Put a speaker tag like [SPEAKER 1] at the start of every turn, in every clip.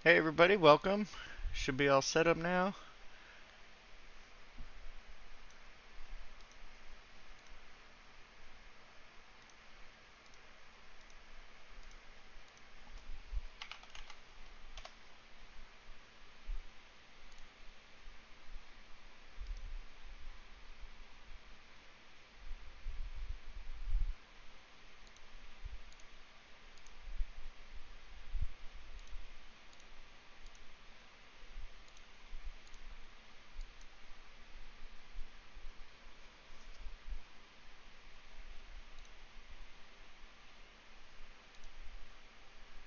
[SPEAKER 1] Hey everybody, welcome. Should be all set up now.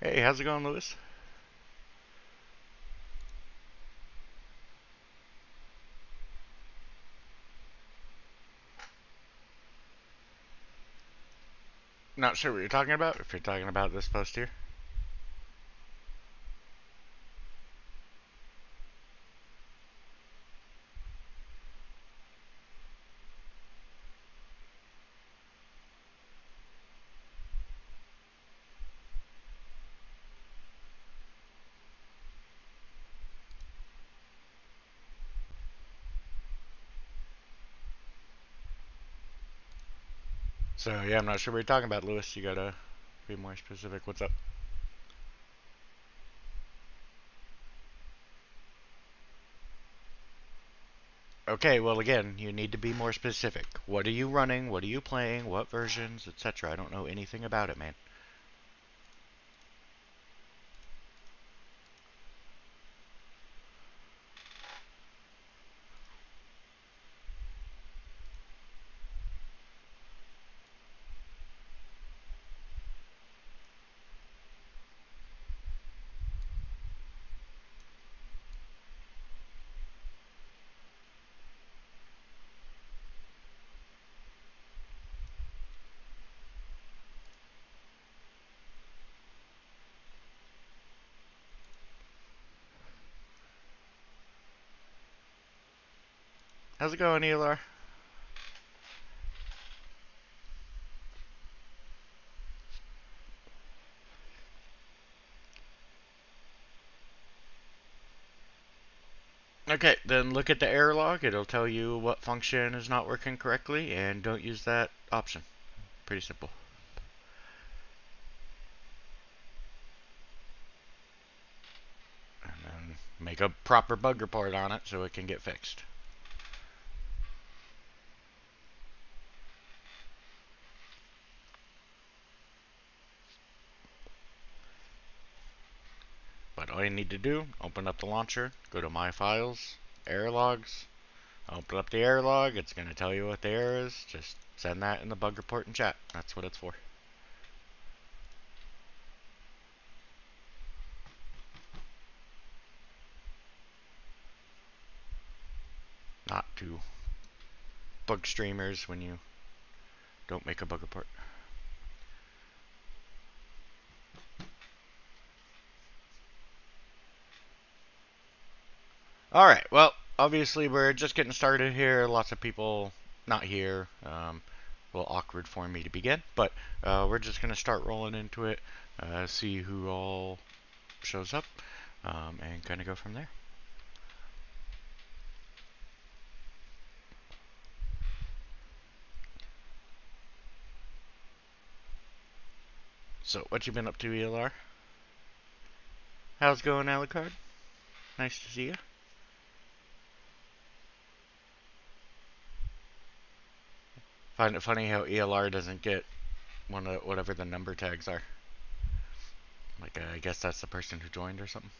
[SPEAKER 1] Hey, how's it going, Lewis? Not sure what you're talking about, if you're talking about this post here. So, yeah, I'm not sure what you're talking about, Lewis. You gotta be more specific. What's up? Okay, well, again, you need to be more specific. What are you running? What are you playing? What versions, etc.? I don't know anything about it, man. How's it going, ELR? Okay, then look at the error log. It'll tell you what function is not working correctly, and don't use that option. Pretty simple. And then make a proper bug report on it so it can get fixed. But all you need to do, open up the launcher, go to My Files, Error Logs, open up the error log, it's going to tell you what the error is, just send that in the bug report and chat. That's what it's for. Not to bug streamers when you don't make a bug report. Alright, well, obviously we're just getting started here. Lots of people not here. A little awkward for me to begin, but we're just going to start rolling into it, see who all shows up, and kind of go from there. So, what you been up to, ELR? How's it going, Alucard? Nice to see you. Find it funny how ELR doesn't get one of whatever the number tags are. Like, I guess that's the person who joined or something.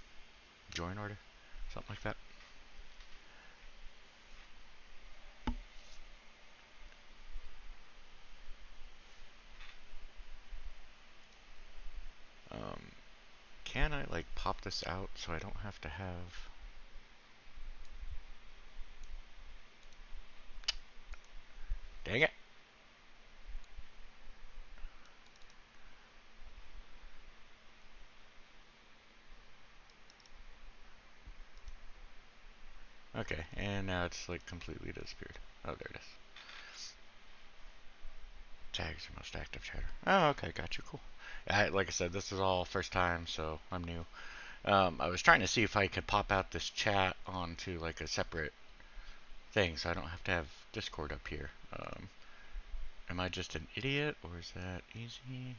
[SPEAKER 1] Join order, something like that. Um, can I like pop this out so I don't have to have? Dang it! Okay, and now it's like completely disappeared. Oh, there it is. Tags are most active chatter. Oh, okay, got you. Cool. Like I said, this is all first time, so I'm new. I was trying to see if I could pop out this chat onto like a separate thing, so I don't have to have Discord up here. Am I just an idiot, or is that easy?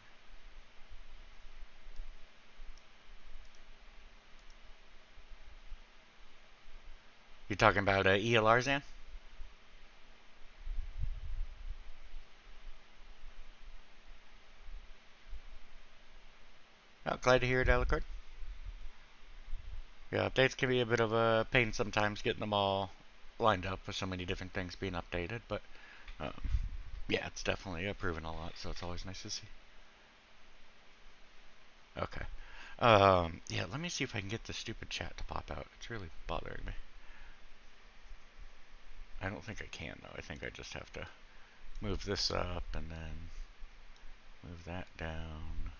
[SPEAKER 1] You talking about ELR, Zan? Oh, glad to hear it, Alucard. Yeah, updates can be a bit of a pain sometimes getting them all lined up with so many different things being updated, but um, yeah, it's definitely improving a lot, so it's always nice to see. Okay. Yeah, let me see if I can get the stupid chat to pop out. It's really bothering me. I don't think I can, though. I think I just have to move this up and then move that down.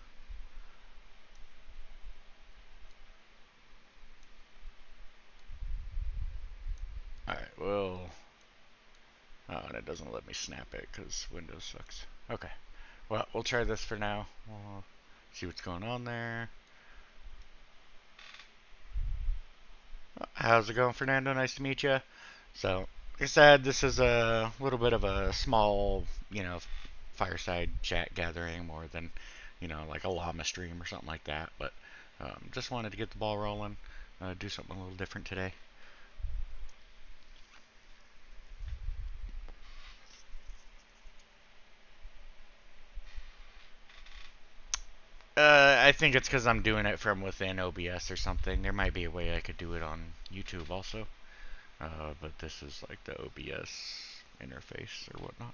[SPEAKER 1] Alright, well... Oh, and it doesn't let me snap it because Windows sucks. Okay. Well, we'll try this for now. We'll see what's going on there. How's it going, Fernando? Nice to meet you. So, like I said, this is a little bit of a small, fireside chat gathering more than, like a llama stream or something like that. But just wanted to get the ball rolling, do something a little different today. I think it's because I'm doing it from within OBS or something. There might be a way I could do it on YouTube also. But this is like the OBS interface or whatnot.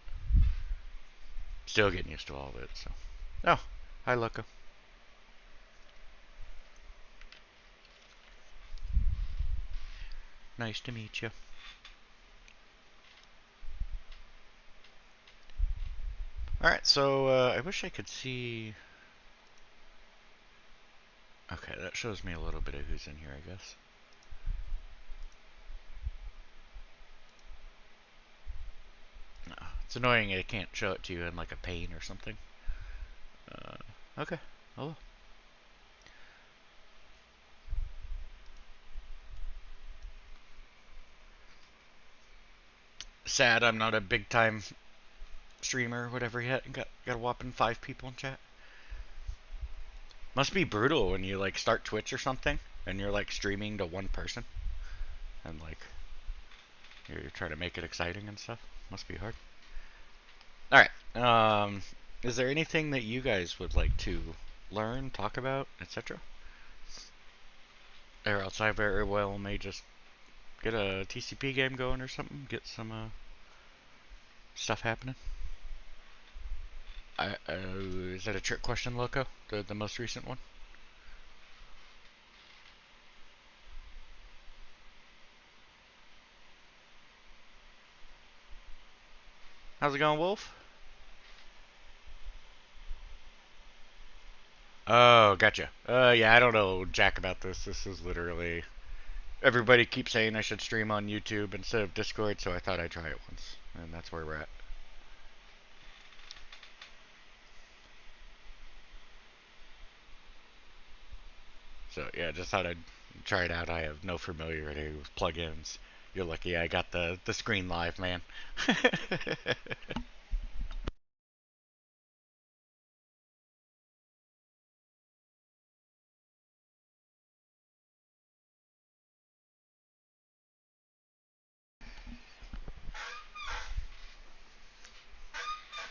[SPEAKER 1] Still getting used to all of it, so. Oh, hi, Loco. Nice to meet you. Alright, so I wish I could see... Okay, that shows me a little bit of who's in here, I guess. No, it's annoying I can't show it to you in like a pane or something. Okay. Oh. Sad I'm not a big time streamer or whatever yet. Got a whopping 5 people in chat. Must be brutal when you like start Twitch or something and you're like streaming to one person and like you're trying to make it exciting and stuff. Must be hard. Alright. Is there anything that you guys would like to learn, talk about, etc.? Or else I very well may just get a TCP game going or something, get some stuff happening. Is that a trick question, Loco? The most recent one? How's it going, Wolf? Oh, gotcha. Yeah, I don't know jack about this. This is literally... Everybody keeps saying I should stream on YouTube instead of Discord, so I thought I'd try it once. And that's where we're at. So, yeah, just thought I'd try it out. I have no familiarity with plugins. You're lucky I got the screen live, man.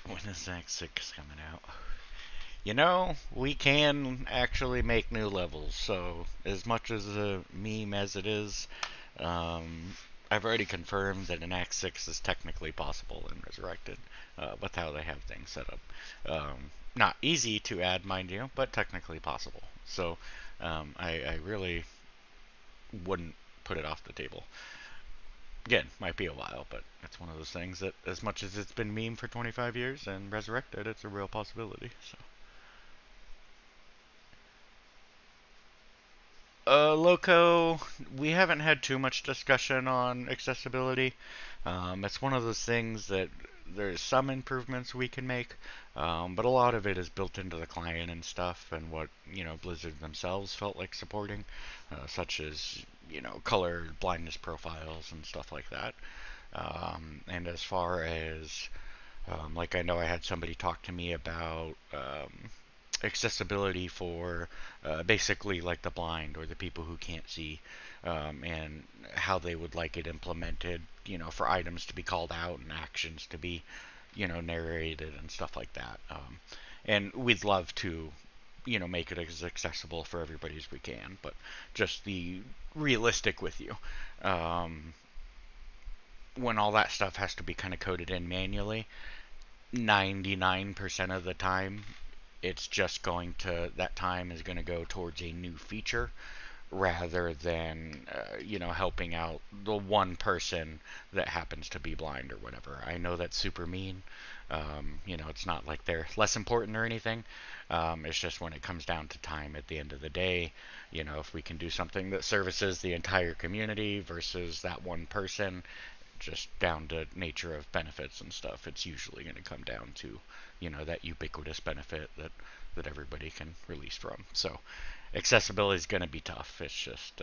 [SPEAKER 1] When is Act 6 coming out? We can actually make new levels, so as much as a meme as it is, um, I've already confirmed that an Act 6 is technically possible in Resurrected, with how they have things set up. Not easy to add, mind you, but technically possible. So I really wouldn't put it off the table. Again, might be a while, but it's one of those things that, as much as it's been meme for 25 years and Resurrected, it's a real possibility. So. Loco, we haven't had too much discussion on accessibility. It's one of those things that there's some improvements we can make, but a lot of it is built into the client and stuff, and what Blizzard themselves felt like supporting, such as color blindness profiles and stuff like that. And as far as like I know I had somebody talk to me about accessibility for basically like the blind or the people who can't see, and how they would like it implemented, for items to be called out and actions to be, narrated and stuff like that. And we'd love to, make it as accessible for everybody as we can, but just be realistic with you. Um, when all that stuff has to be kind of coded in manually, 99% of the time it's just going to that time is going to go towards a new feature rather than helping out the one person that happens to be blind or whatever. I know that's super mean. It's not like they're less important or anything. It's just when it comes down to time at the end of the day, if we can do something that services the entire community versus that one person, just down to nature of benefits and stuff, it's usually going to come down to, that ubiquitous benefit that everybody can release from. So accessibility is going to be tough. It's just,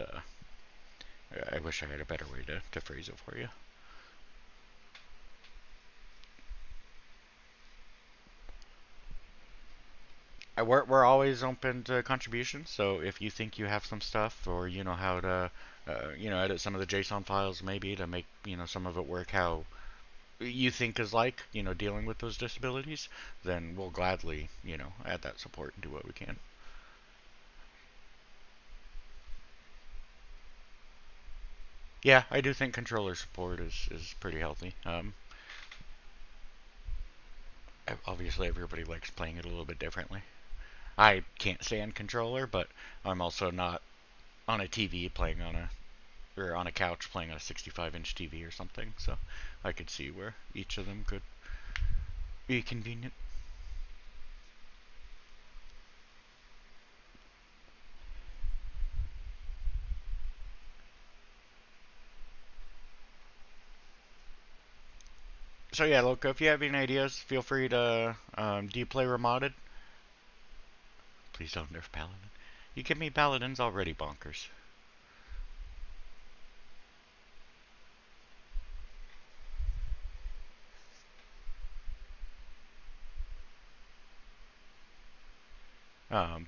[SPEAKER 1] I wish I had a better way to phrase it for you. We're always open to contributions. So if you think you have some stuff, or you know how to, edit some of the JSON files, maybe to make some of it work how you think is like dealing with those disabilities, then we'll gladly add that support and do what we can. Yeah, I do think controller support is pretty healthy. Obviously everybody likes playing it a little bit differently. I can't stand controller, but I'm also not on a TV playing on a or on a couch playing on a 65-inch TV or something. So I could see where each of them could be convenient. So yeah, Loco, if you have any ideas, feel free to do you play Remodded? Please don't nerf Paladin. You give me Paladins already bonkers.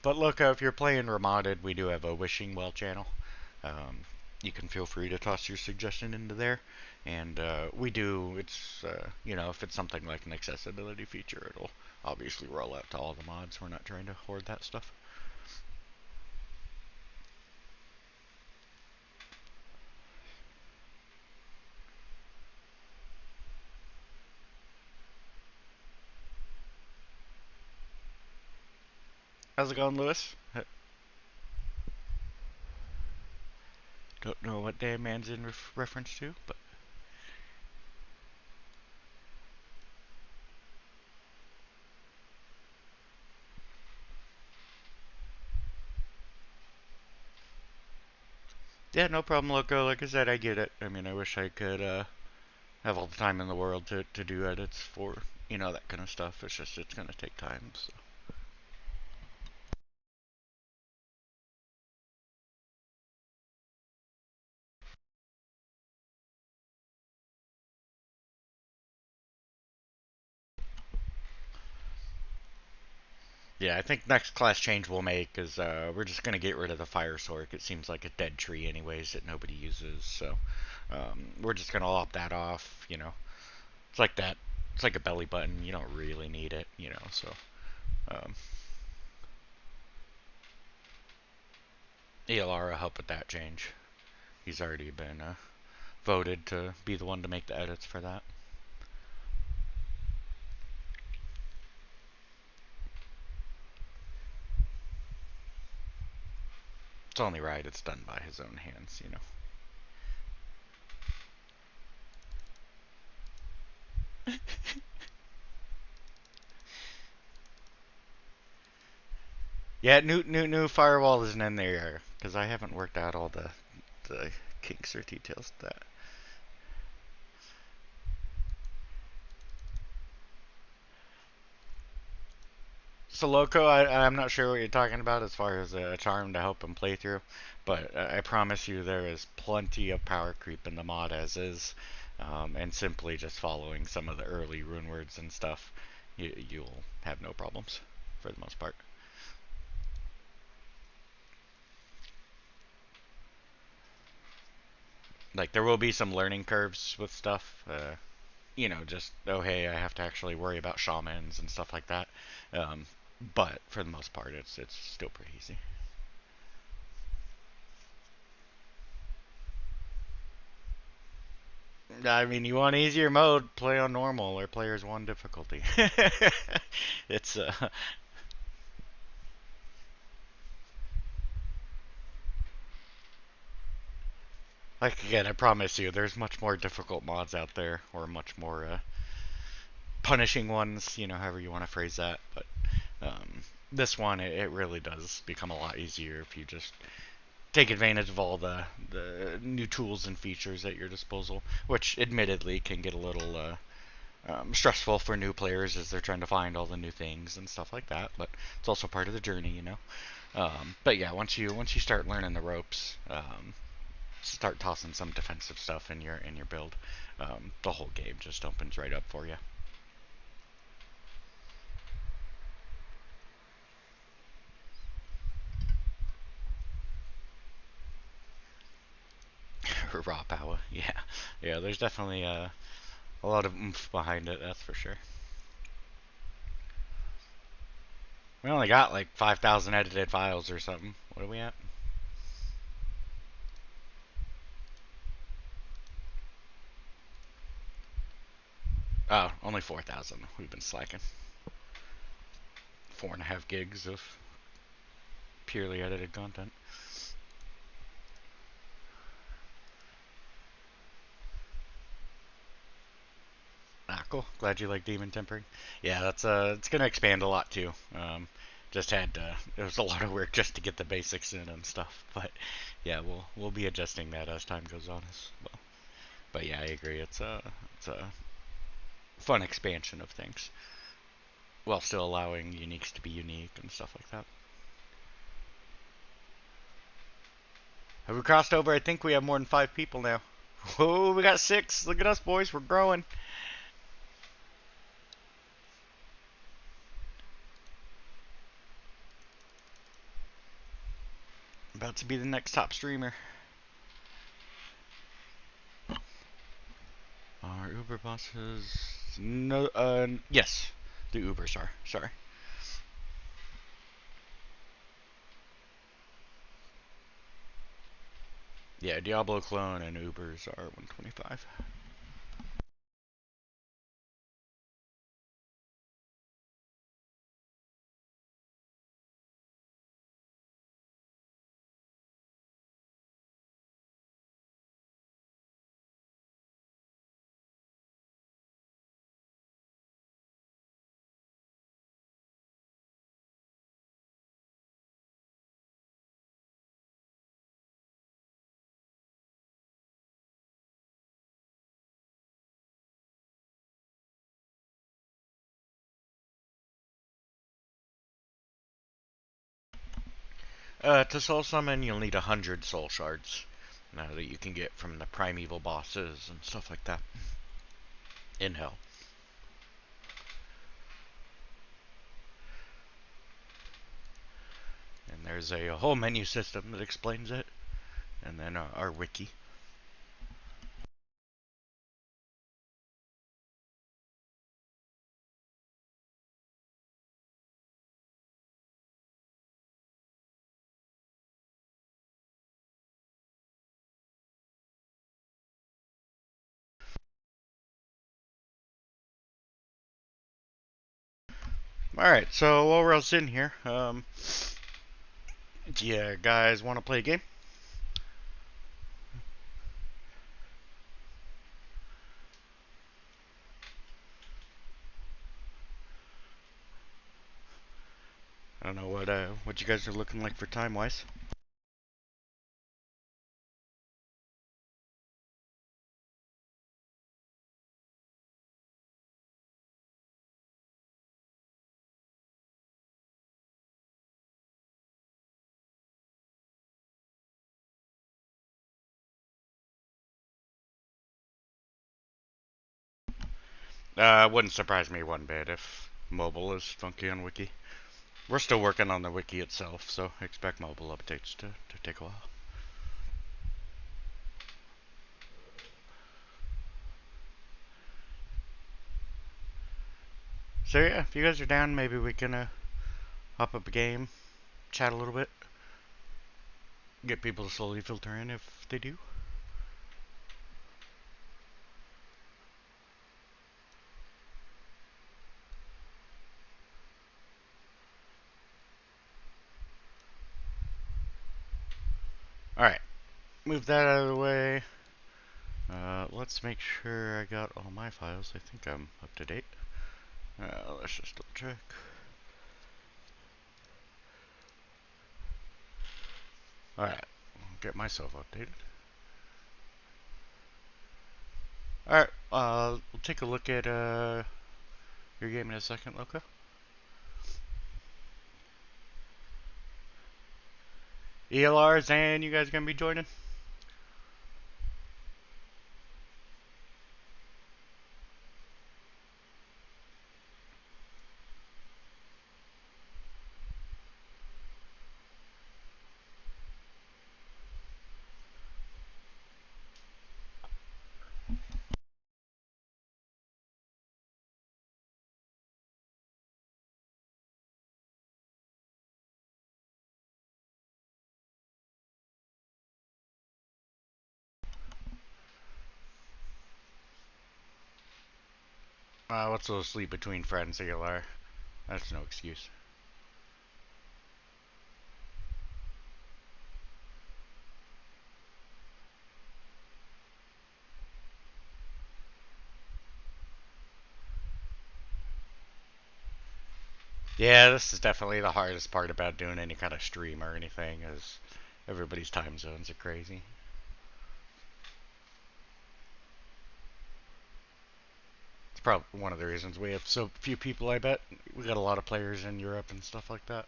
[SPEAKER 1] But look, if you're playing Remodded, we do have a Wishing Well channel. Um, you can feel free to toss your suggestion into there. And we do, if it's something like an accessibility feature, it'll obviously roll out to all the mods. We're not trying to hoard that stuff. How's it going, Lewis? Don't know what Dan Man's in reference to, but yeah, no problem, Loco. Like I said, I get it. I mean, I wish I could have all the time in the world to do edits for that kind of stuff. It's just it's gonna take time. So. Yeah, I think next class change we'll make is we're just gonna get rid of the fire sork. It seems like a dead tree anyways that nobody uses. So we're just gonna lop that off. It's like that. It's like a belly button. You don't really need it. So um, Elara help with that change. He's already been voted to be the one to make the edits for that. It's only right it's done by his own hands. Yeah, new firewall isn't in there because I haven't worked out all the kinks or details to that. So Loco, I'm not sure what you're talking about as far as a charm to help him play through, but I promise you there is plenty of power creep in the mod as is, and simply just following some of the early rune words and stuff, you'll have no problems for the most part. Like there will be some learning curves with stuff. Just oh hey, I have to actually worry about shamans and stuff like that. Um, but for the most part, it's still pretty easy. I mean, you want easier mode, play on normal or players one difficulty. it's like again, I promise you, there's much more difficult mods out there, or much more punishing ones. However you want to phrase that. But this one, it really does become a lot easier if you just take advantage of all the new tools and features at your disposal, which admittedly can get a little stressful for new players as they're trying to find all the new things and stuff like that. But it's also part of the journey. But yeah, once you start learning the ropes, start tossing some defensive stuff in your build, the whole game just opens right up for you. Raw power, yeah, yeah. There's definitely a lot of oomph behind it. That's for sure. We only got like 5,000 edited files or something. What are we at? Oh, only 4,000. We've been slacking. 4.5 gigs of purely edited content. Ah, cool. Glad you like demon tempering. Yeah, that's it's gonna expand a lot too. Just had it was a lot of work just to get the basics in and stuff, but yeah, we'll be adjusting that as time goes on as well. But yeah, I agree. It's a fun expansion of things while still allowing uniques to be unique and stuff like that. Have we crossed over? I think we have more than 5 people now. Whoa, we got 6. Look at us, boys. We're growing. About to be the next top streamer. Our Uber bosses. No, yes. The Ubers are. Sorry. Yeah, Diablo clone and Ubers are 125. To soul summon, you'll need 100 soul shards that you can get from the primeval bosses and stuff like that in hell. And there's a whole menu system that explains it, and then our wiki. Alright, so while we're all sitting here, do you guys want to play a game? I don't know what you guys are looking like for time wise. Wouldn't surprise me one bit if mobile is funky on Wiki. We're still working on the Wiki itself, so expect mobile updates to take a while. So yeah, if you guys are down, maybe we can hop up a game, chat a little bit, get people to slowly filter in if they do. Alright, move that out of the way. Let's make sure I got all my files. I think I'm up to date. Let's just double check. Alright, get myself updated. Alright, we'll take a look at your game in a second, Loco. ELRs, and you guys gonna be joining? What's a little sleep between friends, ELR? That's no excuse. Yeah, this is definitely the hardest part about doing any kind of stream or anything, is everybody's time zones are crazy. It's probably one of the reasons we have so few people, I bet. We got a lot of players in Europe and stuff like that.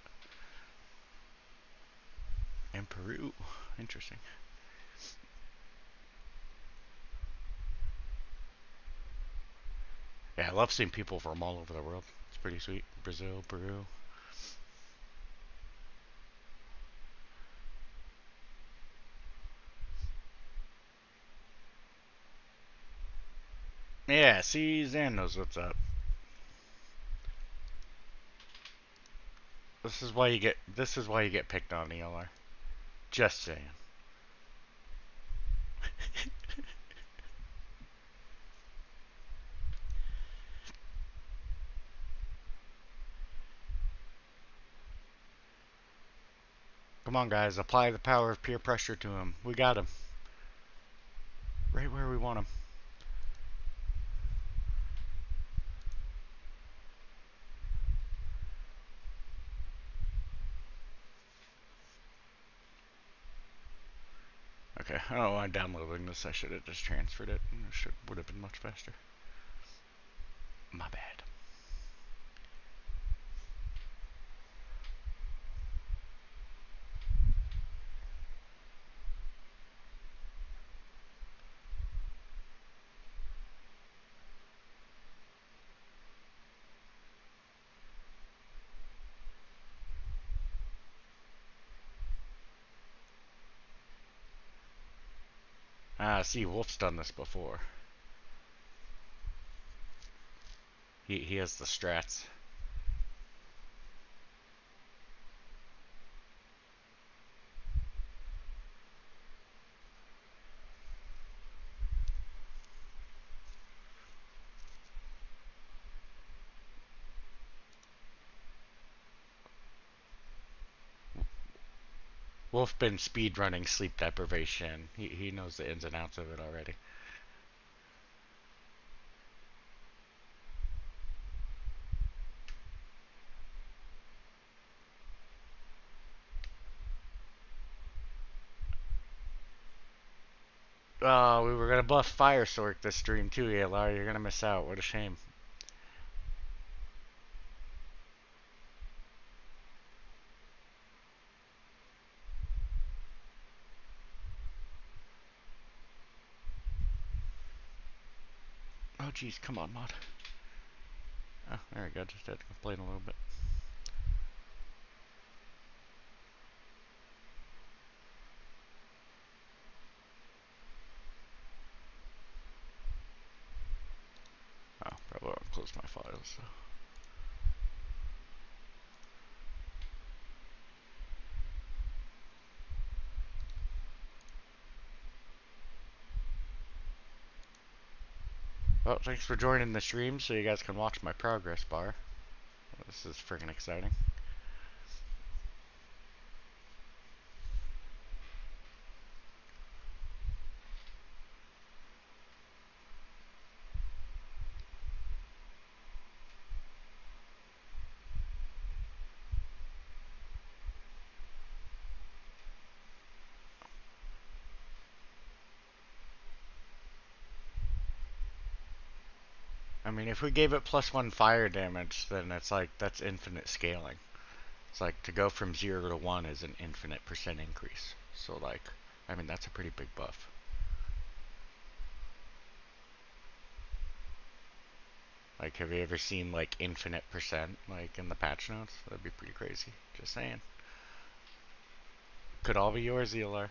[SPEAKER 1] And Peru. Interesting. Yeah, I love seeing people from all over the world. It's pretty sweet. Brazil, Peru. Yeah, see, Zan knows what's up. This is why you get picked on, ELR. Just saying. Come on, guys, apply the power of peer pressure to him. We got him. Right where we want him. Okay, I don't know why I'm downloading this. I should have just transferred it. Would have been much faster. My bad. Ah, see, Wolf's done this before. He has the strats. Wolf been speed running sleep deprivation. He knows the ins and outs of it already. Oh, we were gonna buff Fire Sork this stream too, ELR. You're gonna miss out. What a shame. Oh, jeez, come on, mod. Oh, there we go. Just had to complain a little bit. Oh, probably won't close my files. So. Well, thanks for joining the stream so you guys can watch my progress bar. This is freaking exciting. I mean, if we gave it +1 fire damage, then it's like, that's infinite scaling. It's like, to go from 0 to 1 is an infinite % increase. So like, I mean, that's a pretty big buff. Like, have you ever seen like infinite %, like in the patch notes? That'd be pretty crazy. Just saying. Could all be yours, ELR.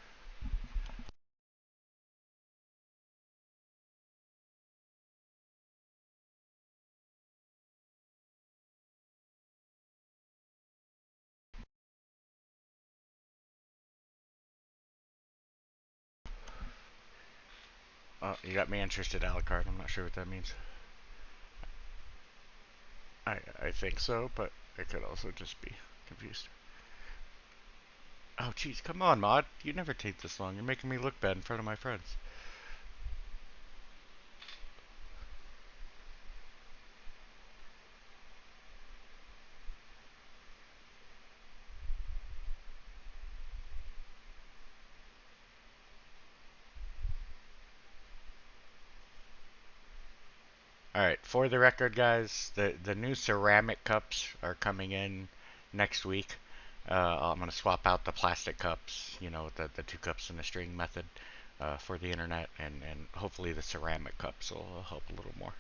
[SPEAKER 1] You got me interested, Alucard. I'm not sure what that means. I think so, but I could also just be confused. Oh, jeez, come on, Mod. You never take this long. You're making me look bad in front of my friends. Alright, for the record, guys, the new ceramic cups are coming in next week. I'm going to swap out the plastic cups, you know, the two cups in the string method for the internet, and hopefully the ceramic cups will help a little more.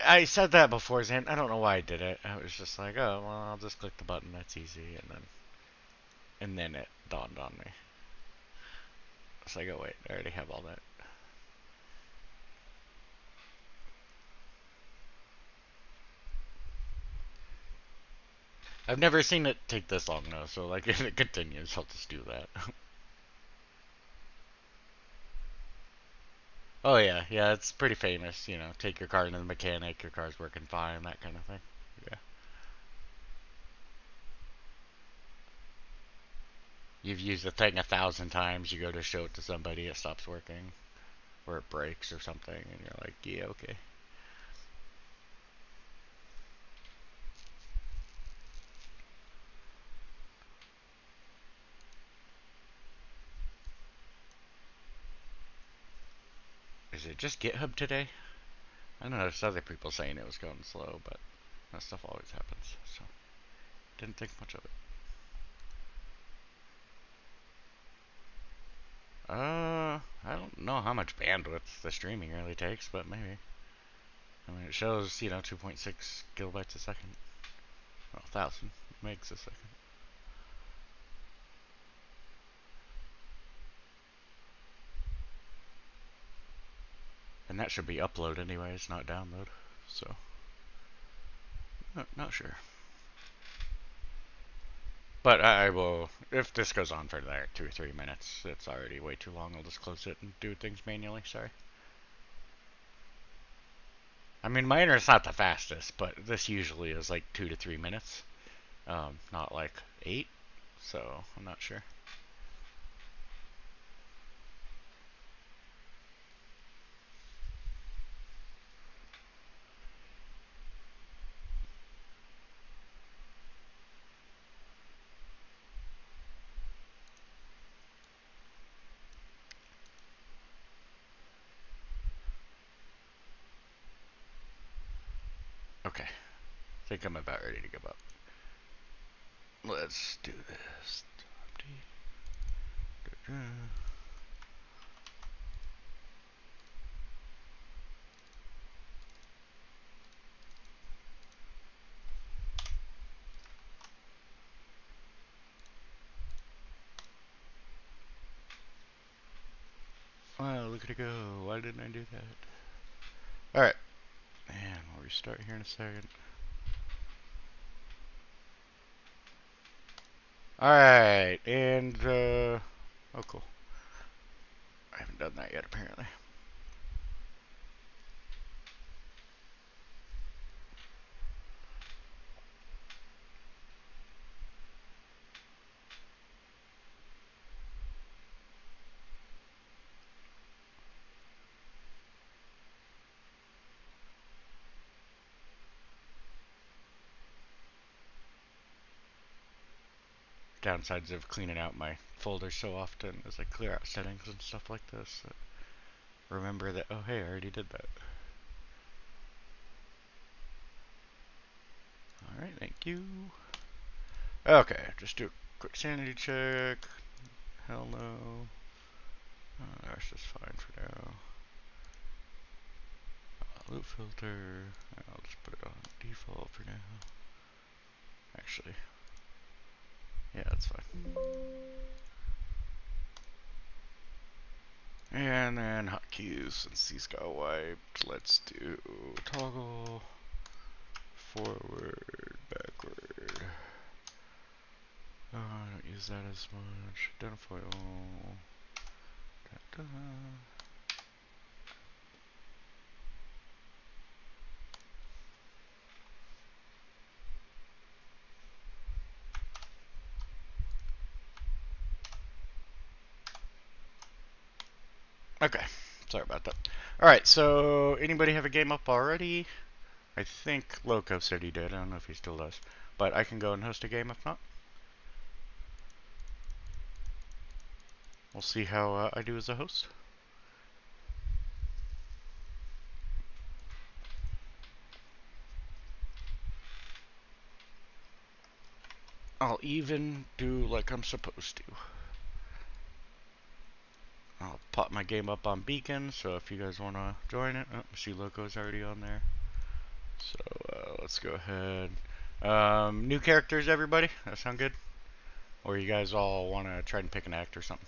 [SPEAKER 1] I said that before, Zan. I don't know why I did it. I was just like, oh, well, I'll just click the button. That's easy. And then it dawned on me. It's like, oh, wait, I already have all that. I've never seen it take this long, though, so, like, if it continues, I'll just do that. Oh, yeah, yeah, it's pretty famous, you know, take your car into the mechanic, your car's working fine, that kind of thing. Yeah. You've used the thing 1,000 times, you go to show it to somebody, it stops working, or it breaks or something, and you're like, yeah, okay. Is it just GitHub today? I know there's other people saying it was going slow, but that stuff always happens, so didn't think much of it. I don't know how much bandwidth the streaming really takes, but maybe. I mean, it shows, 2.6 kilobytes a second. Well, 1,000 megs a second. And that should be upload anyways, not download. So, not sure. But I will, if this goes on for like 2 or 3 minutes, it's already way too long. I'll just close it and do things manually. Sorry. I mean, my internet's not the fastest, but this usually is like 2 to 3 minutes, not like 8. So I'm not sure. Okay, I think I'm about ready to give up. Let's do this. Wow, look at it go. Why didn't I do that? Alright. Man, we'll restart here in a second. Alright, and, oh cool. I haven't done that yet, apparently. Downsides of cleaning out my folders so often is I clear out settings and stuff like this. Remember that, oh hey, I already did that. Alright, thank you. Okay, just do a quick sanity check. Hell no. That's just fine for now. Loop filter. I'll just put it on default for now. Actually, yeah, that's fine. And then hotkeys, since these got wiped, let's do toggle, forward, backward. I don't use that as much. Identify all. Da, da. Okay, sorry about that. Alright, so anybody have a game up already? I think Loco said he did. I don't know if he still does. But I can go and host a game if not. We'll see how I do as a host. I'll even do like I'm supposed to. I'll pop my game up on Beacon, so if you guys want to join it, oh, I see Loco's already on there. So let's go ahead. New characters, everybody? That sound good? Or you guys all want to try and pick an act or something?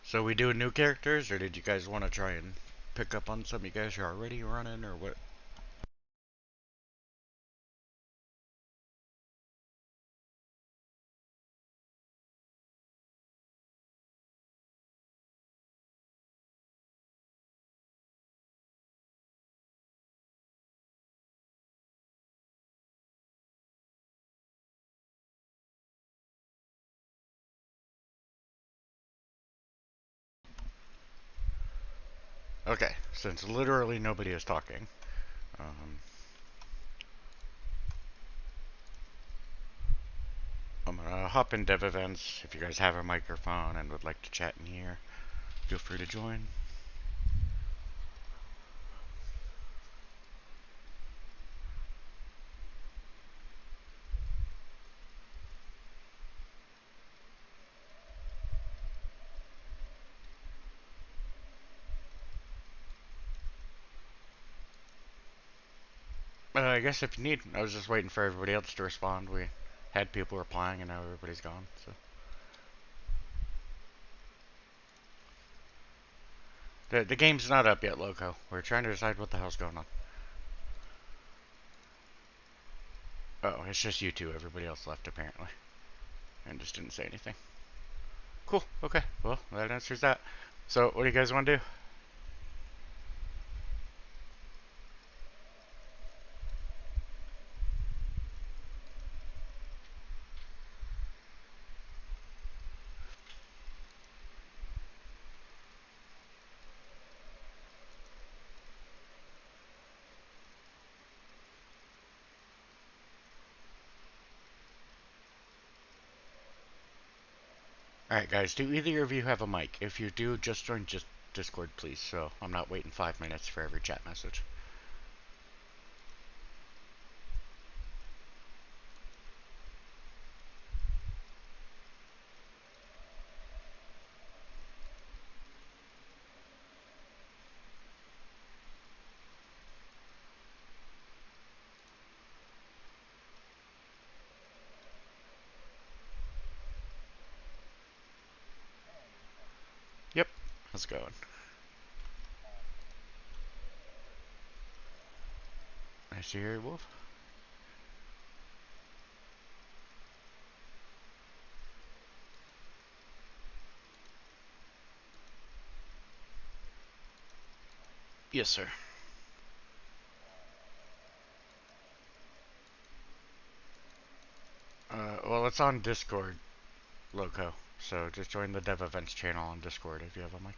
[SPEAKER 1] So we doing new characters, or did you guys want to try and pick up on some you guys are already running, or what? Okay, since literally nobody is talking, um, I'm gonna hop in dev events. If you guys have a microphone and would like to chat in here, feel free to join. I guess if you need, I was just waiting for everybody else to respond. We had people replying and now everybody's gone, so. The game's not up yet, Loco. We're trying to decide what the hell's going on. Oh, it's just you two. Everybody else left, apparently. and just didn't say anything. Cool. Okay. Well, that answers that. So, what do you guys want to do? Alright, guys, do either of you have a mic? If you do, just join Discord, please, so I'm not waiting 5 minutes for every chat message. Yep. How's it going? Nice to hear you, Wolf. Yes, sir. Well, it's on Discord, Loco. So just join the Dev Events channel on Discord if you have a mic.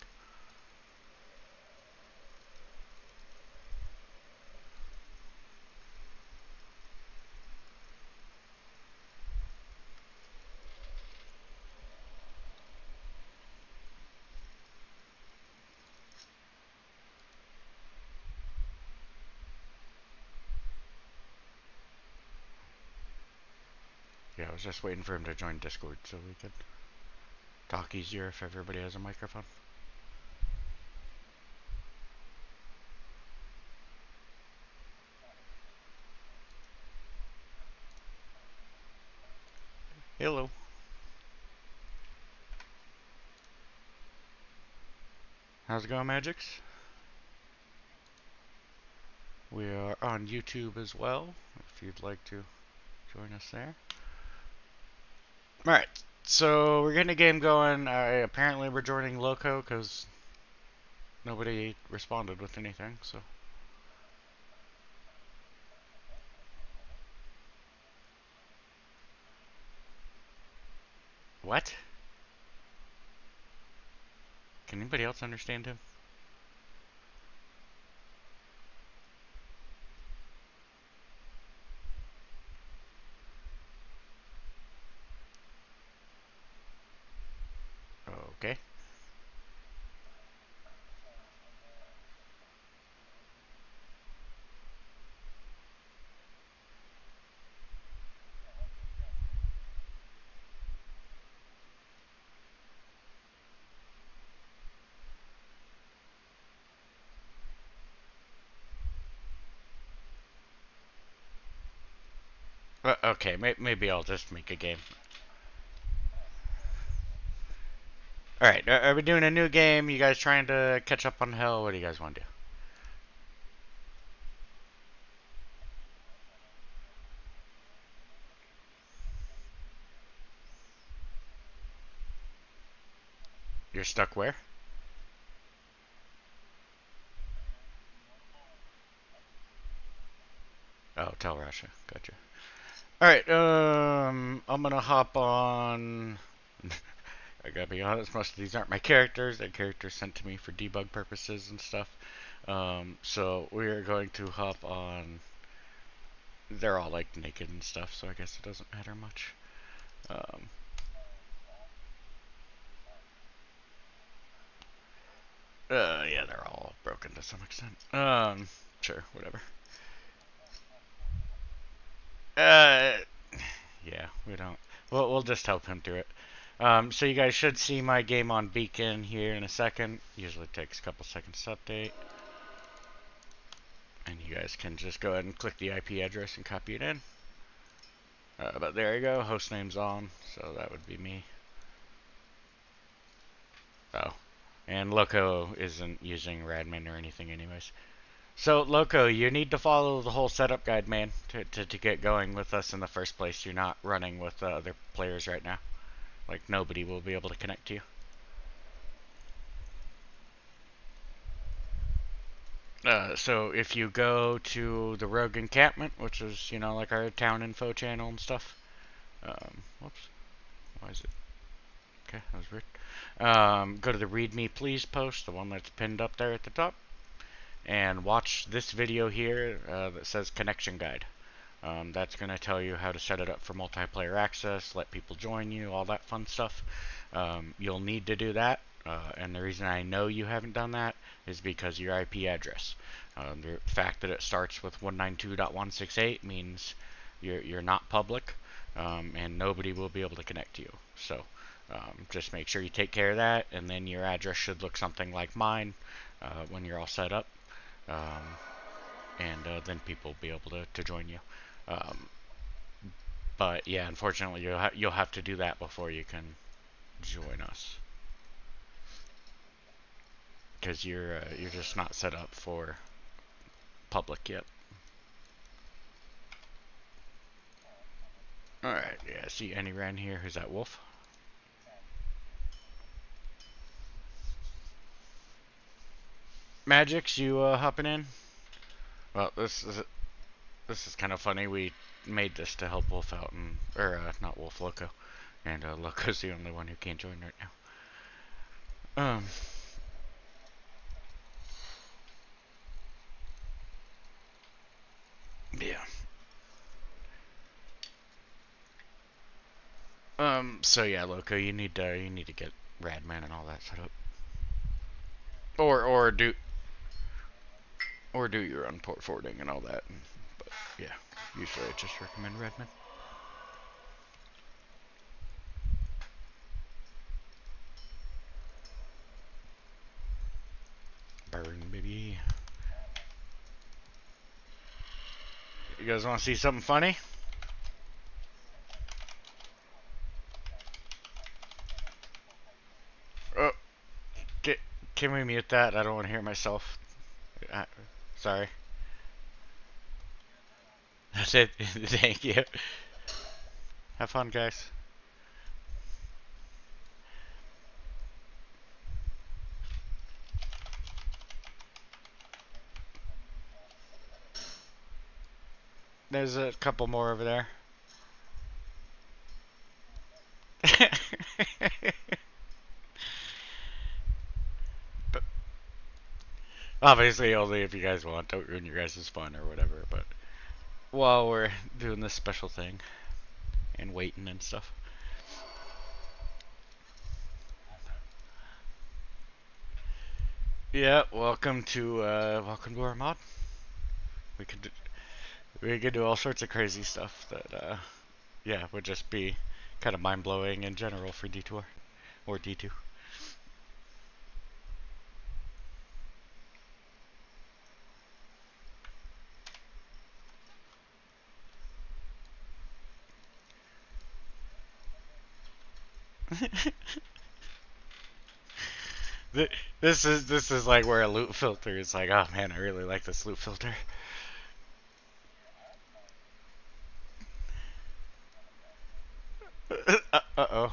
[SPEAKER 1] Yeah, I was just waiting for him to join Discord so we could talk easier if everybody has a microphone. Hello. How's it going, Magix? We are on YouTube as well, if you'd like to join us there. Alright, so we're getting a game going. Apparently we're joining Loco because nobody responded with anything, so. What? Can anybody else understand him? Okay. Okay, maybe I'll just make a game. Alright, are we doing a new game? You guys trying to catch up on hell? What do you guys want to do? You're stuck where? Oh, tell Russia. Gotcha. Alright, I'm gonna hop on. I gotta be honest, most of these aren't my characters. They're characters sent to me for debug purposes and stuff. So we're going to hop on. They're all like naked and stuff, so I guess it doesn't matter much. Um, yeah, they're all broken to some extent. Sure, whatever. Uh, yeah, we don't. We'll just help him through it. So you guys should see my game on Beacon here in a second. Usually takes a couple seconds to update. And you guys can just go ahead and click the IP address and copy it in. But there you go, host name's on, so that would be me. Oh, and Loco isn't using Radmin or anything anyways. So, Loco, you need to follow the whole setup guide, man, to get going with us in the first place. You're not running with other players right now. Like nobody will be able to connect to you. So if you go to the Rogue Encampment, which is like our town info channel and stuff. Whoops. Why is it? Okay, that was weird. Go to the Read Me Please post, the one that's pinned up there at the top, and watch this video here that says Connection Guide. That's going to tell you how to set it up for multiplayer access, let people join you, all that fun stuff. You'll need to do that, and the reason I know you haven't done that is because your IP address. The fact that it starts with 192.168 means you're not public, and nobody will be able to connect to you. So just make sure you take care of that, and then your address should look something like mine when you're all set up, and then people will be able to join you. Um, but yeah, unfortunately, you'll have to do that before you can join us, because you're just not set up for public yet. All right, yeah. See Annie ran here. Who's that? Wolf. Magix, you hopping in? Well, this is kind of funny. We made this to help Wolf out, or not Wolf, Loco, and Loco's the only one who can't join right now. Yeah. So yeah, Loco, you need to get Radman and all that set up, or do your own port forwarding and all that. But yeah, usually I just recommend Redman. Burn, baby. You guys want to see something funny? Oh, get, can we mute that? I don't want to hear myself. Sorry. That's it. Thank you. Have fun, guys. There's a couple more over there. But obviously, only if you guys want. Don't ruin your guys' fun or whatever. But while we're doing this special thing and waiting and stuff. Yeah, welcome to our mod. We could we could do all sorts of crazy stuff that yeah would just be kind of mind blowing in general for D2 or D2. This is like where a loot filter is like, oh man, I really like this loot filter. Uh-oh.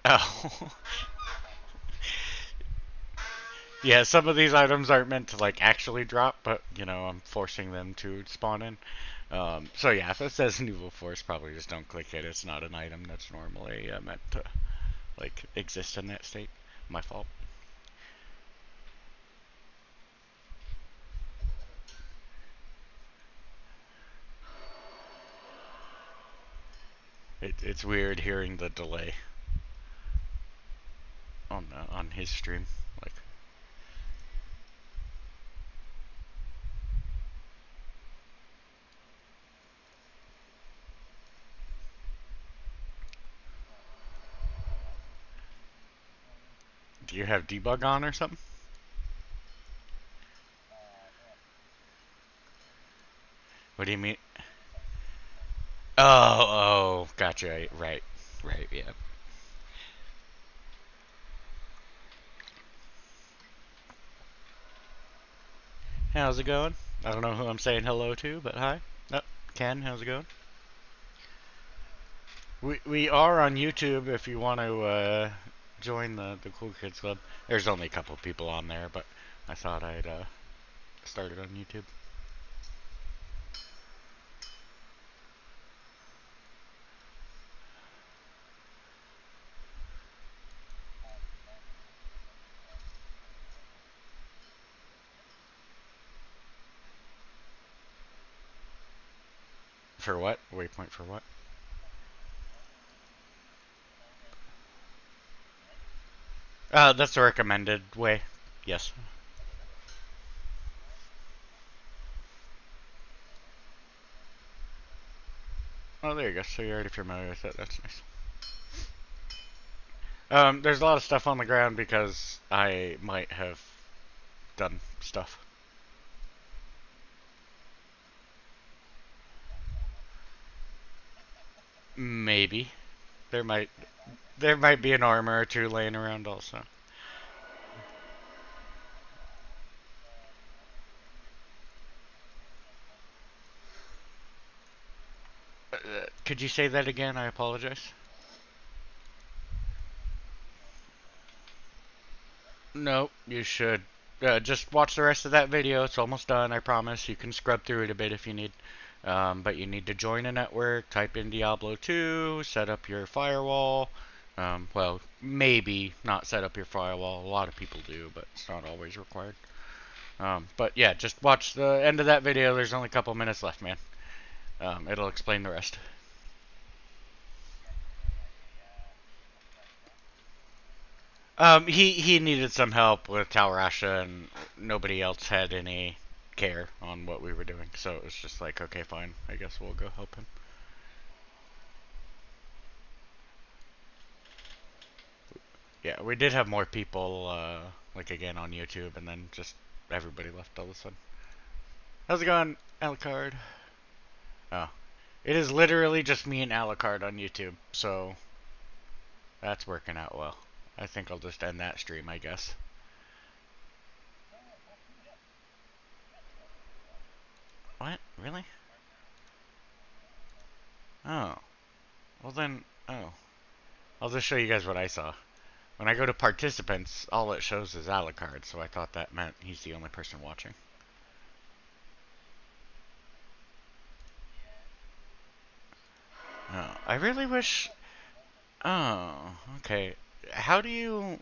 [SPEAKER 1] Oh. Yeah, some of these items aren't meant to like actually drop, but I'm forcing them to spawn in. So yeah, if it says Nouveau Force, probably just don't click it. It's not an item that's normally meant to like exist in that state. My fault. It's weird hearing the delay on his stream. Like, do you have debug on or something? What do you mean? Oh, gotcha. Right, yeah. How's it going? I don't know who I'm saying hello to, but hi. Oh, Ken, how's it going? We are on YouTube if you want to join the Cool Kids Club. There's only a couple of people on there, but I thought I'd start it on YouTube. For what? Waypoint for what? That's the recommended way. Yes. Oh, there you go. So you're already familiar with it. That's nice. There's a lot of stuff on the ground because I might have done stuff. Maybe there might be an armor or two laying around also. Could you say that again? I apologize. No, you should. Just watch the rest of that video. It's almost done, I promise. You can scrub through it a bit if you need. But you need to join a network, type in Diablo 2, set up your firewall. Well, maybe not set up your firewall. A lot of people do, but it's not always required. But yeah, just watch the end of that video. There's only a couple minutes left, man. It'll explain the rest. He needed some help with Talrasha, and nobody else had any care on what we were doing. So it was just like, okay, fine. I guess we'll go help him. Yeah, we did have more people, like again on YouTube, and then just everybody left all of a sudden. How's it going, Alucard? Oh, it is literally just me and Alucard on YouTube, so that's working out well. I think I'll just end that stream, I guess. What? Really? Oh. Well then, oh. I'll just show you guys what I saw. When I go to participants, all it shows is Alucard, so I thought that meant he's the only person watching. Oh, I really wish... Oh, okay. How do you...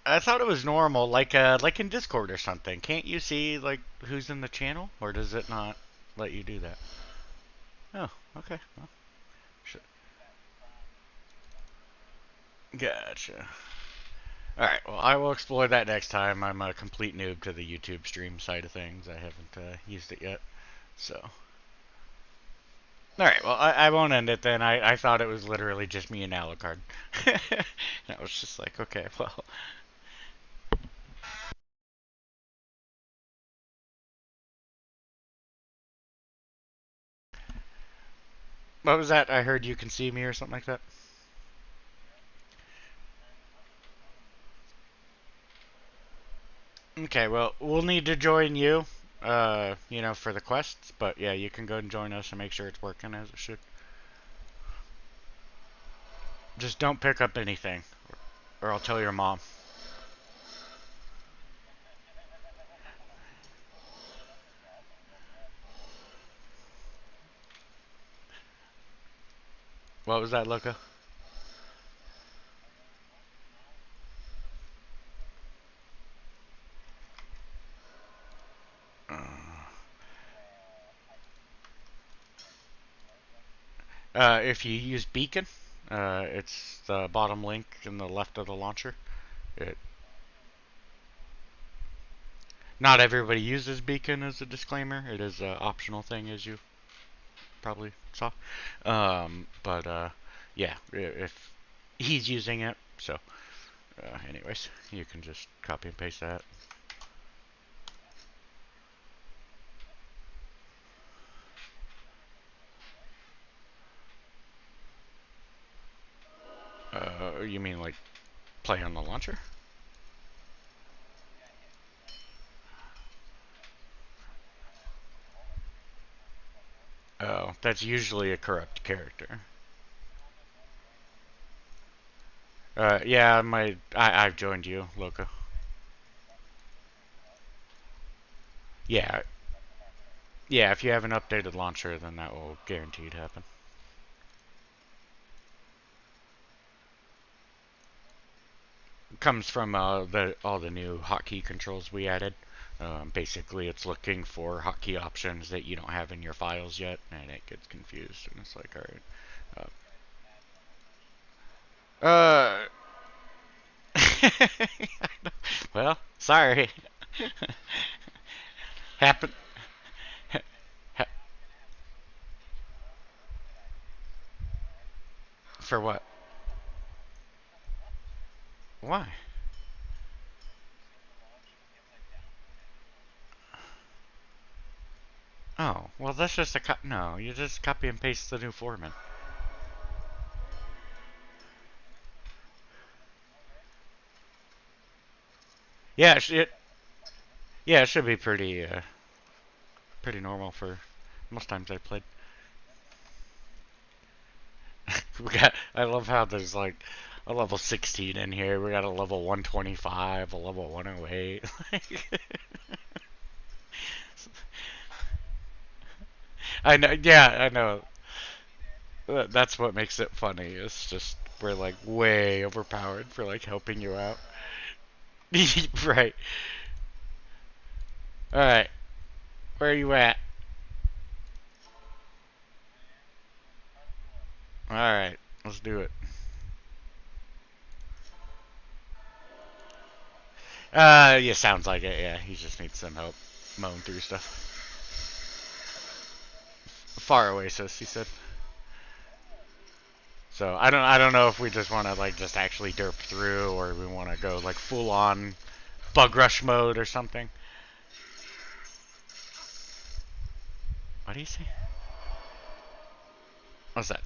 [SPEAKER 1] I thought it was normal, like in Discord or something. Can't you see, like, who's in the channel? Or does it not let you do that? Oh, okay. Well, gotcha. Alright, well, I will explore that next time. I'm a complete noob to the YouTube stream side of things. I haven't used it yet, so... Alright, well, I won't end it then. I thought it was literally just me and Alucard. And I was just like, okay, well. What was that? I heard you can see me or something like that? Okay, well, we'll need to join you, for the quests. But yeah, you can go and join us and make sure it's working as it should. Just don't pick up anything, or I'll tell your mom. What was that, Loco? If you use Beacon, it's the bottom link in the left of the launcher. It, not everybody uses Beacon as a disclaimer. It is an optional thing, as you probably saw. But yeah, if he's using it, so anyways, you can just copy and paste that. You mean like play on the launcher? Oh, that's usually a corrupt character. Yeah, I've joined you, Loco. Yeah, yeah. If you have an updated launcher, then that will guaranteed happen. It comes from the all the new hotkey controls we added. Basically, it's looking for hotkey options that you don't have in your files yet, and it gets confused, and it's like, all right. Well, sorry. Happen. Ha for what? Why? Oh, well, that's just a no. You just copy and paste the new foreman. Yeah, yeah, it should be pretty normal for most times I played. I love how there's like a level 16 in here. We got a level 125, a level 108. I know, yeah, I know. That's what makes it funny. It's just we're like way overpowered for like helping you out. Right. All right. Where are you at? All right. Let's do it. Yeah, sounds like it. Yeah, he just needs some help mowing through stuff. Far away, sis. He said. So I don't know if we just want to like just actually derp through, or we want to go like full on bug rush mode or something. What do you say? What's that?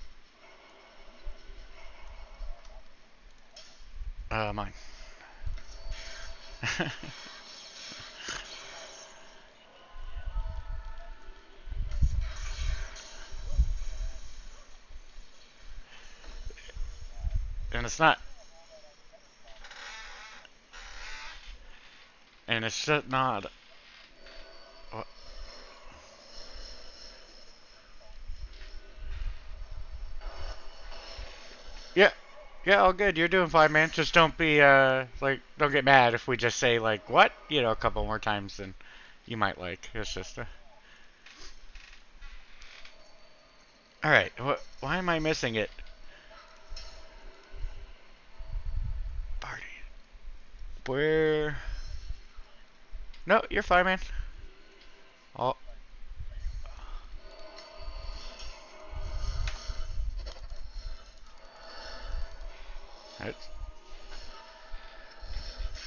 [SPEAKER 1] Mine. And it's not. And it's just not. Yeah, yeah, all good. You're doing fine, man. Just don't be like, don't get mad if we just say like what, a couple more times than you might like. It's just. All right. Why am I missing it? Party. Where? No, you're fine, man. Oh, it's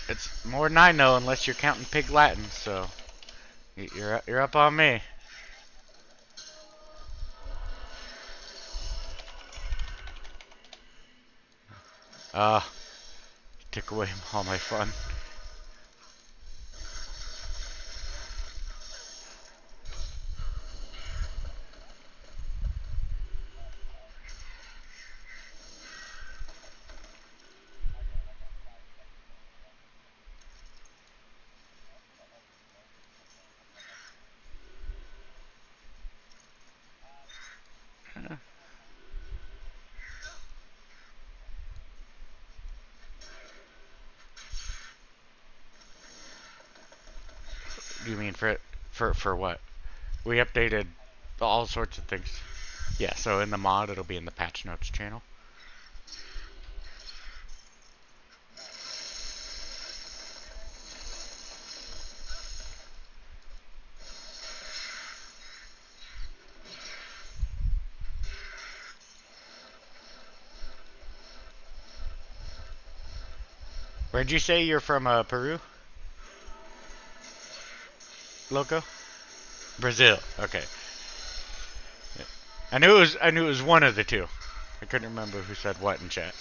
[SPEAKER 1] it's more than I know, unless you're counting Pig Latin. So you're up on me. Uh, took away all my fun. You mean for what? We updated all sorts of things. Yeah, so in the mod, it'll be in the patch notes channel. Where'd you say you're from? Peru, Loco? Brazil. Okay. Yeah. I knew it was one of the two. I couldn't remember who said what in chat.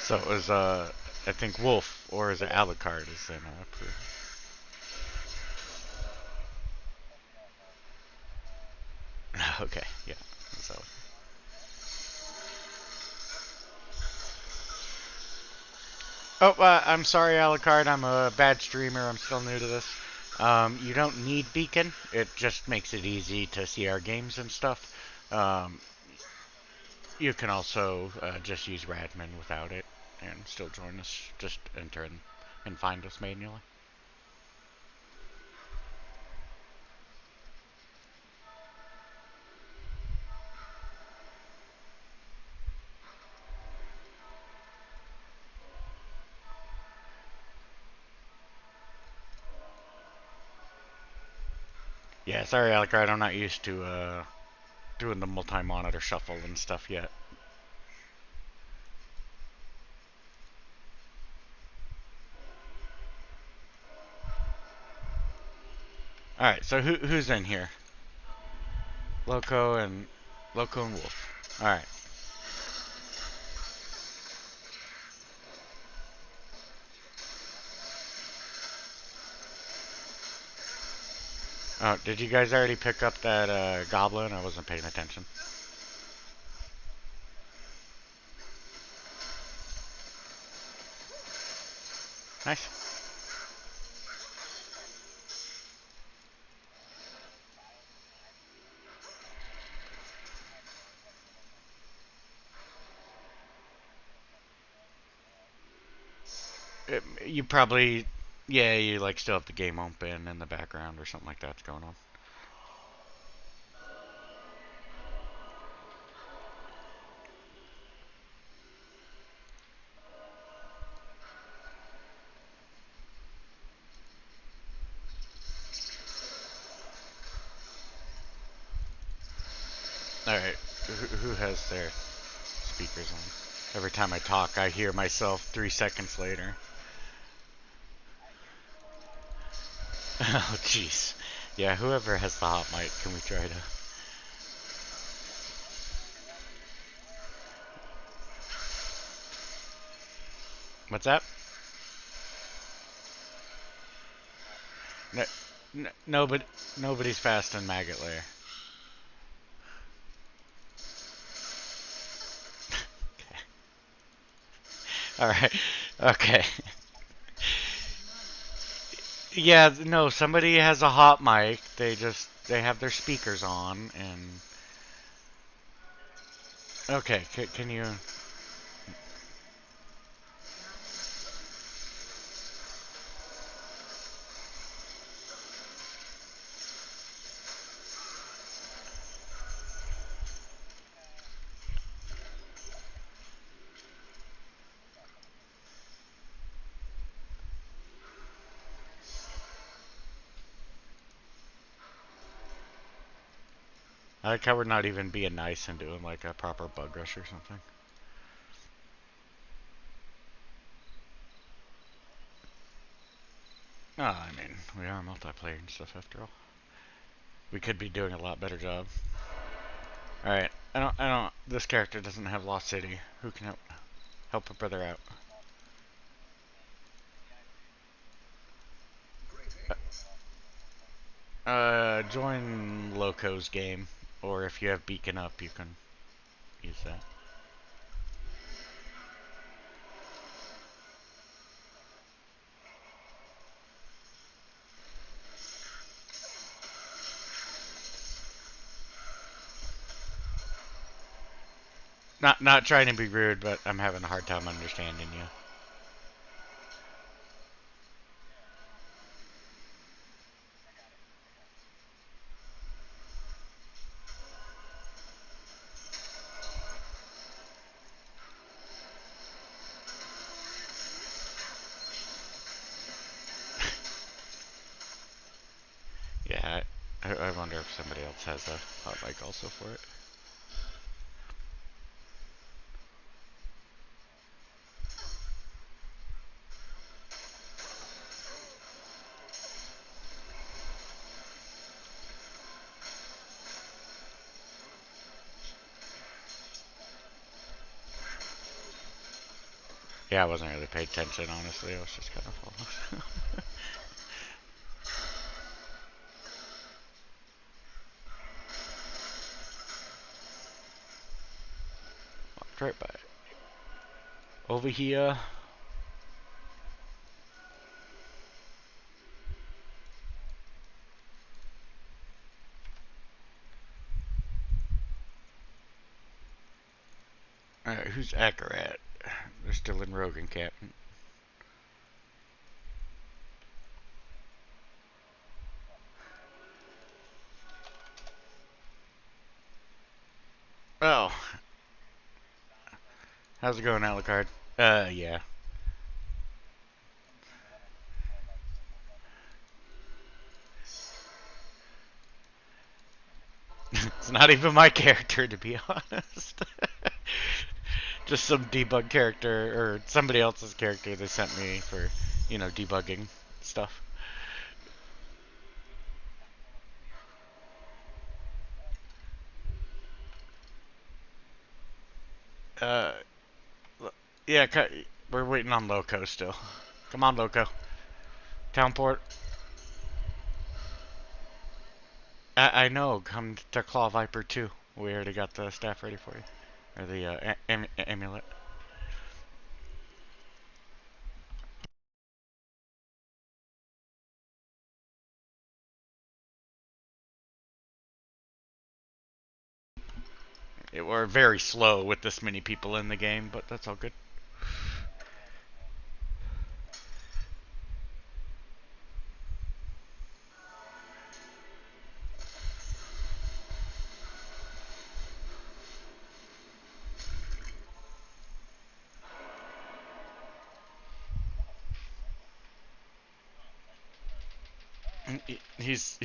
[SPEAKER 1] So it was I think Wolf, or is it Alucard is in Peru. Okay, yeah. So, I'm sorry, Alucard. I'm a bad streamer. I'm still new to this. You don't need Beacon. It just makes it easy to see our games and stuff. Um, you can also just use Radmin without it and still join us. Just enter in and find us manually. Yeah, sorry, Alucard. I'm not used to doing the multi-monitor shuffle and stuff yet. All right, so who's in here? Loco and Wolf. All right. Oh, did you guys already pick up that goblin? I wasn't paying attention. Nice. You probably, yeah, you like still have the game open in the background or something like that's going on. All right, who has their speakers on? Every time I talk, I hear myself 3 seconds later. Oh, jeez. Yeah, whoever has the hot mic, can we try to? What's that? No, nobody, nobody's fast in Maggot Lair. Okay. All right. Okay. Yeah, no, somebody has a hot mic. They have their speakers on and okay, can you I like how we're not even being nice and doing like a proper bug rush or something. Oh, I mean, we are multiplayer and stuff after all. We could be doing a lot better job. Alright, this character doesn't have Lost City. Who can help a brother out? Join Loco's game. Or if you have Beacon up, you can use that. Not trying to be rude, but I'm having a hard time understanding you. Yeah, I wonder if somebody else has a hot mic also for it. Yeah, I wasn't really paying attention, honestly. I was just kind of following. right by. Over here. Alright, who's Acker at? They're still in Rogue encampment. Oh, how's it going, Alucard? Yeah. It's not even my character, to be honest. Just some debug character, or somebody else's character they sent me for, debugging stuff. Uh, yeah, we're waiting on Loco still. Come on, Loco. Townport. I know. Come to Claw Viper 2. We already got the staff ready for you. Or the amulet. We're very slow with this many people in the game, but that's all good. He's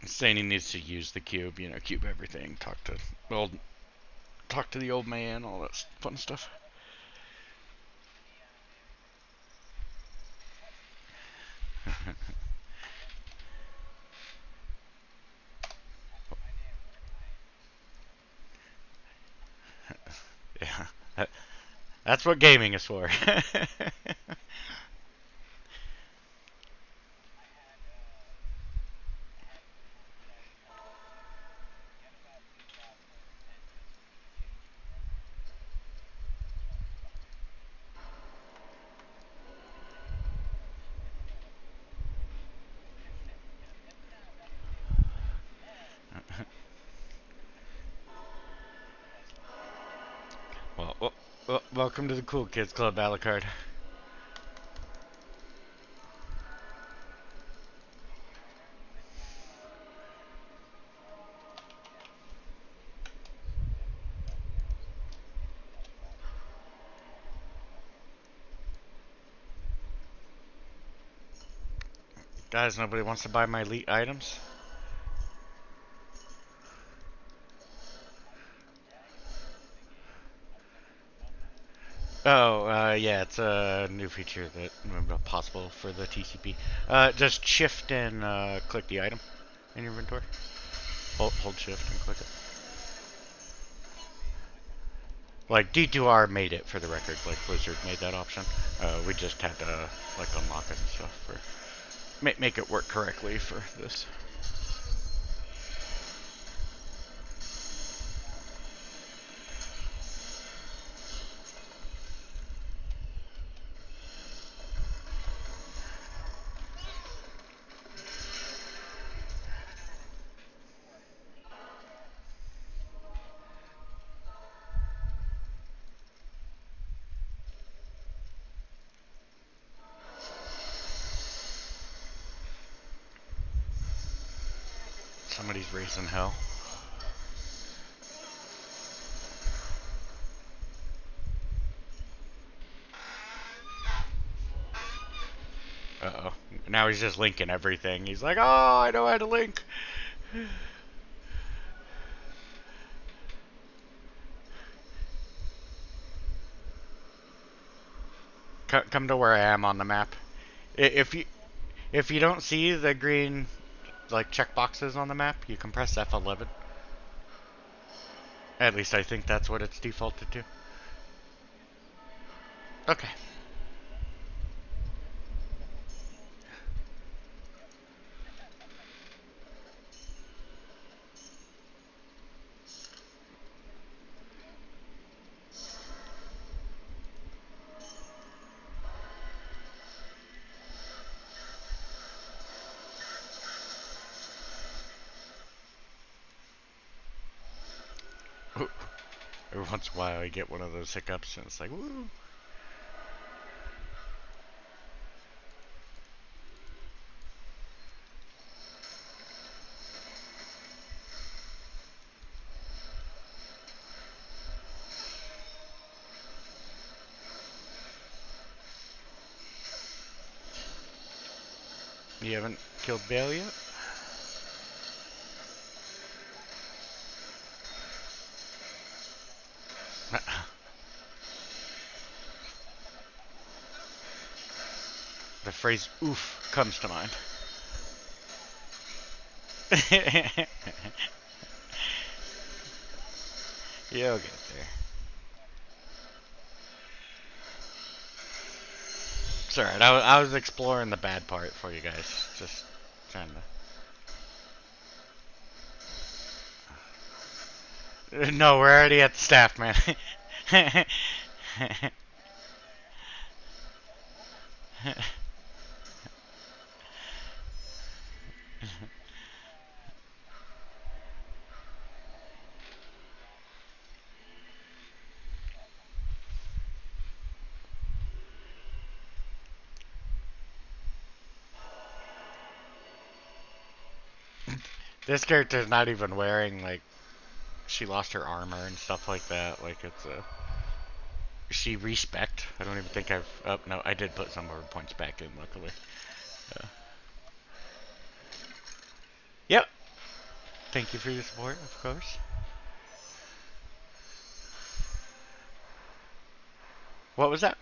[SPEAKER 1] saying he needs to use the cube, cube everything, talk to the old man, all that fun stuff. Yeah, that's what gaming is for. Welcome to the Cool Kids Club, Alucard. Guys, nobody wants to buy my elite items? Oh, yeah, it's a new feature that possible for the TCP. Just shift and click the item in your inventory. Hold shift and click it. Like D2R made it for the record. Like Blizzard made that option. We just had to like unlock it and stuff for make it work correctly for this. Somebody's raising hell. Uh-oh. Now he's just linking everything. He's like, oh, I know how to link. Come to where I am on the map. If you don't see the green like checkboxes on the map, you can press F11. At least I think that's what it's defaulted to. Okay. Every once in a while I get one of those hiccups and it's like, woo. You haven't killed Bale yet? The phrase oof comes to mind. You'll get there. It's alright, I was exploring the bad part for you guys. Just trying to... No, we're already at the staff, man. This character's not even wearing, like, she lost her armor and stuff like that. Like, it's a... She respect. I don't even think I've... Oh, no, I did put some of her points back in, luckily. Uh, yep. Thank you for your support, of course. What was that?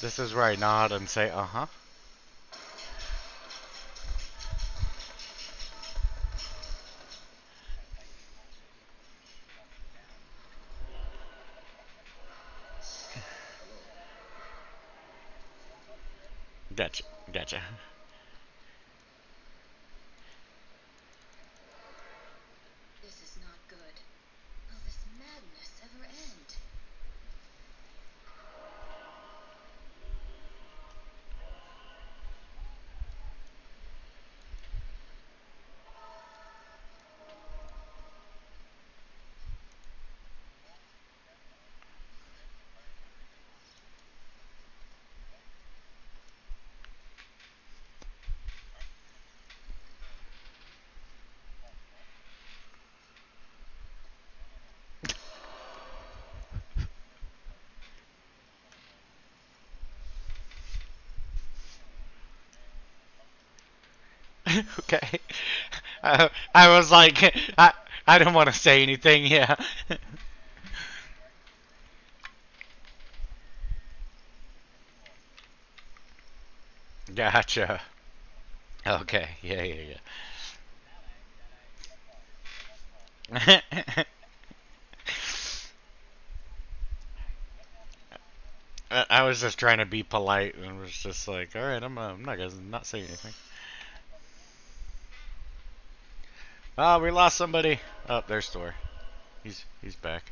[SPEAKER 1] This is where I nod and say, uh-huh. Gotcha. Gotcha.
[SPEAKER 2] This is not good. Will this madness ever end?
[SPEAKER 1] Okay. I was like, I didn't want to say anything, yeah. Gotcha. Okay, yeah, yeah, yeah. I was just trying to be polite and was just like, all right, I'm not gonna not say anything. Oh, we lost somebody. Oh, there's Thor. He's back.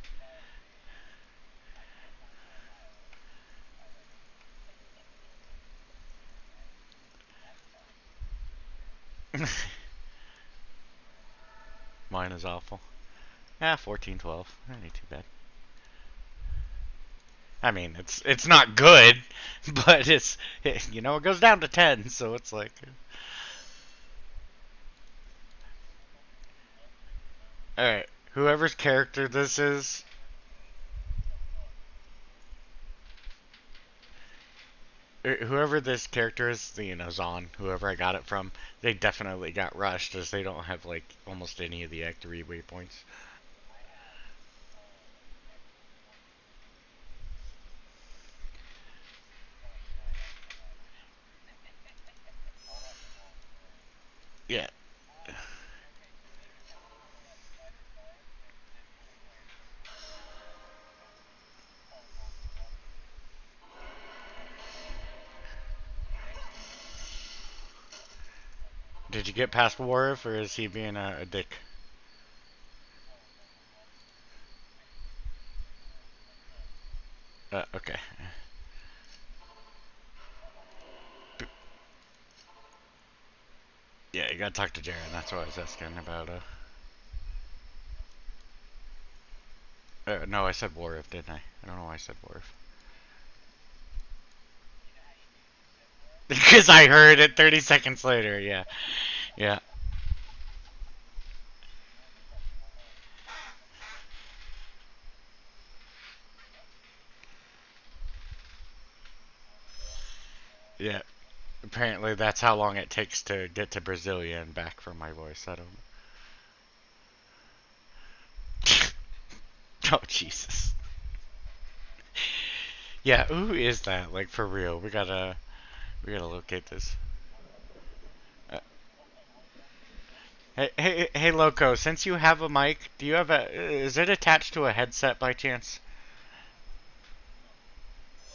[SPEAKER 1] Mine is awful. Ah, 14-12. Ain't too bad. I mean, it's not good, but you know, it goes down to 10, so it's like, all right, whoever's character this is, whoever this character is, you know, Zon, whoever I got it from, they definitely got rushed as they don't have like almost any of the Act 3 waypoints. Yeah. Did you get past Warif, or is he being a dick? Okay. gotta talk to Jaren. That's what I was asking about. No, I said Warif, didn't I? I don't know why I said Warif. Because I heard it 30 seconds later. Yeah, yeah, yeah. Apparently, that's how long it takes to get to Brasilia and back from my voice. I don't. Oh Jesus. Yeah, who is that? Like for real? We gotta locate this. Uh, hey, Loco. Since you have a mic, do you have a? Is it attached to a headset by chance?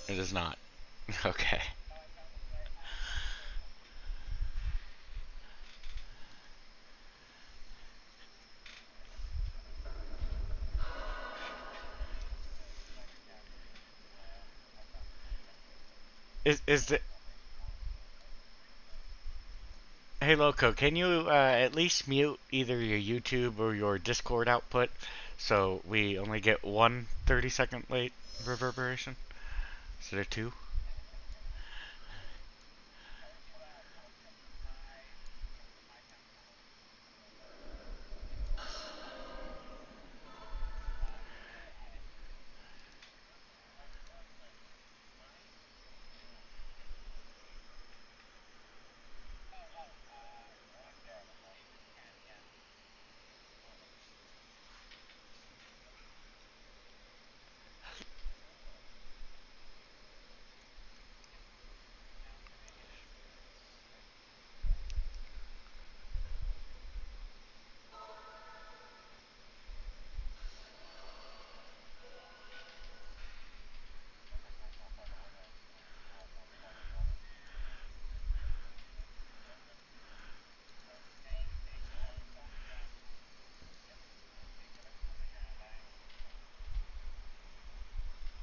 [SPEAKER 1] It is not. Okay. Is it? Hey, Loco. Can you at least mute either your YouTube or your Discord output so we only get one 30-second late reverberation instead of two?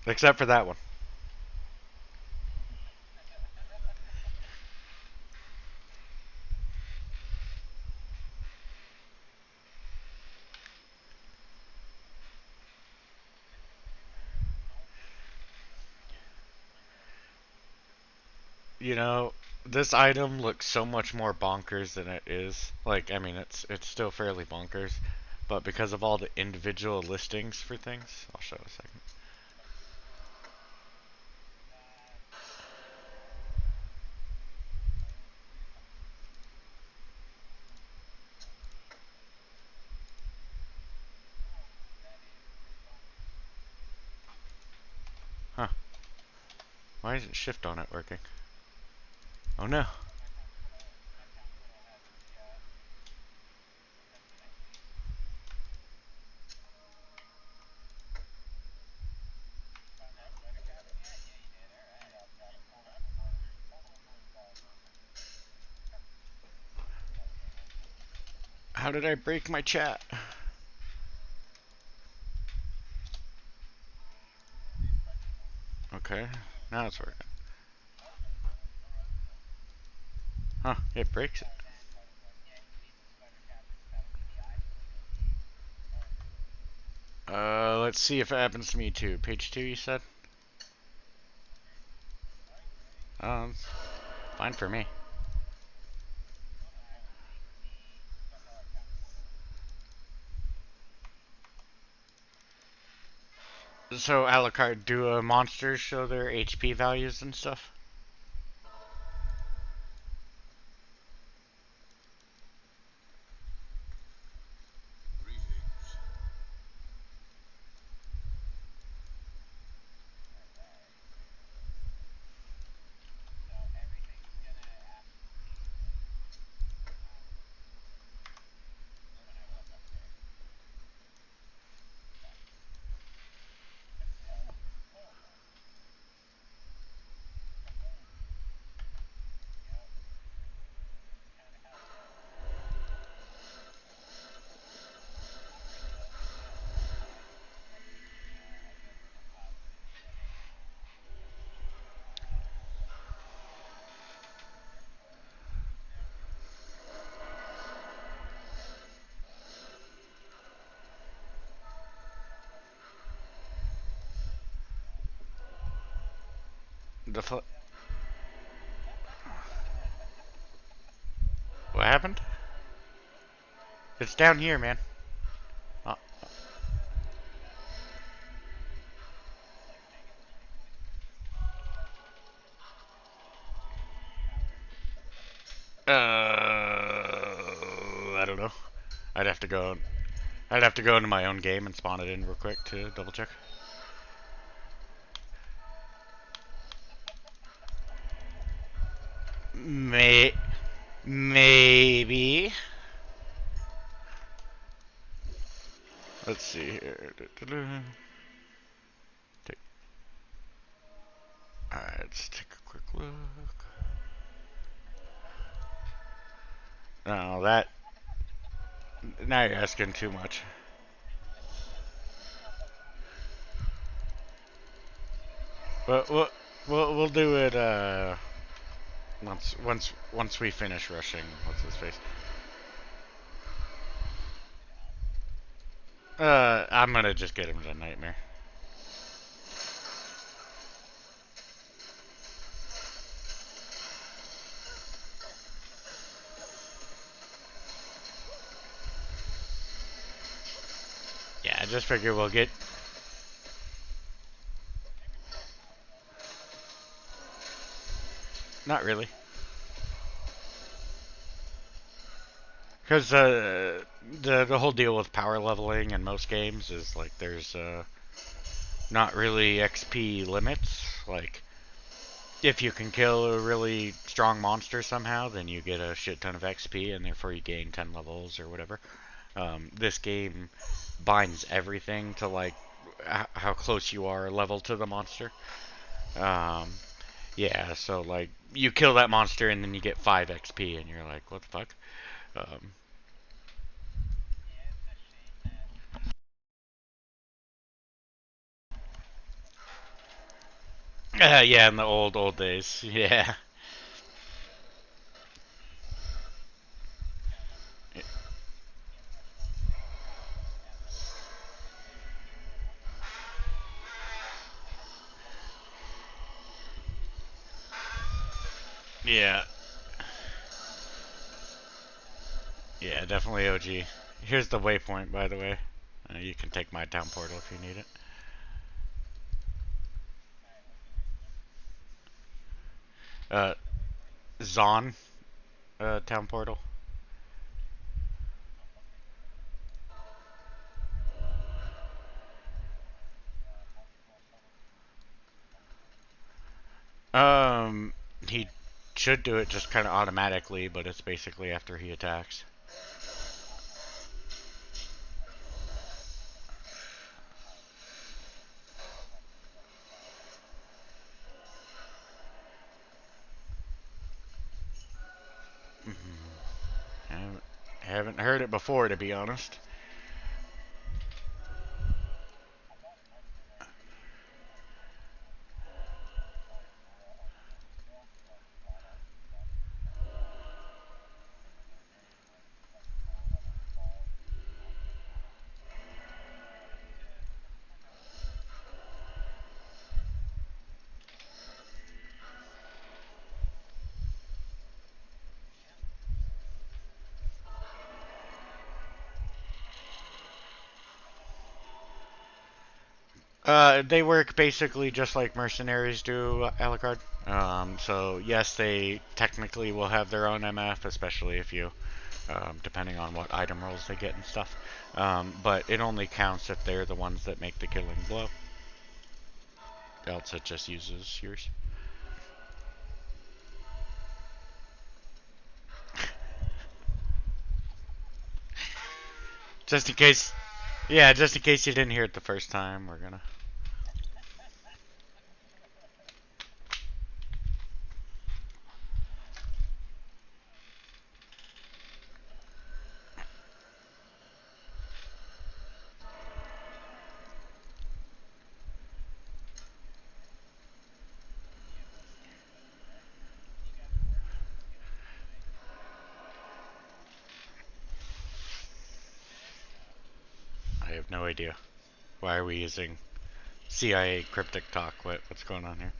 [SPEAKER 1] Except for that one. You know, this item looks so much more bonkers than it is. Like, I mean, it's still fairly bonkers, but because of all the individual listings for things, I'll show a second. Huh? Why isn't shift on it working? Oh no. How did I break my chat? Okay, now it's working. Huh? It breaks it. Let's see if it happens to me too. Page two, you said? It's fine for me. So, Alucard, do monsters show their HP values and stuff? The what happened? It's down here, man. Uh, I don't know. I'd have to go. I'd have to go into my own game and spawn it in real quick to double check. May maybe. Let's see here. Take, alright, let's take a quick look. No, that. Now you're asking too much. But we'll do it once we finish rushing. What's his face? I'm gonna just get him to nightmare. Yeah, I just figure we'll get. Not really, because the whole deal with power leveling in most games is like there's not really XP limits. Like if you can kill a really strong monster somehow, then you get a shit ton of XP, and therefore you gain 10 levels or whatever. This game binds everything to like how close you are level to the monster. Um, yeah, so like you kill that monster and then you get 5 XP, and you're like, what the fuck? Um, yeah, in the old days. Yeah, yeah, yeah, definitely OG. Here's the waypoint, by the way. You can take my town portal if you need it. Uh, Zon, town portal. Um, he should do it just kind of automatically, but it's basically after he attacks. I haven't heard it before, to be honest. They work basically just like mercenaries do, Alucard. So yes, they technically will have their own MF, especially if you, depending on what item rolls they get and stuff. But it only counts if they're the ones that make the killing blow. Else it just uses yours. Just in case, yeah, just in case you didn't hear it the first time, we're gonna. I have no idea. Why are we using CIA cryptic talk? What's going on here?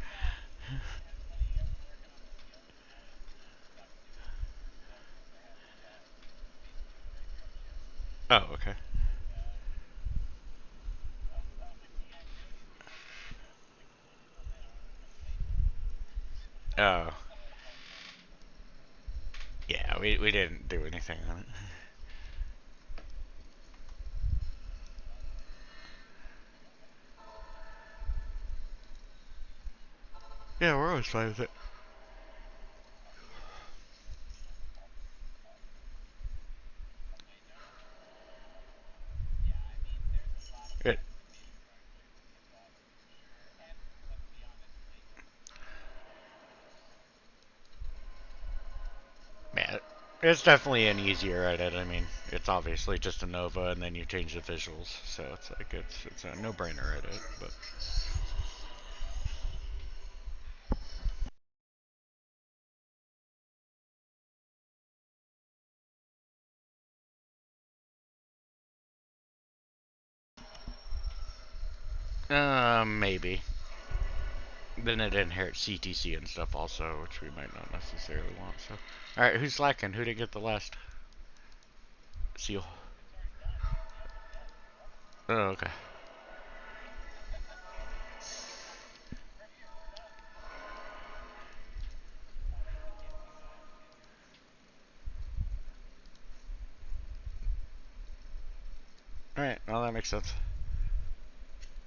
[SPEAKER 1] Oh, okay. Oh, yeah. We didn't do anything on it. Yeah, we're always fine with it. It Yeah, it's definitely an easier edit. I mean, it's obviously just a Nova, and then you change the visuals, so it's like it's a no-brainer edit. But maybe. Then it inherits CTC and stuff also, which we might not necessarily want. So, all right, who's slacking? Who didn't get the last seal? Oh, okay. All right, well that makes sense.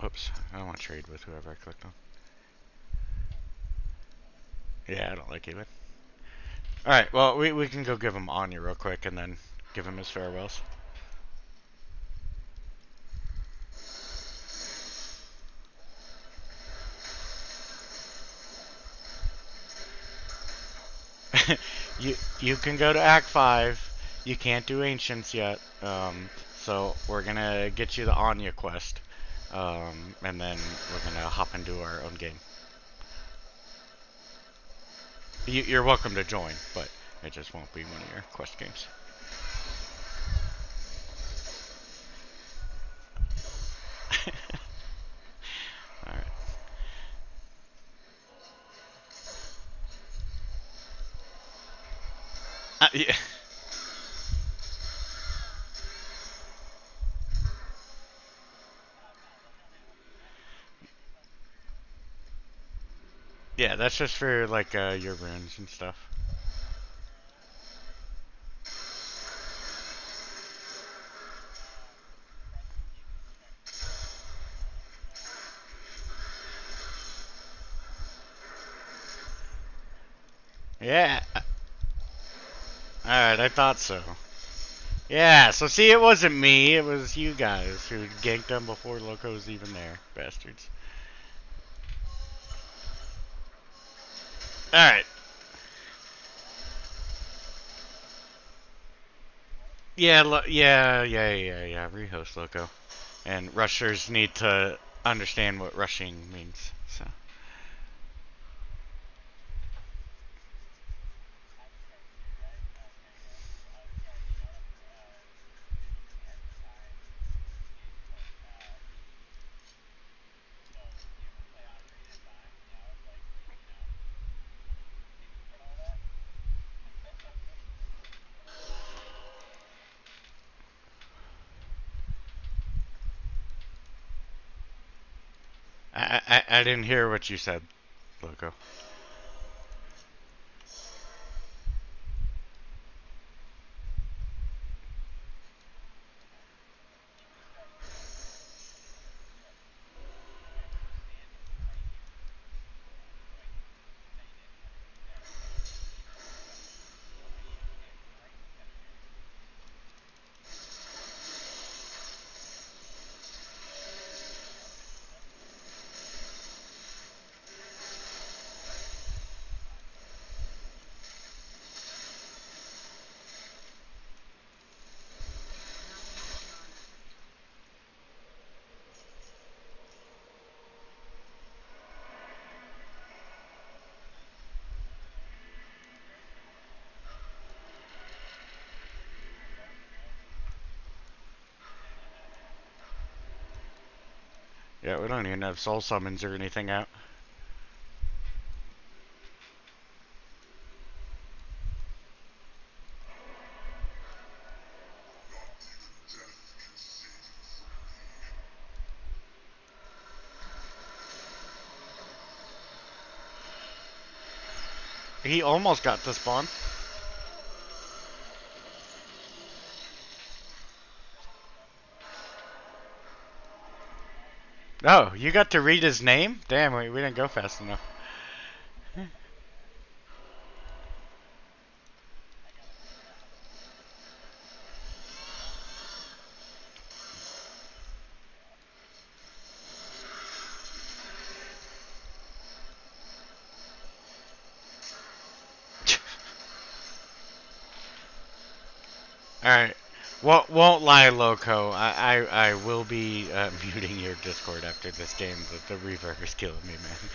[SPEAKER 1] Oops, I don't want to trade with whoever I clicked on. Yeah, I don't like even. All right, well we can go give him Anya real quick and then give him his farewells. You can go to Act 5. You can't do Ancients yet. So we're gonna get you the Anya quest. And then we're gonna hop into our own game. You're welcome to join, but it just won't be one of your quest games. Alright. Yeah. Yeah, that's just for like your runes and stuff. Yeah. Alright, I thought so. Yeah, so see, it wasn't me, it was you guys who ganked them before Loco was even there. Bastards. Alright. Yeah, yeah. Rehost Loco. And rushers need to understand what rushing means. So I didn't hear what you said, Loco. Yeah, we don't even have soul summons or anything out. He almost got to spawn. Oh, you got to read his name? Damn, we didn't go fast enough. Alright. Won't lie, Loco. I will be muting your Discord after this game. The reverb is killing me, man.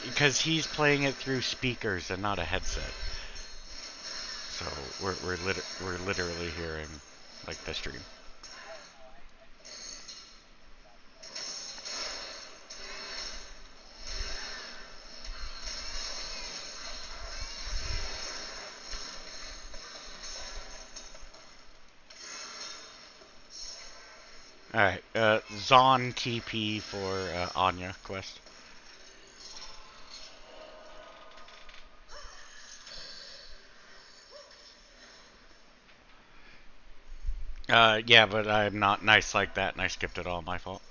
[SPEAKER 1] Because he's playing it through speakers and not a headset. So we're literally hearing like the stream. Alright, Zon TP for Anya quest. Yeah, but I'm not nice like that and I skipped it all, my fault.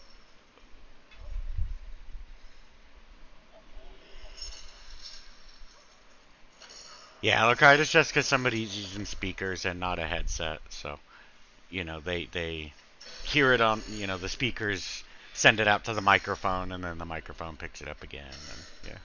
[SPEAKER 1] Yeah, look, it's just because somebody's using speakers and not a headset, so, they hear it on, the speakers send it out to the microphone and then the microphone picks it up again, and yeah.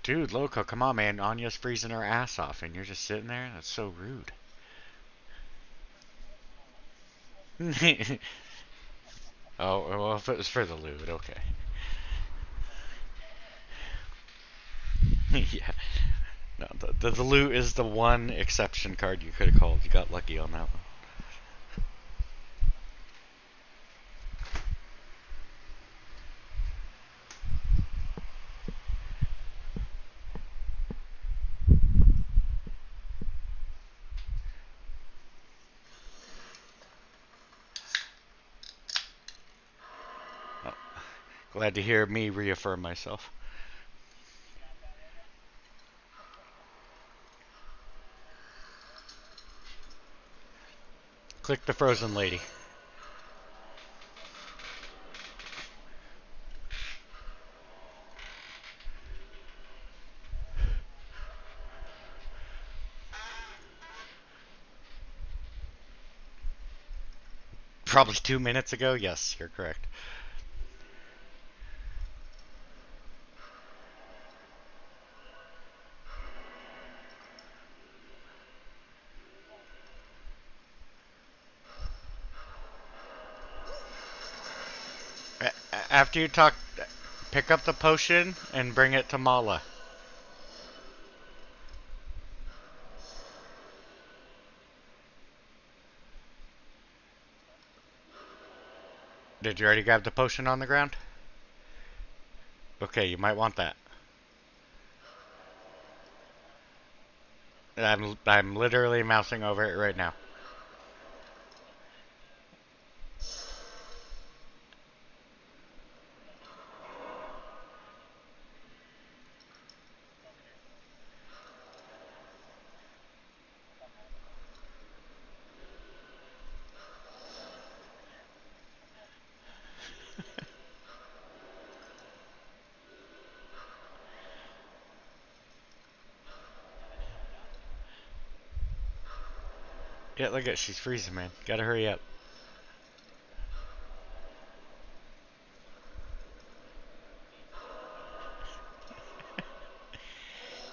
[SPEAKER 1] Dude, Loco, come on, man. Anya's freezing her ass off, and you're just sitting there? That's so rude. Oh, well, if it was for the loot, okay. Yeah. No, the loot is the one exception card you could have called. You got lucky on that one. Oh, glad to hear me reaffirm myself. Click the frozen lady. Probably 2 minutes ago? Yes, you're correct. After you talk, pick up the potion and bring it to Mala. Did you already grab the potion on the ground? Okay, you might want that. I'm literally mousing over it right now. Yeah, look at she's freezing, man. Gotta hurry up.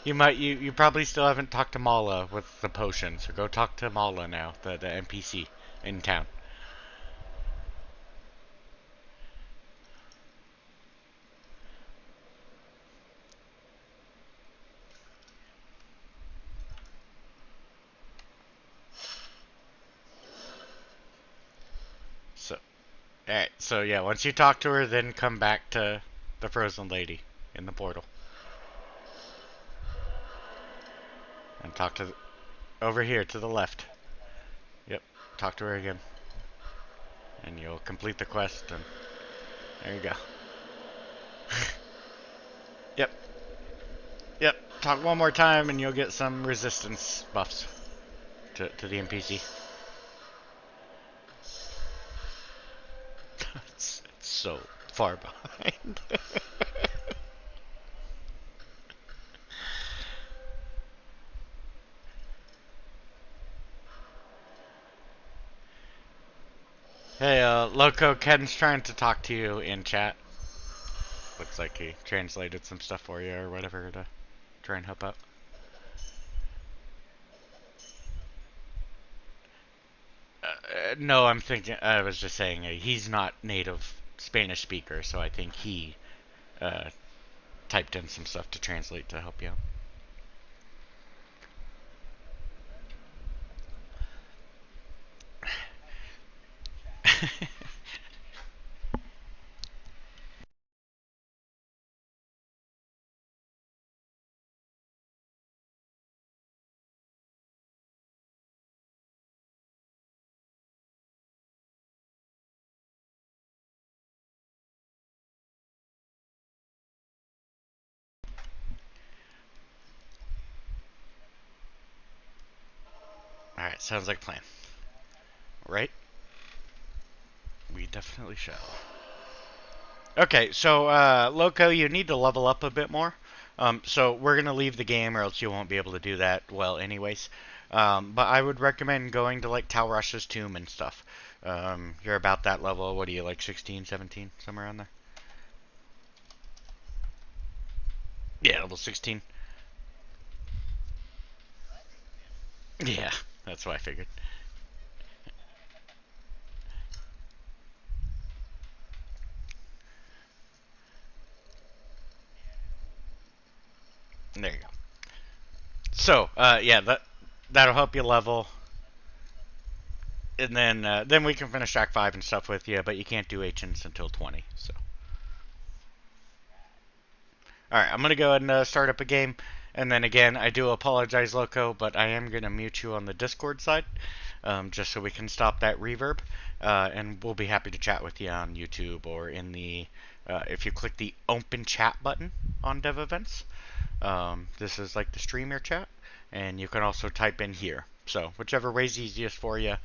[SPEAKER 1] You probably still haven't talked to Mala with the potion, so go talk to Mala now, the NPC in town. So, alright, so yeah, once you talk to her, then come back to the frozen lady in the portal. And talk to over here to the left. Yep, talk to her again. And you'll complete the quest, and there you go. Yep, yep, talk one more time, and you'll get some resistance buffs to the NPC. It's so far behind. Hey, Loco, Ken's trying to talk to you in chat. Looks like he translated some stuff for you or whatever to try and help out. No, I'm thinking. I was just saying he's not native Spanish speaker, so I think he uh, typed in some stuff to translate to help you out. All right, sounds like a plan, right? We definitely shall. Okay, so Loco, you need to level up a bit more. So we're gonna leave the game, or else you won't be able to do that well, anyways. But I would recommend going to like Talrush's tomb and stuff. You're about that level. What are you like, 16, 17, somewhere around there? Yeah, level 16. Yeah, that's what I figured. There you go. So, yeah, that'll help you level, and then we can finish Track 5 and stuff with you. But you can't do agents until 20. So. Alright, I'm gonna go ahead and start up a game. And then again, I do apologize, Loco, but I am gonna mute you on the Discord side, just so we can stop that reverb. And we'll be happy to chat with you on YouTube or in the if you click the open chat button on Dev Events. This is like the streamer chat, and you can also type in here. So whichever way's easiest for you.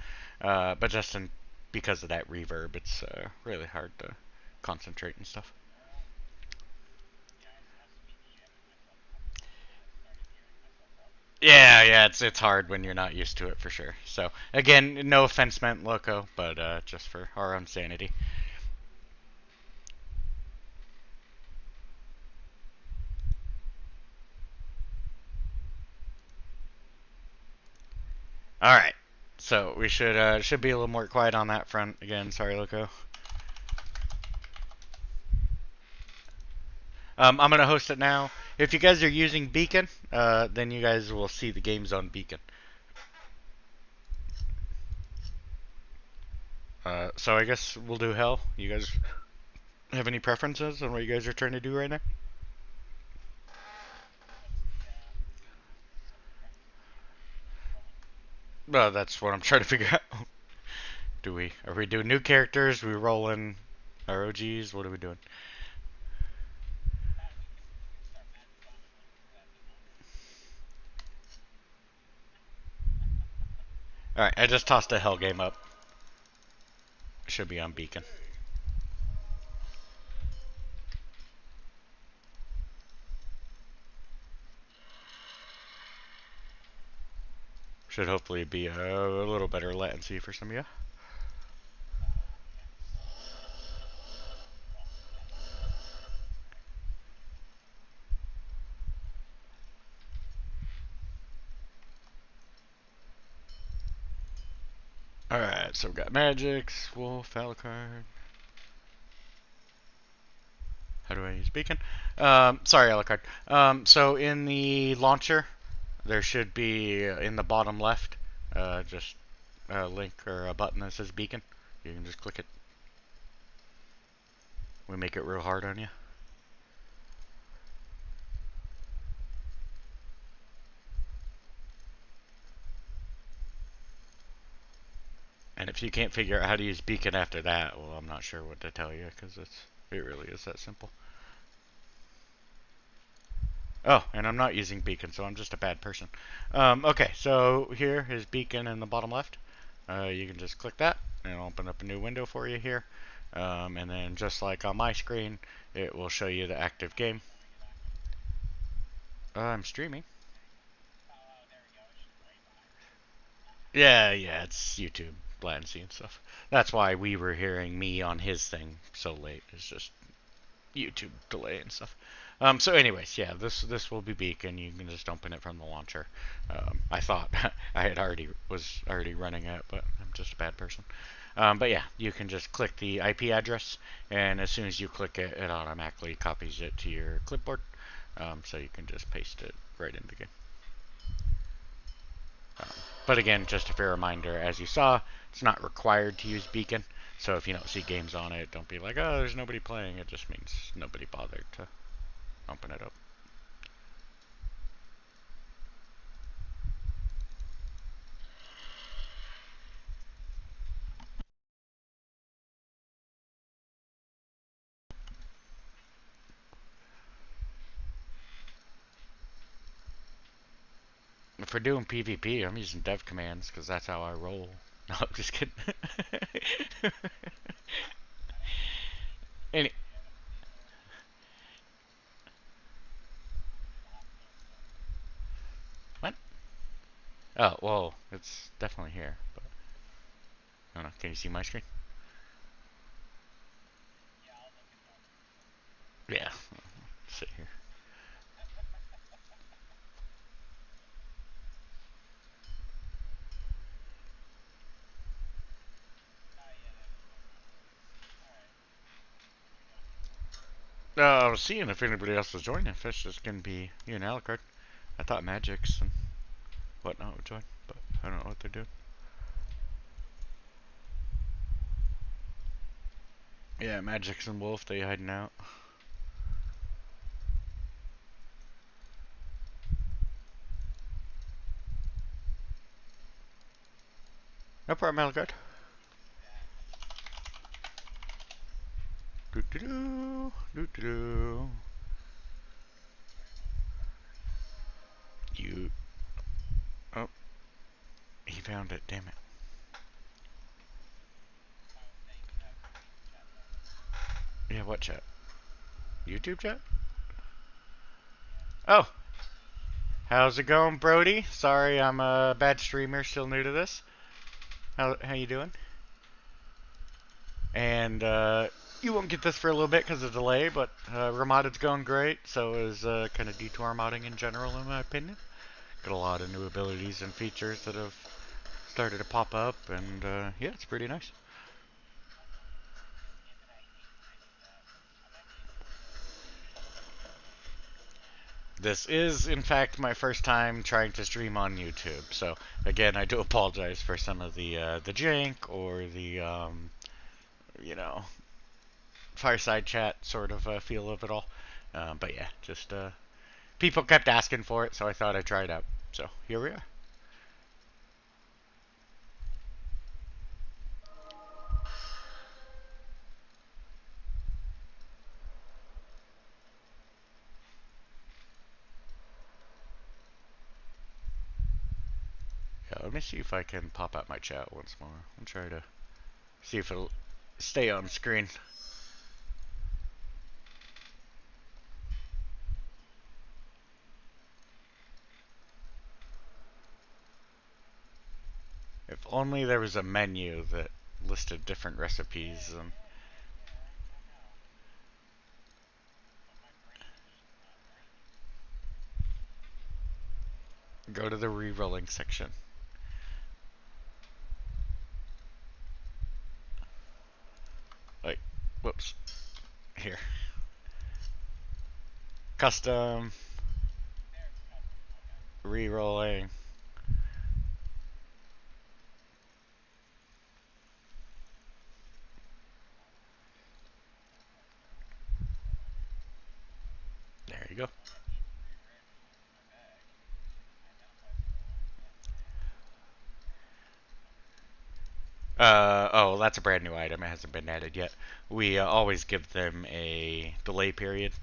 [SPEAKER 1] But just because of that reverb, it's really hard to concentrate and stuff. Yeah, yeah, it's hard when you're not used to it for sure. So again, no offense meant, Loco, but just for our own sanity. All right, so we should be a little more quiet on that front. Again, sorry, Loco. I'm gonna host it now. If you guys are using Beacon, then you guys will see the games on Beacon. So I guess we'll do Hell. You guys have any preferences on what you guys are trying to do right now? Well, that's what I'm trying to figure out. Are we doing new characters? We rolling ROGs? What are we doing? All right, I just tossed a Hell game up. Should be on Beacon. Should hopefully be a little better latency for some of you. Alright, so we've got Magics, Wolf, Alucard. How do I use Beacon? Sorry, Alucard. So in the launcher, there should be in the bottom left, just a link or a button that says Beacon. You can just click it. We make it real hard on you. And if you can't figure out how to use Beacon after that, well, I'm not sure what to tell you because it really is that simple. Oh, and I'm not using Beacon, so I'm just a bad person. Okay, so here is Beacon in the bottom left. You can just click that, and it'll open up a new window for you here. And then just like on my screen, it will show you the active game. I'm streaming. Yeah, it's YouTube latency and stuff. That's why we were hearing me on his thing so late. It's just YouTube delay and stuff. So, anyways, yeah, this will be Beacon. You can just open it from the launcher. I thought I had was already running it, but I'm just a bad person. But yeah, you can just click the IP address, and as soon as you click it, it automatically copies it to your clipboard. So you can just paste it right in the game. Um, but again, just a fair reminder, as you saw, it's not required to use Beacon. So if you don't see games on it, don't be like, oh, there's nobody playing. It just means nobody bothered to open it up. If we're doing PvP, I'm using dev commands because that's how I roll. No, I'm just kidding. Any, what? Oh, well, it's definitely here. But I don't know. Can you see my screen? Yeah. Sit here. I was seeing if anybody else was joining. If it's just gonna be you and Alucard. I thought Magix and whatnot would join, but I don't know what they're doing. Yeah, Magix and Wolf, they hiding out. No problem, Alucard. Do do do do do. You. Oh, he found it. Damn it. Yeah, what chat? YouTube chat? Oh, how's it going, Brody? Sorry, I'm a bad streamer, still new to this. How you doing? And you won't get this for a little bit because of the delay, but Ramad's going great. So is kind of detour modding in general, in my opinion. Got a lot of new abilities and features that have started to pop up, and yeah, it's pretty nice. This is, in fact, my first time trying to stream on YouTube. So again, I do apologize for some of the jank or the you know fireside chat sort of feel of it all. But yeah, just people kept asking for it, so I thought I'd try it out. So here we are. Yeah, let me see if I can pop out my chat once more. I'll try to see if it'll stay on screen. If only there was a menu that listed different recipes and go to the re-rolling section. Like, whoops. Here. Custom, re-rolling. There you go. Oh, that's a brand new item. It hasn't been added yet. We always give them a delay period,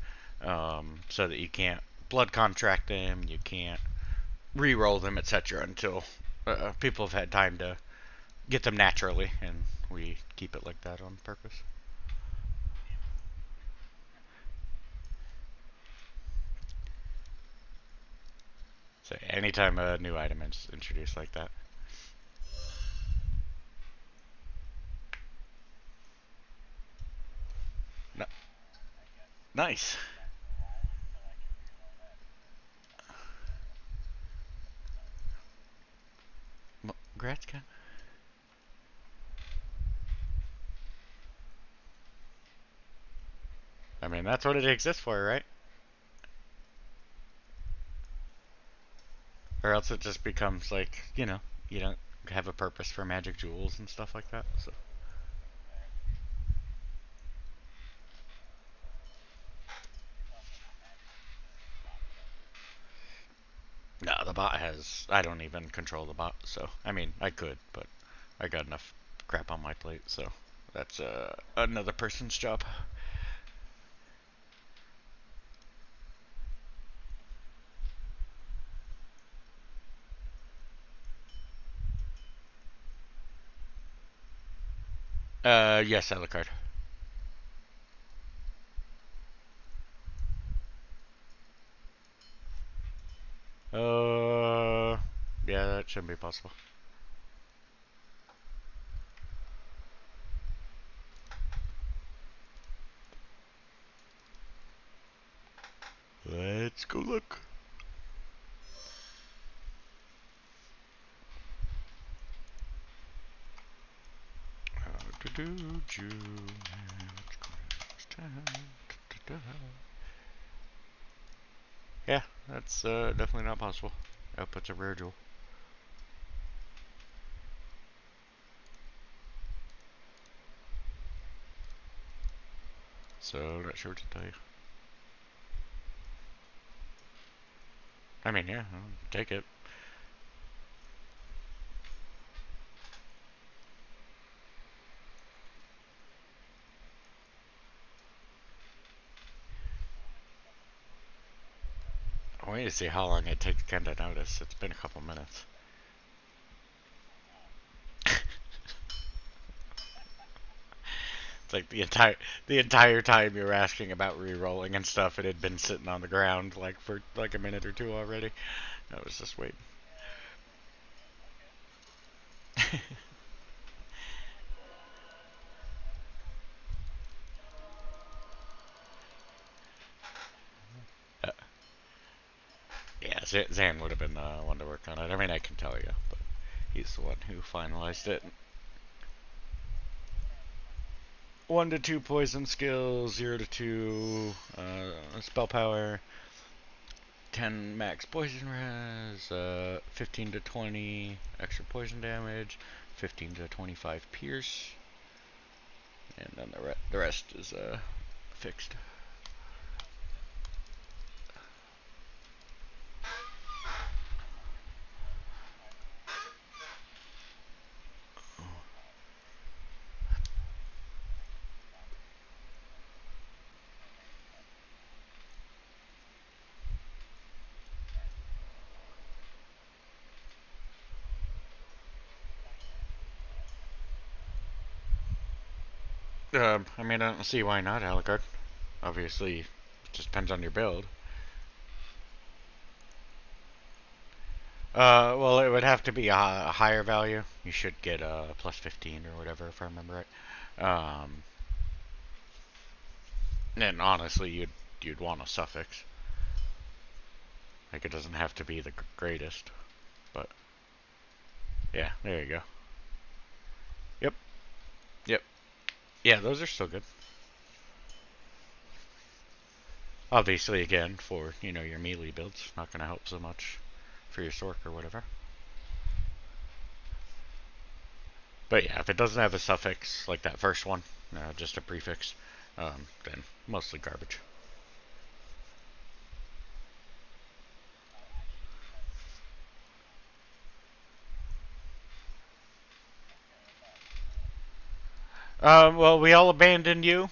[SPEAKER 1] so that you can't blood contract them, you can't re-roll them, etc. until people have had time to get them naturally, and we keep it like that on purpose. So anytime a new item is introduced like that. No, nice. Gratzka. I mean, that's what it exists for, right? Or else it just becomes like, you don't have a purpose for magic jewels and stuff like that. So, no, the bot has. I don't even control the bot, so I mean, I could, but I got enough crap on my plate, so that's another person's job. Yes, Alucard. Uh, yeah, that shouldn't be possible. Let's go look. How to do Yeah, that's definitely not possible. Output's a rare jewel. So, not sure what to tell you. I mean, yeah, I'll take it. I want you to see how long it takes Ken to notice. It's been a couple minutes. It's like the entire time you were asking about re-rolling and stuff, it had been sitting on the ground like for like a minute or two already. I was just waiting. uh, yeah, Zan would have been the one to work on it. I mean, I can tell you, but he's the one who finalized it. 1 to 2 poison skills, 0 to 2 spell power, 10 max poison res, 15 to 20 extra poison damage, 15 to 25 pierce, and then the rest is fixed. I mean, I don't see why not, Alucard. Obviously, it just depends on your build. Well, it would have to be a higher value. You should get a plus 15 or whatever, if I remember right. And honestly, you'd want a suffix. Like it doesn't have to be the greatest, but yeah, there you go. Yep, yep, yeah, those are still good. Obviously, again, for your melee builds, not gonna help so much for your Sork or whatever. But yeah, if it doesn't have a suffix like that first one, just a prefix, then mostly garbage. Well, we all abandoned you.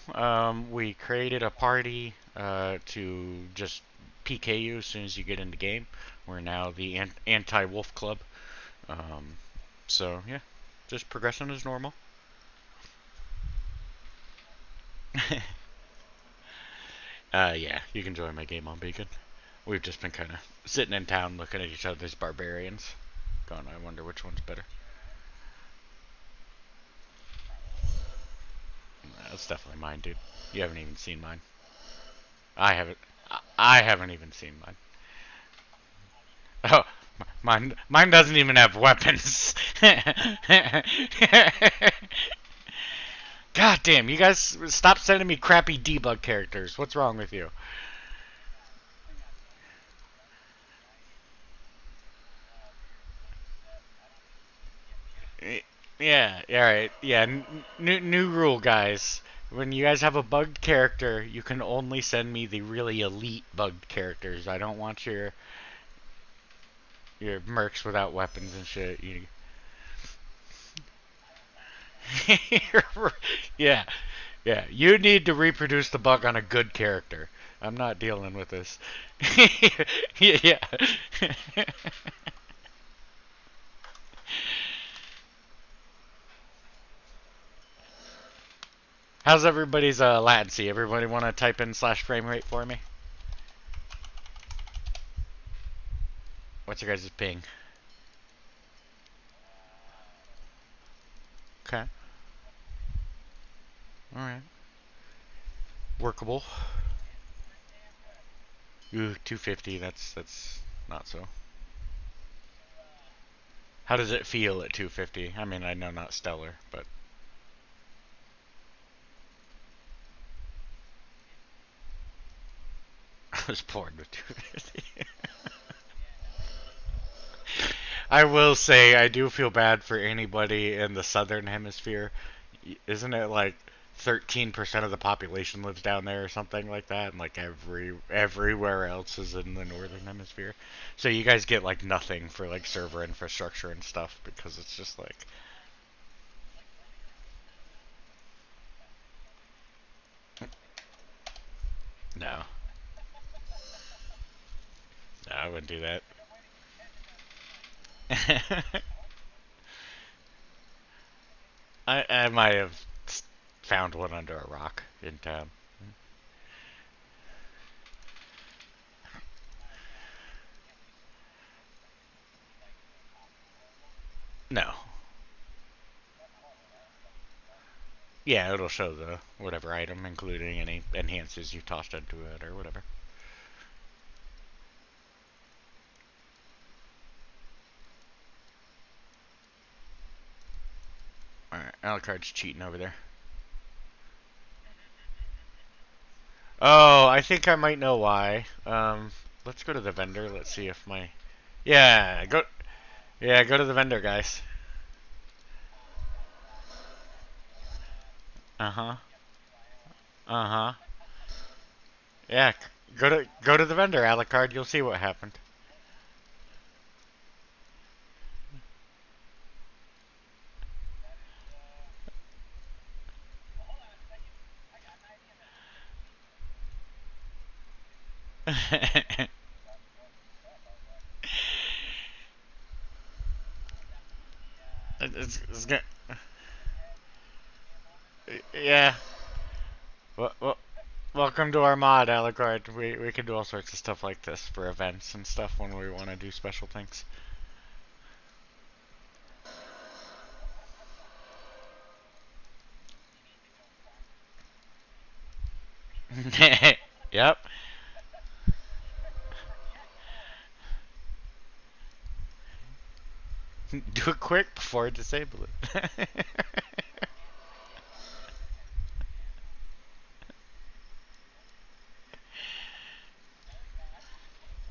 [SPEAKER 1] We created a party to just PK you as soon as you get in the game. We're now the anti-wolf club. Um, so yeah, just progressing as normal. Yeah, you can join my game on Beacon. We've just been kind of sitting in town looking at each other's barbarians. Going, I wonder which one's better. That's definitely mine, dude. You haven't even seen mine. I haven't. I haven't even seen mine. Oh, mine doesn't even have weapons. God damn, you guys stop sending me crappy debug characters. What's wrong with you? Yeah, alright. Yeah, new rule, guys. When you guys have a bugged character, you can only send me the really elite bugged characters. I don't want your mercs without weapons and shit. Yeah, yeah. You need to reproduce the bug on a good character. I'm not dealing with this. Yeah. How's everybody's latency? Everybody want to type in slash frame rate for me? What's your guys' ping? Okay. All right. Workable. Ooh, 250. That's not so. How does it feel at 250? I mean, I know not stellar, but I was born with 250. I will say I do feel bad for anybody in the southern hemisphere. Isn't it like 13% of the population lives down there or something like that, and like everywhere else is in the northern hemisphere. So you guys get like nothing for like server infrastructure and stuff because it's just like no, no, I wouldn't do that. I might have found one under a rock in town. No. Yeah, it'll show the whatever item, including any enhances you tossed into it or whatever. Alright, Alucard's cheating over there. Oh, I think I might know why. Let's go to the vendor. Let's see if my yeah go yeah go to the vendor, guys. Uh huh. Uh huh. Yeah, go to the vendor, Alucard. You'll see what happened. It's gonna, yeah. Well, welcome to our mod, Alucard. We can do all sorts of stuff like this for events and stuff when we want to do special things. Yep. Do it quick before I disable it.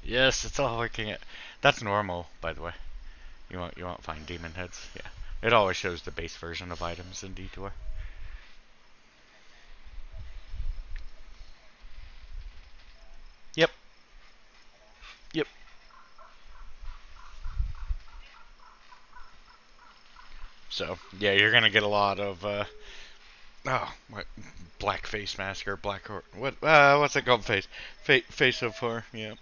[SPEAKER 1] Yes, it's all working. That's normal, by the way. You won't find demon heads. Yeah, it always shows the base version of items in Detour. Yep. Yep. So yeah, you're gonna get a lot of what black face mask or black or what's it called? Face of horror. Yeah.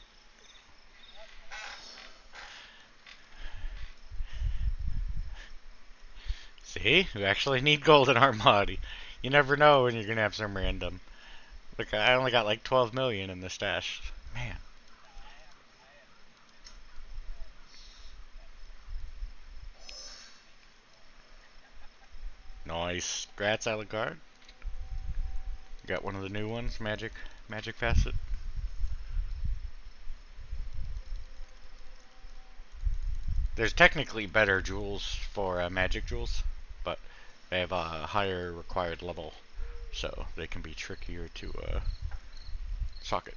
[SPEAKER 1] See, we actually need gold in our mod. You never know when you're gonna have some random. Look, I only got like 12 million in the stash. Man, nice. Grats, Alucard. Got one of the new ones, magic facet. There's technically better jewels for magic jewels, but they have a higher required level, so they can be trickier to socket.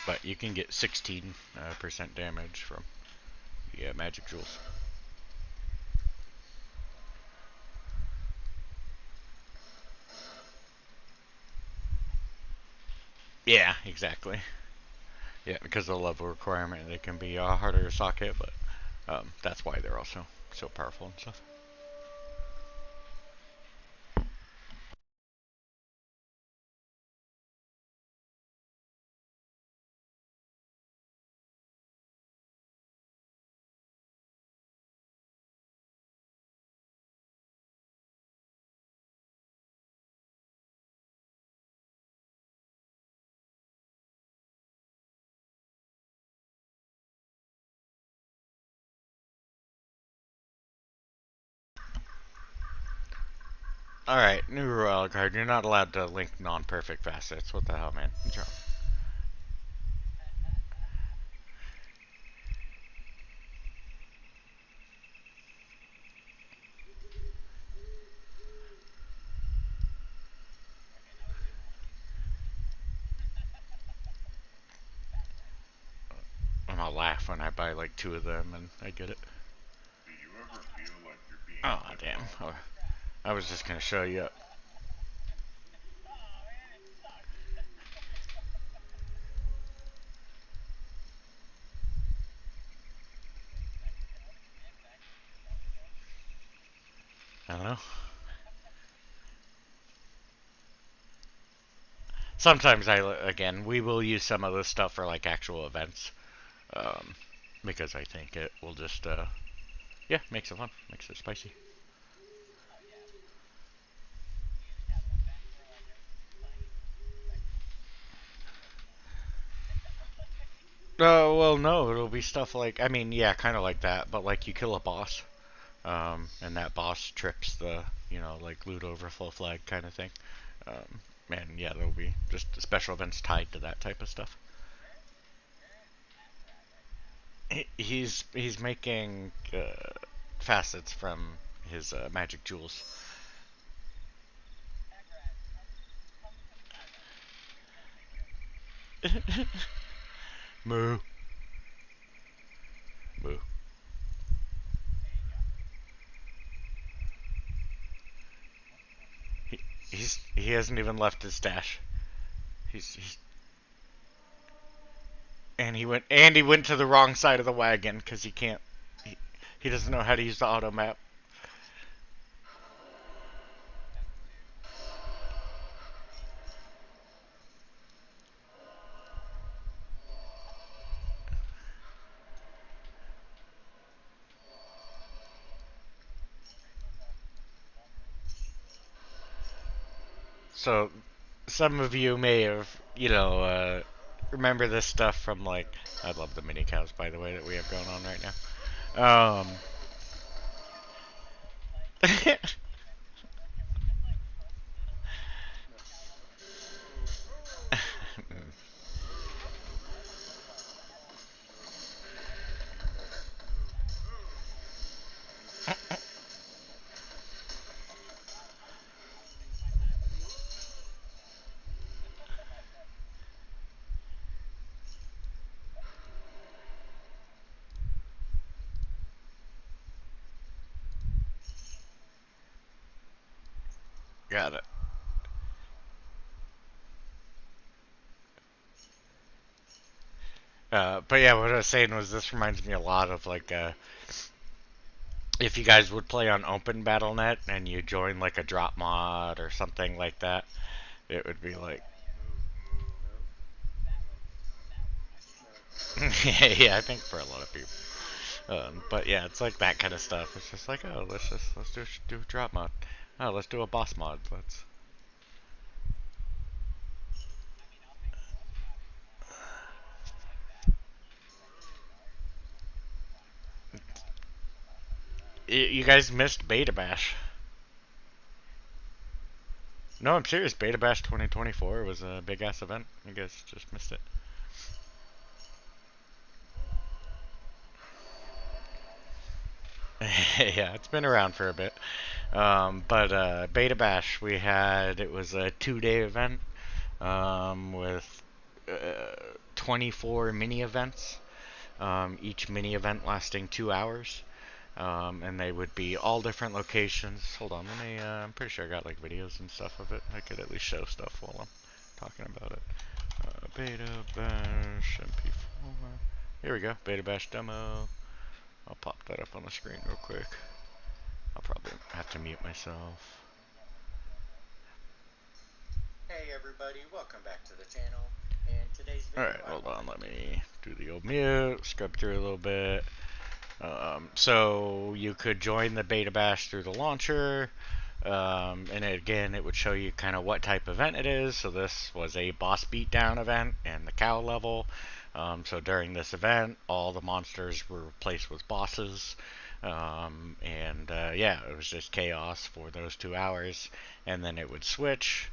[SPEAKER 1] But you can get 16% damage from the magic jewels. Yeah, exactly. Yeah, because of the level requirement, they can be harder to socket, but that's why they're also so powerful and stuff. Alright, new royal card. You're not allowed to link non-perfect facets. What the hell, man? I'm gonna laugh when I buy like two of them and I get it. Oh, damn. Oh, I was just gonna show you. I don't know. Sometimes again, we will use some of this stuff for like actual events. Um, because I think it will just, yeah, makes it fun. Makes it spicy. Well, no, it'll be stuff like, I mean, yeah, kind of like that, but like you kill a boss, and that boss trips the, like loot overflow flag kind of thing. And yeah, there'll be just special events tied to that type of stuff. He's making facets from his magic jewels. Moo, moo. He hasn't even left his stash. He's and he went to the wrong side of the wagon because he can't. He, he doesn't know how to use the auto map. So some of you may have, remember this stuff from like. I love the mini cows, by the way, that we have going on right now. Got it. But yeah, what I was saying was this reminds me a lot of like if you guys would play on Open BattleNet and you join like a drop mod or something like that, it would be like, yeah, I think for a lot of people. But yeah, it's like that kind of stuff. It's just like, oh, let's do a drop mod. Oh, let's do a boss mod. Let's. You guys missed Beta Bash. No, I'm serious. Beta Bash 2024 was a big ass event. You guys just missed it. Yeah, it's been around for a bit. But Beta Bash, it was a 2 day event with 24 mini events, each mini event lasting 2 hours. And they would be all different locations. Hold on, let me. I'm pretty sure I got like videos and stuff of it. I could at least show stuff while I'm talking about it. Beta Bash MP4. Here we go. Beta Bash demo. I'll pop that up on the screen real quick. I'll probably have to mute myself. Hey everybody, welcome back to the channel. And today's video. Alright, hold on, let me do the old mute, scrub through a little bit. So you could join the beta bash through the launcher, and again, it would show you kind of what type of event it is. So this was a boss beatdown event and the cow level. So during this event, all the monsters were replaced with bosses. Yeah, it was just chaos for those 2 hours, and then it would switch.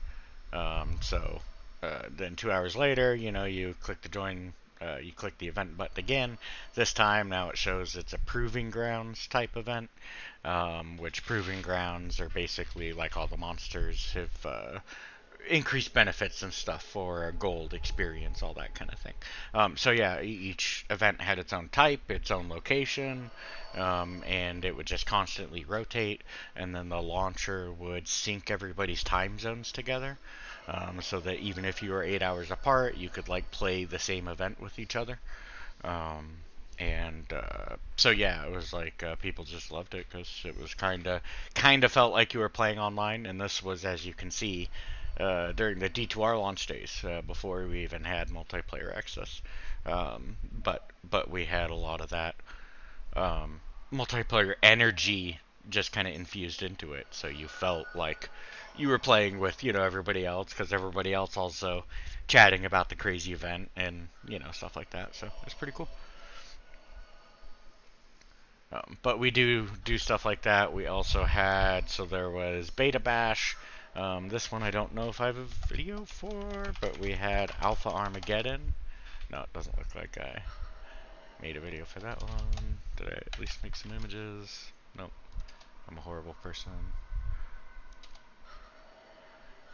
[SPEAKER 1] Then 2 hours later, you click the join, you click the event button again. This time, now it shows it's a proving grounds type event, which proving grounds are basically like all the monsters have increased benefits and stuff for gold experience, all that kind of thing. So yeah, each event had its own type, its own location, and it would just constantly rotate. And then the launcher would sync everybody's time zones together, so that even if you were 8 hours apart, you could like play the same event with each other. Um, so yeah, it was like people just loved it because it was kind of felt like you were playing online. And this was, as you can see, during the D2R launch days, before we even had multiplayer access. But we had a lot of that um, multiplayer energy just kind of infused into it, so you felt like you were playing with everybody else, because everybody else also chatting about the crazy event and stuff like that. So it's pretty cool. But we do stuff like that. We also had, so there was Beta Bash. This one I don't know if I have a video for, but we had Alpha Armageddon. No, it doesn't look like I made a video for that one. Did I at least make some images? Nope. I'm a horrible person.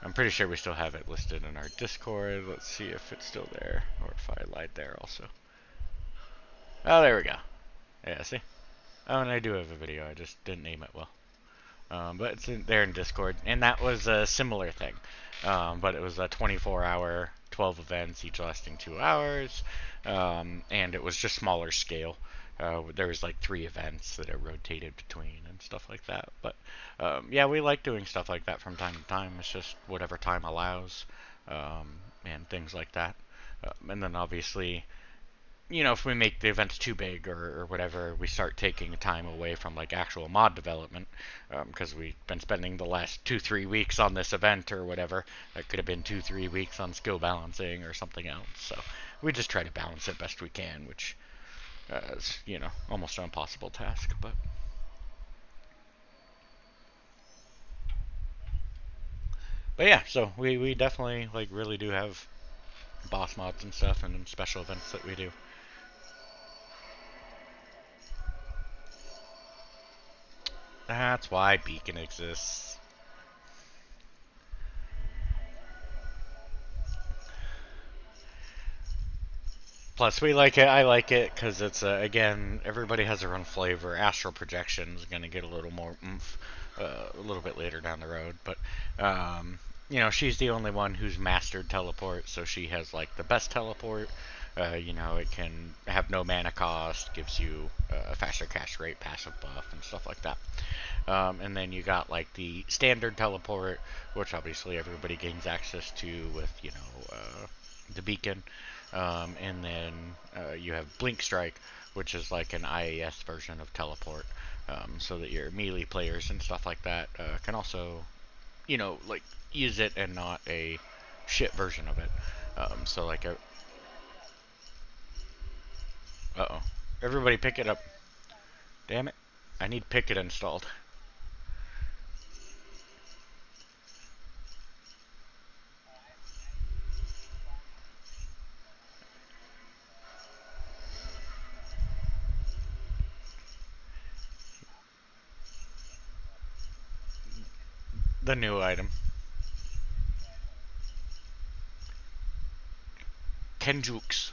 [SPEAKER 1] I'm pretty sure we still have it listed in our Discord. Let's see if it's still there, or if I lied there also. Oh, there we go. Yeah, see? Oh, and I do have a video. I just didn't name it well. But it's there in Discord, and that was a similar thing. But it was a 24-hour, 12 events, each lasting 2 hours, and it was just smaller scale. There was like 3 events that it rotated between and stuff like that. But yeah, we like doing stuff like that from time to time. It's just whatever time allows, and things like that. And then obviously, if we make the events too big or whatever, we start taking time away from like actual mod development, because we've been spending the last 2-3 weeks on this event or whatever. That could have been 2-3 weeks on skill balancing or something else. So we just try to balance it best we can, which is almost an impossible task. But yeah, so we definitely like really do have boss mods and stuff and special events that we do. That's why Beacon exists. Plus, we like it. I like it because it's again, everybody has their own flavor. Astral projection is gonna get a little more oomph. a little bit later down the road. But you know, she's the only one who's mastered teleport, so she has like the best teleport. You know, it can have no mana cost, gives you a faster cast rate, passive buff, and stuff like that. And then you got like the standard teleport, which obviously everybody gains access to with, you know, the beacon. And then you have Blink Strike, which is like an IAS version of teleport, so that your melee players and stuff like that can also, you know, like use it and not a shit version of it. So like, oh, everybody pick it up. Damn it, I need Picket installed. The new item, Kenjux.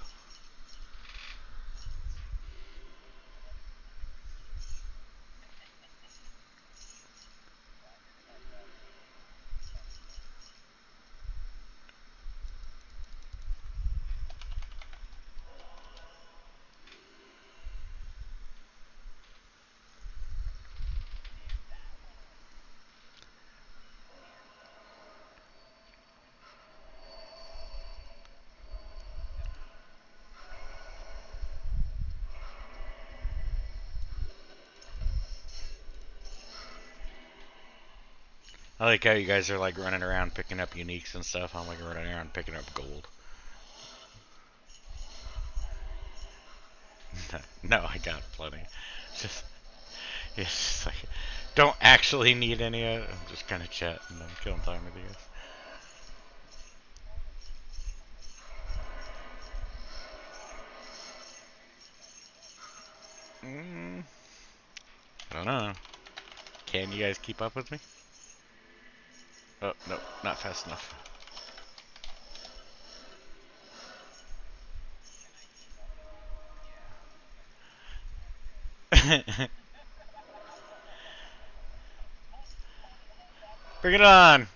[SPEAKER 1] I like how you guys are like running around picking up uniques and stuff. I'm like running around picking up gold. No, I got plenty. Just it's just like don't actually need any of it. I'm just kind of chatting and killing time with you guys. I don't know. Can you guys keep up with me? Oh no, not fast enough. Bring it on.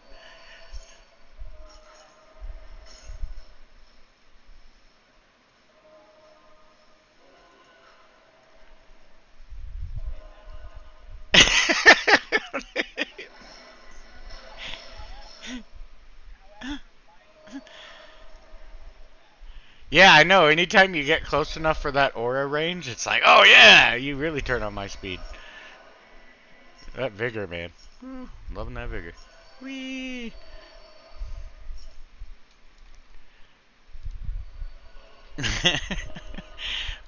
[SPEAKER 1] Yeah, I know. Anytime you get close enough for that aura range, it's like, oh yeah, you really turn on my speed. That vigor, man. Woo, loving that vigor. Whee!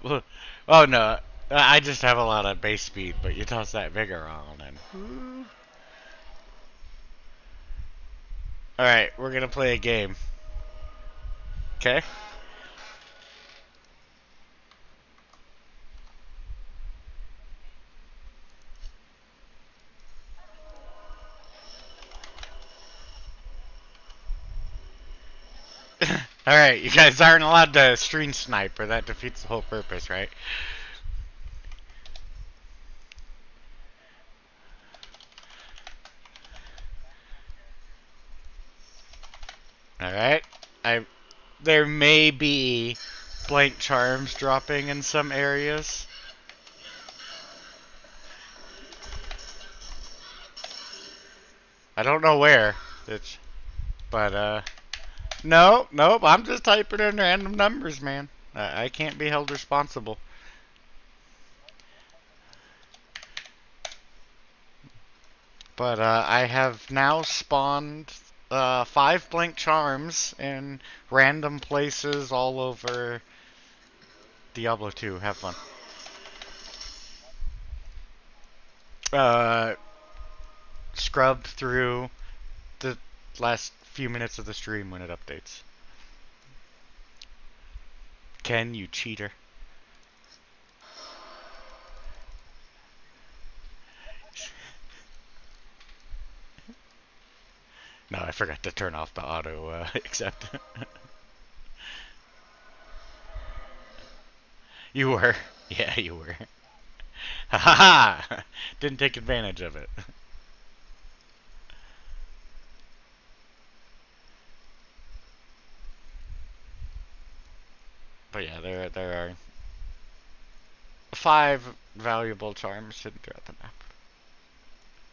[SPEAKER 1] Well, oh no, I just have a lot of base speed, but you toss that vigor on and. Woo. All right, we're gonna play a game. Okay. All right, you guys aren't allowed to stream snipe, or that defeats the whole purpose, right? All right. I there may be blank charms dropping in some areas. I don't know where. It's, but no, nope. I'm just typing in random numbers, man. I can't be held responsible. But I have now spawned 5 blank charms in random places all over Diablo 2. Have fun. Uh, Scrubbed through the last few minutes of the stream when it updates. Ken, you cheater. No, I forgot to turn off the auto accept. You were. Yeah, you were. Ha ha ha! Didn't take advantage of it. But yeah, there are 5 valuable charms hidden throughout the map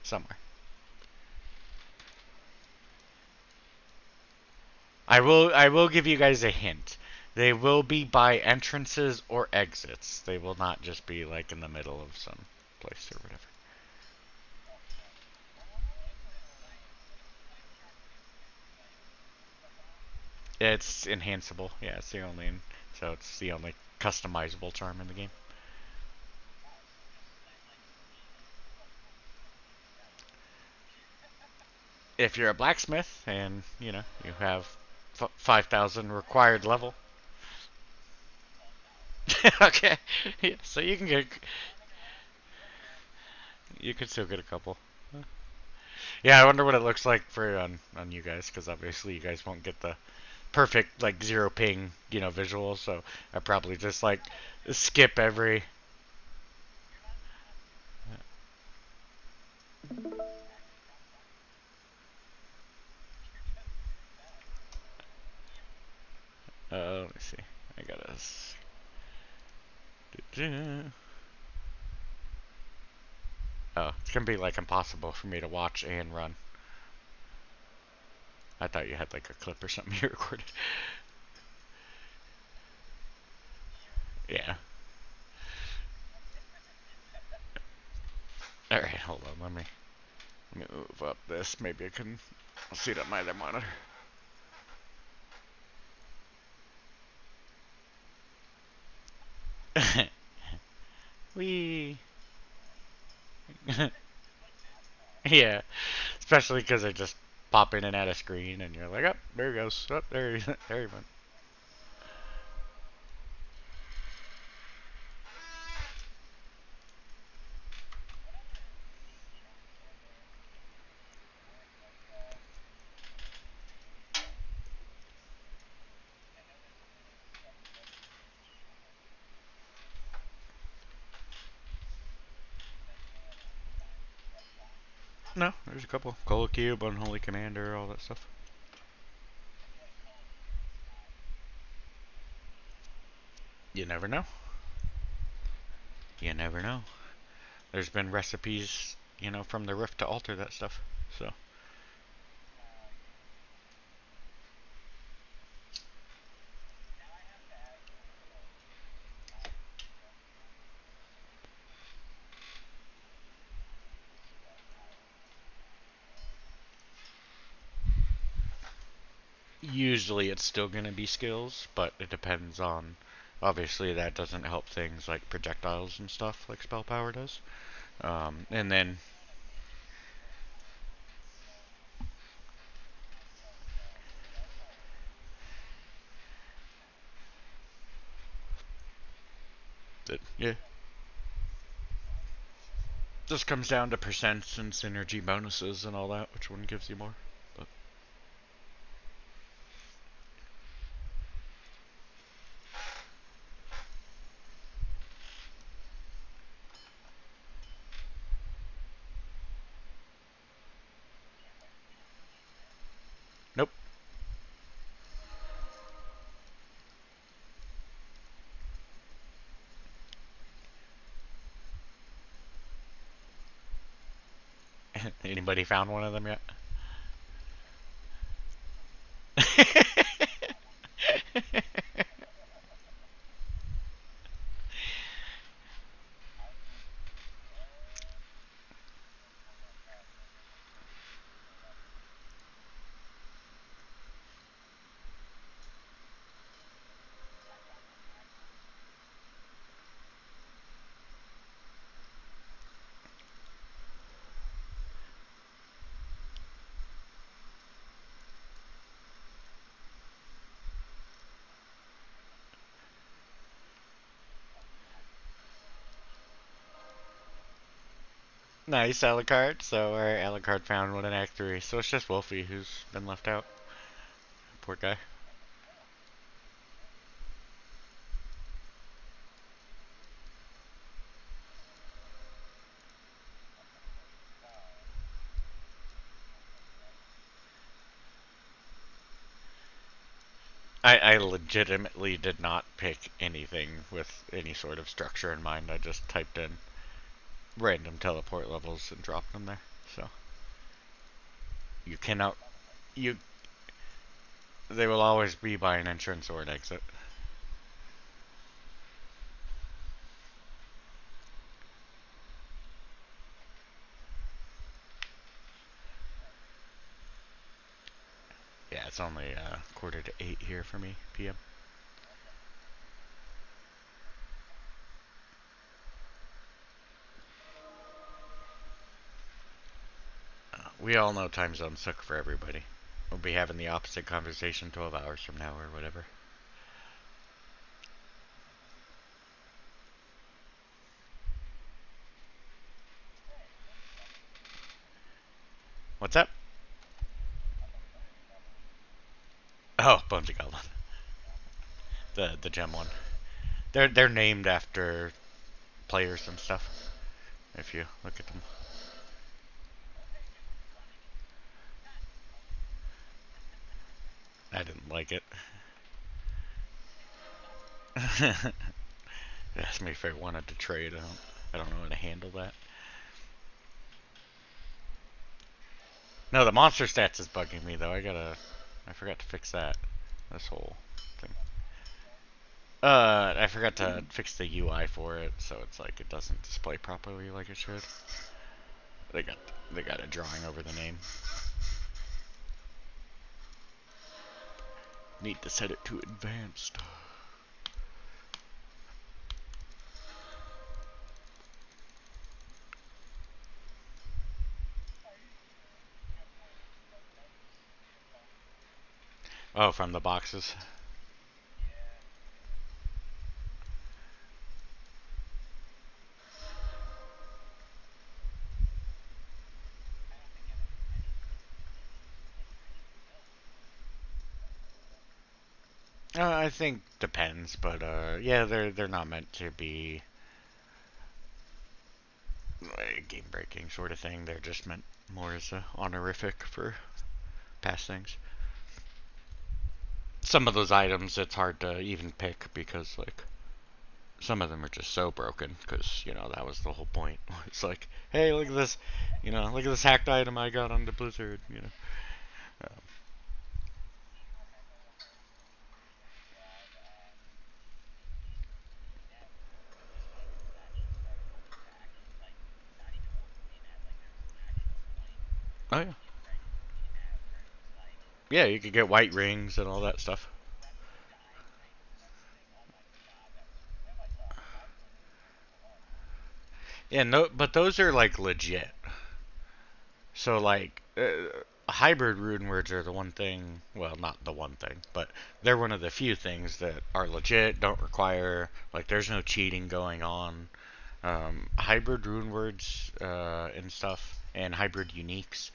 [SPEAKER 1] somewhere. I will give you guys a hint. They will be by entrances or exits. They will not just be like in the middle of some place or whatever. It's enhanceable. Yeah, it's the only so it's the only customizable charm in the game. If you're a blacksmith and you have 5,000 required level. Okay, yeah, so you can still get a couple. Yeah, I wonder what it looks like for on you guys, because obviously you guys won't get the perfect like zero ping visual. So I probably just like skip every. Let me see. I gotta. Oh, it's gonna be like impossible for me to watch and run. I thought you had like a clip or something you recorded. Yeah. All right, hold on. Let me move up this. Maybe I can see it on my other monitor. Wee. Yeah, especially because they just pop in and out of screen, and you're like, oh, there he goes. Oh, there he went. No, there's a couple. Cola Cube, Unholy Commander, all that stuff. You never know. You never know. There's been recipes, from the Rift to alter that stuff. So, usually it's still going to be skills, but it depends on. Obviously, that doesn't help things like projectiles and stuff like spell power does. And then, yeah, just comes down to percents and synergy bonuses and all that, which one gives you more. But nope. Anybody found one of them yet? Nice, Alucard. So our Alucard found one in Act 3. So it's just Wolfie who's been left out. Poor guy. I legitimately did not pick anything with any sort of structure in mind. I just typed in random teleport levels and dropped them there. So you cannot you they will always be by an entrance or an exit. Yeah, it's only quarter to 8 here for me p.m. We all know time zones suck for everybody. We'll be having the opposite conversation 12 hours from now or whatever. What's up? Oh, Bonesy got one. The gem one. They're named after players and stuff. If you look at them. I didn't like it. Asked me if I wanted to trade. I don't know how to handle that. No, the monster stats is bugging me though. I forgot to fix that. This whole thing. I forgot to fix the UI for it, so it's like it doesn't display properly like it should. They got they got a drawing over the name. Need to set it to advanced. Oh, from the boxes. I think depends, but yeah, they're not meant to be game breaking sort of thing. They're just meant more as a honorific for past things. Some of those items it's hard to even pick because like some of them are just so broken because that was the whole point. It's like, hey, look at this, look at this hacked item I got on the Blizzard. Oh yeah, yeah, you could get white rings and all that stuff. Yeah, no, but those are like legit. So like hybrid rune words are the one thing. Well, not the one thing, but they're one of the few things that are legit. Don't require like there's no cheating going on. Hybrid rune words and stuff, and hybrid uniques,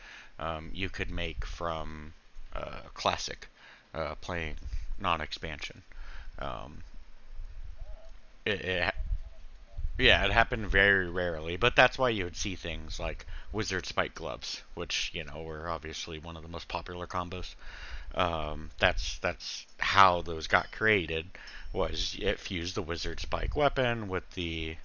[SPEAKER 1] you could make from classic playing non-expansion. Um, it Yeah, it happened very rarely, but that's why you would see things like Wizard Spike Gloves, which were obviously one of the most popular combos. That's how those got created. Was it fused the Wizard Spike weapon with the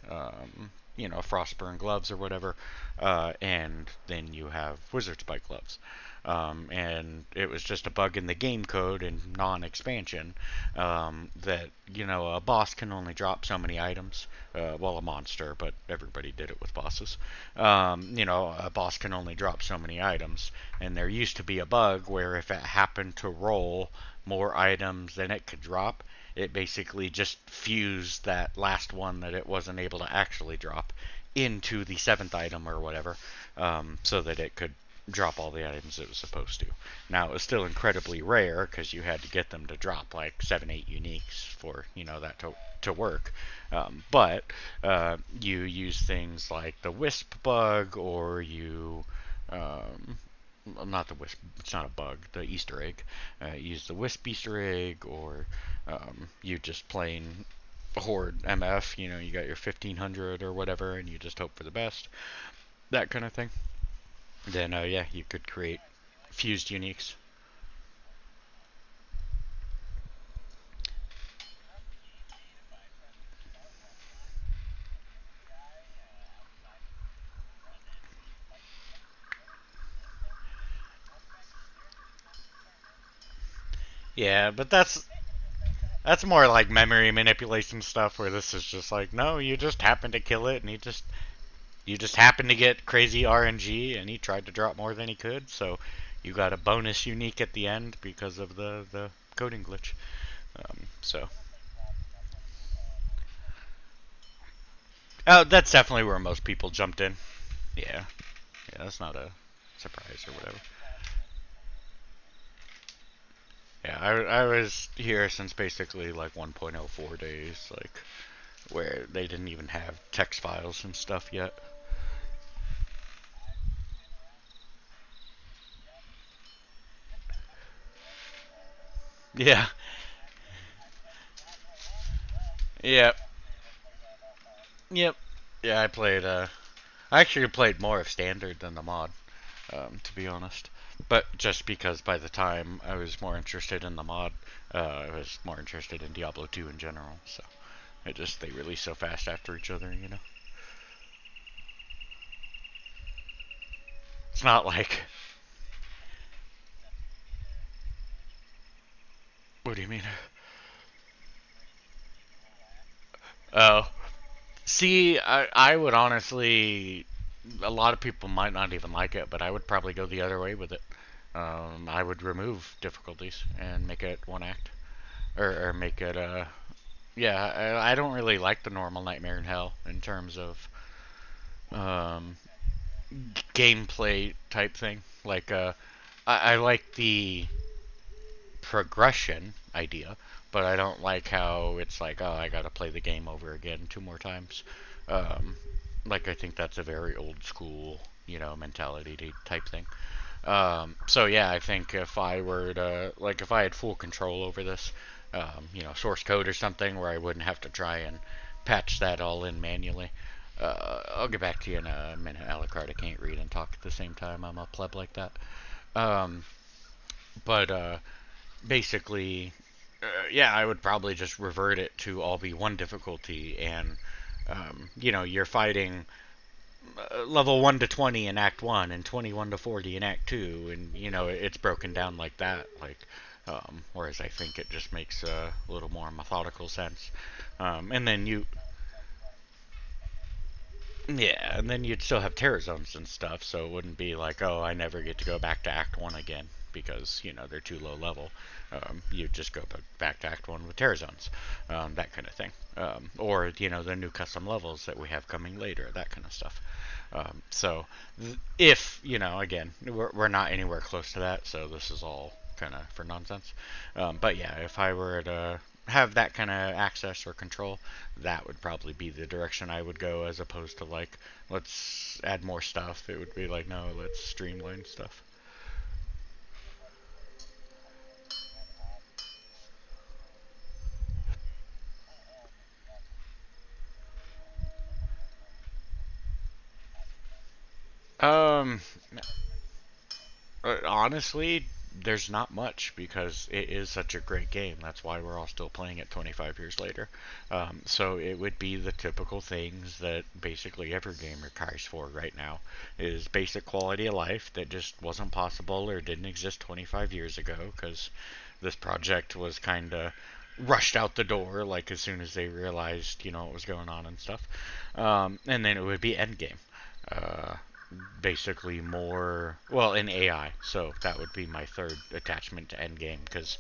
[SPEAKER 1] Frostburn gloves or whatever, and then you have Wizard Spike gloves. And it was just a bug in the game code and non-expansion that a boss can only drop so many items. Well, a monster, but everybody did it with bosses. A boss can only drop so many items, and there used to be a bug where if it happened to roll more items than it could drop, it basically just fused that last one that it wasn't able to actually drop into the seventh item or whatever, so that it could drop all the items it was supposed to. Now it was still incredibly rare because you had to get them to drop like 7, 8 uniques for that to work. But you use things like the wisp bug, or you not the wisp. It's not a bug. The Easter egg. Use the wisp Easter egg, or you just plain horde MF. You got your 1500 or whatever, and you just hope for the best. That kind of thing. Then yeah, you could create fused uniques. Yeah, but that's more like memory manipulation stuff where this is just like, no, you just happened to kill it and you just happened to get crazy RNG and he tried to drop more than he could, so you got a bonus unique at the end because of the coding glitch. So that's definitely where most people jumped in. Yeah, yeah, that's not a surprise or whatever. Yeah, I was here since basically like 1.04 days, like where they didn't even have text files and stuff yet. Yeah, yep, yep. Yeah, I played. I actually played more of standard than the mod, to be honest. But just because by the time I was more interested in the mod, I was more interested in Diablo 2 in general. So it just they release so fast after each other, you know. It's not like. What do you mean? Oh, see, I would honestly. A lot of people might not even like it, but I would probably go the other way with it. I would remove difficulties and make it one act, or make it yeah. I don't really like the normal Nightmare in Hell in terms of um, gameplay type thing. Like I like the progression idea, but I don't like how it's like, oh, I gotta play the game over again two more times. Um, like I think that's a very old school, mentality type thing. So yeah, I think if I were to, like, if I had full control over this, source code or something where I wouldn't have to try and patch that all in manually. I'll get back to you in a minute, Alucard. I can't read and talk at the same time. I'm a pleb like that. Um, but basically, yeah, I would probably just revert it to all be one difficulty, and you're fighting level 1 to 20 in Act 1 and 21 to 40 in Act 2, and it's broken down like that, like whereas I think it just makes a little more methodical sense. And then yeah, and then you'd still have terror zones and stuff, so it wouldn't be like, oh, I never get to go back to Act 1 again because, they're too low level. You'd just go back to Act 1 with terror zones, that kind of thing. Or, the new custom levels that we have coming later, that kind of stuff. So, if, again, we're not anywhere close to that, so this is all kind of for nonsense. But yeah, if I were to have that kind of access or control, that would probably be the direction I would go, as opposed to like, let's add more stuff. It would be like, no, let's streamline stuff. Um, honestly, there's not much because it is such a great game. That's why we're all still playing it 25 years later. So it would be the typical things that basically every gamer cries for right now is basic quality of life that just wasn't possible or didn't exist 25 years ago because this project was kind of rushed out the door like as soon as they realized what was going on and stuff. And then it would be endgame. Uh, Basically more, well, in AI. So that would be my third attachment to Endgame because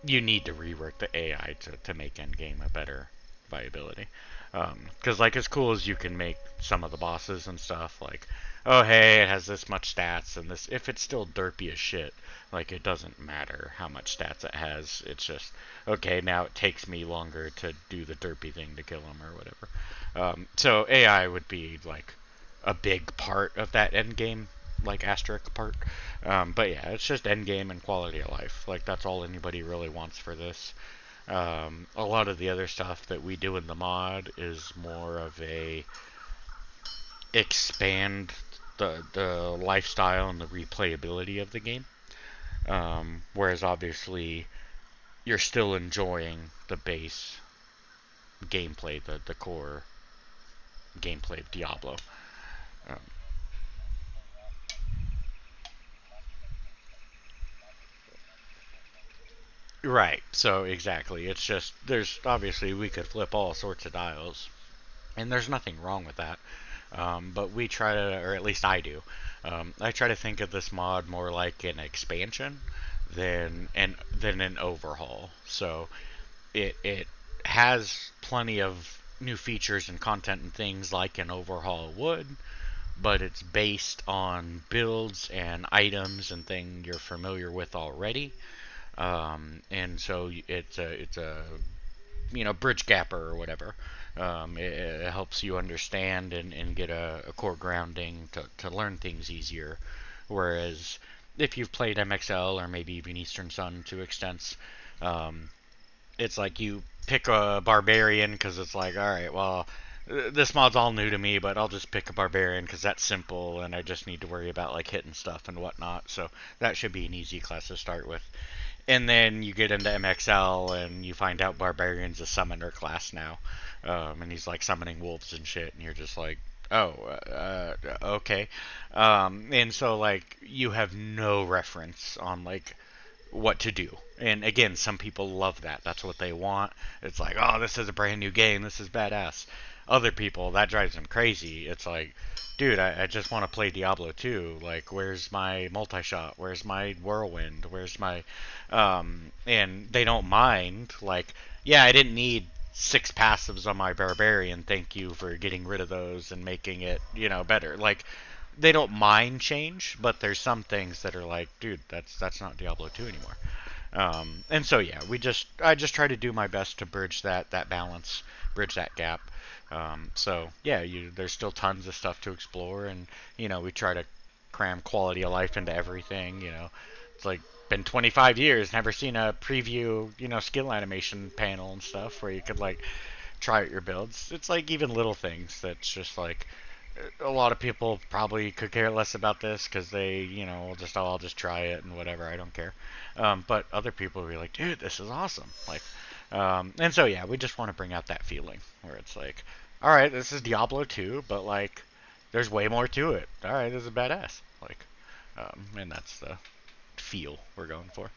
[SPEAKER 1] you need to rework the AI to make Endgame a better viability. Because like as cool as you can make some of the bosses and stuff, like, oh hey, it has this much stats and this, if it's still derpy as shit, like it doesn't matter how much stats it has. It's just okay. Now it takes me longer to do the derpy thing to kill him or whatever. So AI would be like a big part of that end game, like asterisk part. But yeah, it's just end game and quality of life. Like that's all anybody really wants for this. A lot of the other stuff that we do in the mod is more of a expand the lifestyle and the replayability of the game. Whereas obviously you're still enjoying the base gameplay, the core gameplay of Diablo. Um, Right. So exactly. It's just there's obviously we could flip all sorts of dials, and there's nothing wrong with that. But we try to, or at least I do. I try to think of this mod more like an expansion than an overhaul. So it has plenty of new features and content and things like an overhaul would, but it's based on builds and items and things you're familiar with already. And so it's a bridge gapper or whatever. It helps you understand and get a core grounding to learn things easier. Whereas if you've played MXL or maybe even Eastern Sun to extents, um, it's like you pick a barbarian because it's like, all right, well, this mod's all new to me, but I'll just pick a barbarian because that's simple and I just need to worry about like hitting stuff and whatnot. So that should be an easy class to start with. And then you get into MXL and you find out Barbarian's a summoner class now, and he's like summoning wolves and shit, and you're just like, oh, okay. And so like you have no reference on like what to do. And again, some people love that. That's what they want. It's like, oh, this is a brand new game. This is badass. Other people, that drives them crazy. It's like, dude, I just want to play Diablo 2. Like, where's my multi shot? Where's my whirlwind? Where's my. And they don't mind. Like, yeah, I didn't need six passives on my barbarian. Thank you for getting rid of those and making it, better. Like, they don't mind change, but there's some things that are like, dude, that's not Diablo 2 anymore. And so yeah, I just try to do my best to bridge that balance, bridge that gap. So yeah, there's still tons of stuff to explore, and we try to cram quality of life into everything. It's like been 25 years, never seen a preview, skill animation panel and stuff where you could like try out your builds. It's like even little things that's just like a lot of people probably could care less about this because they, just I'll just try it and whatever. I don't care. But other people will be like, dude, this is awesome. Like, and so yeah, we just want to bring out that feeling where it's like, all right, this is Diablo 2, but like, there's way more to it. All right, this is badass. Like, and that's the feel we're going for.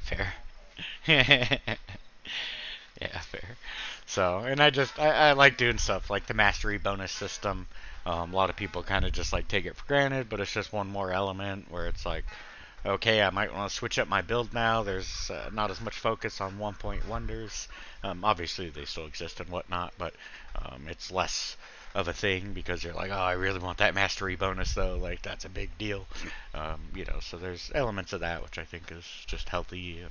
[SPEAKER 1] Fair. Yeah, fair. So, and I like doing stuff like the mastery bonus system. A lot of people kind of just like take it for granted, but it's just one more element where it's like, okay, I might want to switch up my build now. There's not as much focus on 1 point wonders. Obviously, they still exist and whatnot, but it's less of a thing because you're like, oh, I really want that mastery bonus though. Like that's a big deal, So there's elements of that which I think is just healthy.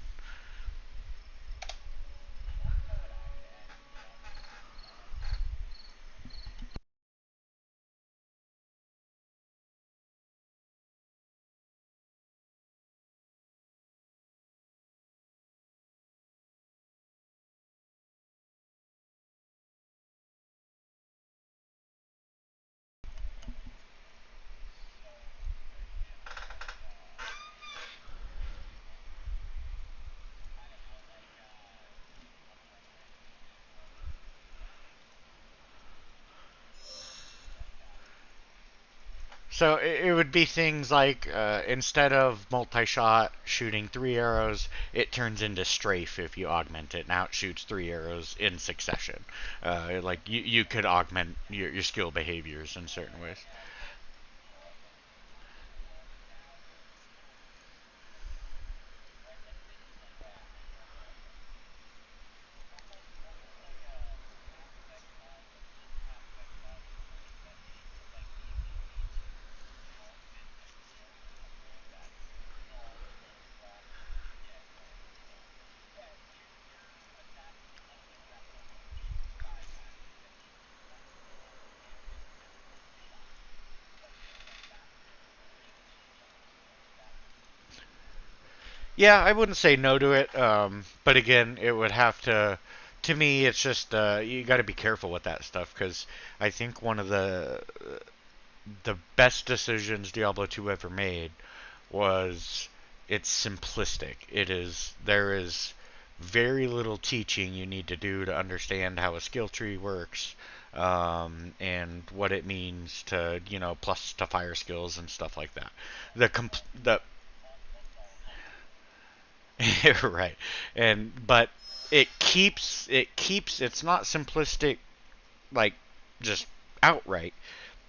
[SPEAKER 1] So it would be things like instead of multi-shot shooting three arrows, it turns into strafe if you augment it. Now it shoots three arrows in succession. Like you could augment your skill behaviors in certain ways. Yeah, I wouldn't say no to it, but again, it would have to. To me, it's just you got to be careful with that stuff because I think one of the best decisions Diablo 2 ever made was it's simplistic. There is very little teaching you need to do to understand how a skill tree works. and what it means to plus to fire skills and stuff like that. The right, and but it keeps it's not simplistic like just outright.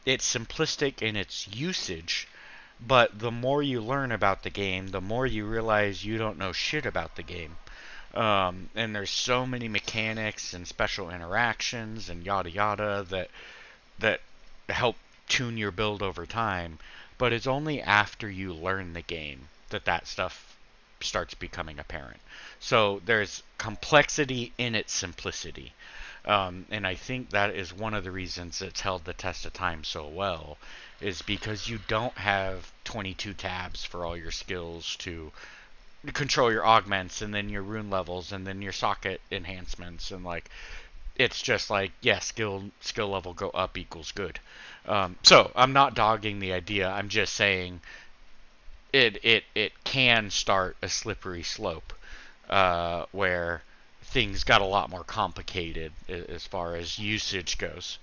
[SPEAKER 1] It's simplistic in its usage, but the more you learn about the game, the more you realize you don't know shit about the game. And there's so many mechanics and special interactions and yada yada that help tune your build over time. But it's only after you learn the game that that stuff starts becoming apparent. So there's complexity in its simplicity. And I think that is one of the reasons it's held the test of time so well, is because you don't have 22 tabs for all your skills to control your augments and then your rune levels and then your socket enhancements and like it's just like yeah skill level go up equals good. So I'm not dogging the idea. I'm just saying it can start a slippery slope where things got a lot more complicated as far as usage goes.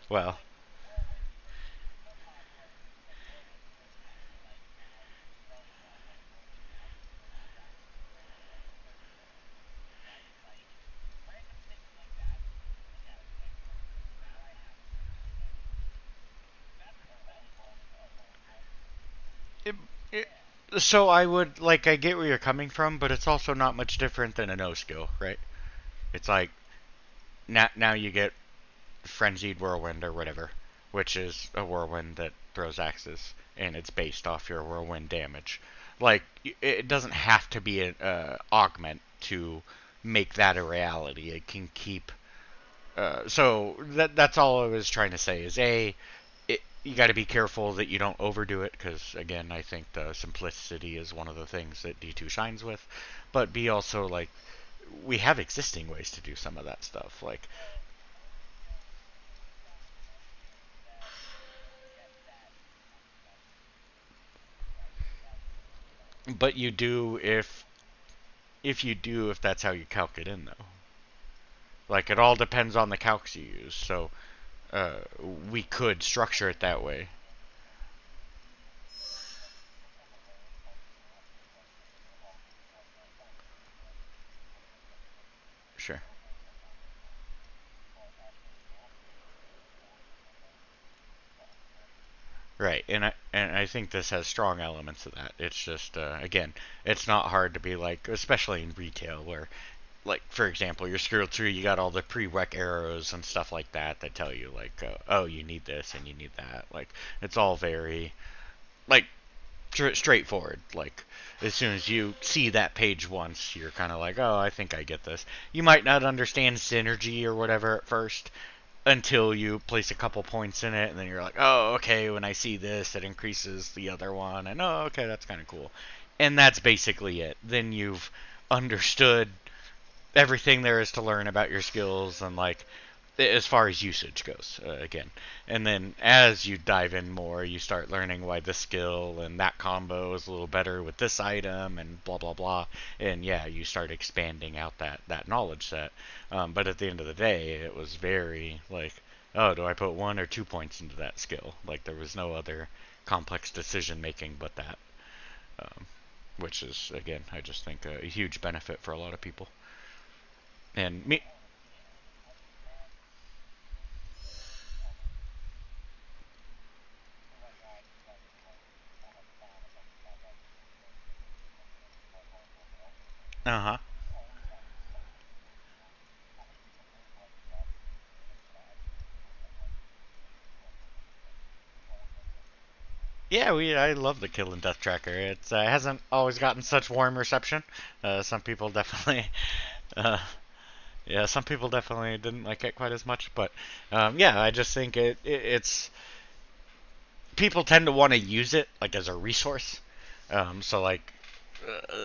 [SPEAKER 1] Well, it, it, so I would like I get where you're coming from, but it's also not much different than a no skill, right? It's like now you get frenzied whirlwind or whatever, which is a whirlwind that throws axes, and it's based off your whirlwind damage. Like it doesn't have to be an augment to make that a reality. It can keep. So that's all I was trying to say is you got to be careful that you don't overdo it because again I think the simplicity is one of the things that D2 shines with, but B also like we have existing ways to do some of that stuff like but you do if that's how you calc it in though. Like it all depends on the calcs you use. So we could structure it that way. Sure. Right, and I think this has strong elements of that. It's just again, it's not hard to be like, especially in retail, where like for example, your skill tree, you got all the prereq arrows and stuff like that that tell you like, oh, you need this and you need that. Like it's all very like straightforward. Like as soon as you see that page once, you're kind of like, oh, I think I get this. You might not understand synergy or whatever at first until you place a couple points in it, and then you're like, oh, okay. When I see this, it increases the other one, and oh, okay, that's kind of cool. And that's basically it. Then you've understood everything there is to learn about your skills and like as far as usage goes again, and then as you dive in more you start learning why this skill and that combo is a little better with this item and blah blah blah, and yeah you start expanding out that knowledge set. But at the end of the day it was very like, oh, do I put 1 or 2 points into that skill? Like there was no other complex decision making but that, um, which is again I just think a huge benefit for a lot of people. And me. Uh-huh. Yeah, we I love the Kill and Death Tracker. It hasn't always gotten such warm reception. Some people definitely, uh, yeah, some people definitely didn't like it quite as much. But yeah, I just think it's people tend to want to use it like as a resource. So like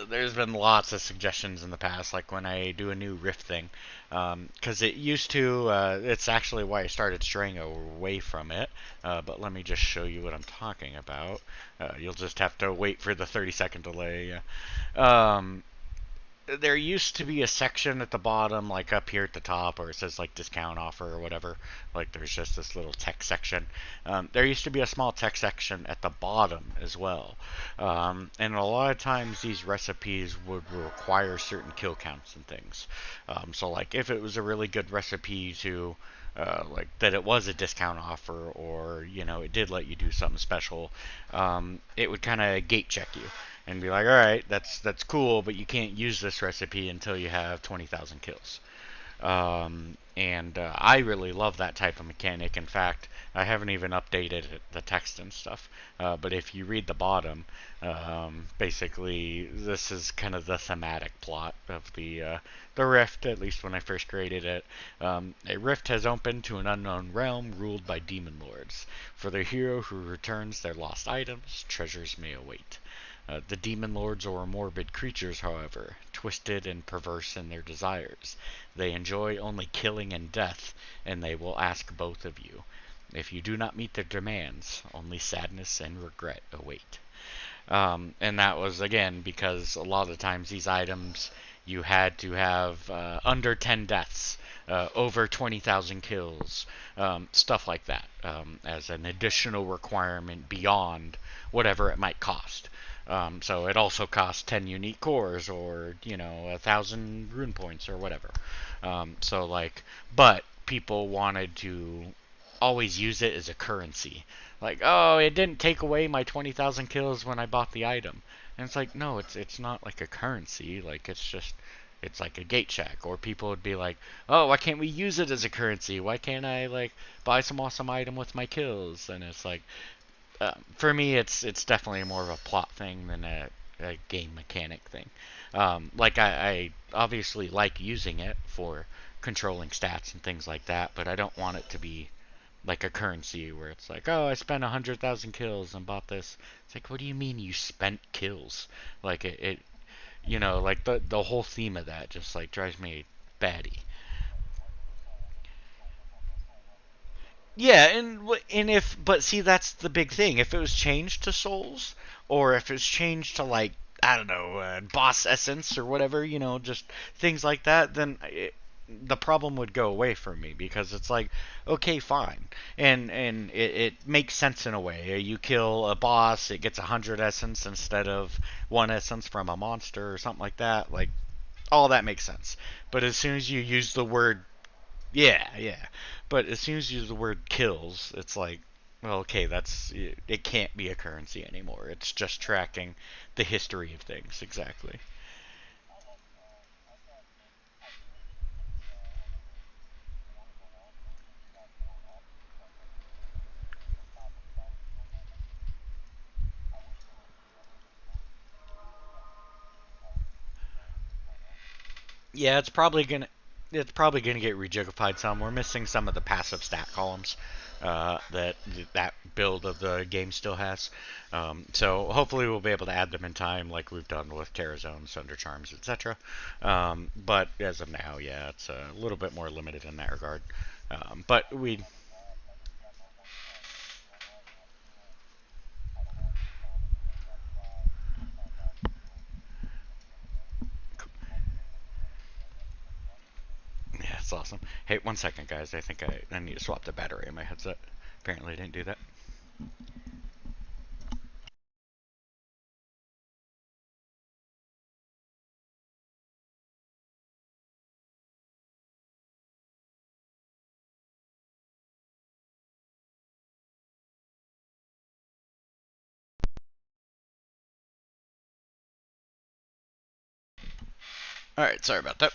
[SPEAKER 1] there's been lots of suggestions in the past, like when I do a new Rift thing, because it used to. It's actually why I started straying away from it. But let me just show you what I'm talking about. You'll just have to wait for the 30-second delay. Um, there used to be a section at the bottom, like up here at the top, where it says like discount offer or whatever. Like there's just this little text section. There used to be a small text section at the bottom as well. And a lot of times these recipes would require certain kill counts and things. So like if it was a really good recipe to like that it was a discount offer, or it did let you do something special, it would kind of gate check you and be like, all right, that's cool, but you can't use this recipe until you have 20,000 kills. And I really love that type of mechanic. In fact, I haven't even updated the text and stuff. But if you read the bottom, basically this is kind of the thematic plot of the rift. At least when I first created it, a rift has opened to an unknown realm ruled by demon lords. For the hero who returns their lost items, treasures may await. The demon lords are morbid creatures, however, twisted and perverse in their desires. They enjoy only killing and death, and they will ask both of you. If you do not meet their demands, only sadness and regret await. And that was, again, because a lot of times these items you had to have under 10 deaths, over 20,000 kills, stuff like that, as an additional requirement beyond whatever it might cost. So it also costs 10 unique cores, or 1,000 rune points or whatever. So like, but people wanted to always use it as a currency. Like, oh, it didn't take away my 20,000 kills when I bought the item. And it's like, no, it's not like a currency. Like, it's like a gate check. Or people would be like, oh, why can't we use it as a currency? Why can't I like buy some awesome item with my kills? And it's like, for me, it's definitely more of a plot thing than a game mechanic thing. Like I obviously like using it for controlling stats and things like that, but I don't want it to be like a currency where it's like, oh, I spent 100,000 kills and bought this. It's like, what do you mean you spent kills? Like like the whole theme of that just like drives me batty. Yeah, and if but see that's the big thing. If it was changed to souls, or if it's changed to like I don't know, boss essence or whatever, just things like that, then the problem would go away for me because it's like, okay, fine, and it makes sense in a way. You kill a boss, it gets 100 essence instead of one essence from a monster or something like that. Like all that makes sense. But as soon as you use the word yeah, yeah. But as soon as you use the word kills, it's like, well, okay, it can't be a currency anymore. It's just tracking the history of things, exactly. Yeah, it's probably gonna get rejigified some. We're missing some of the passive stat columns that build of the game still has. So hopefully we'll be able to add them in time, like we've done with Terra Zones, Thunder Charms, etc. But as of now, yeah, it's a little bit more limited in that regard. But we Yeah, it's awesome. Hey, one second, guys. I think I need to swap the battery in my headset. Apparently, I didn't do that. All right, sorry about that.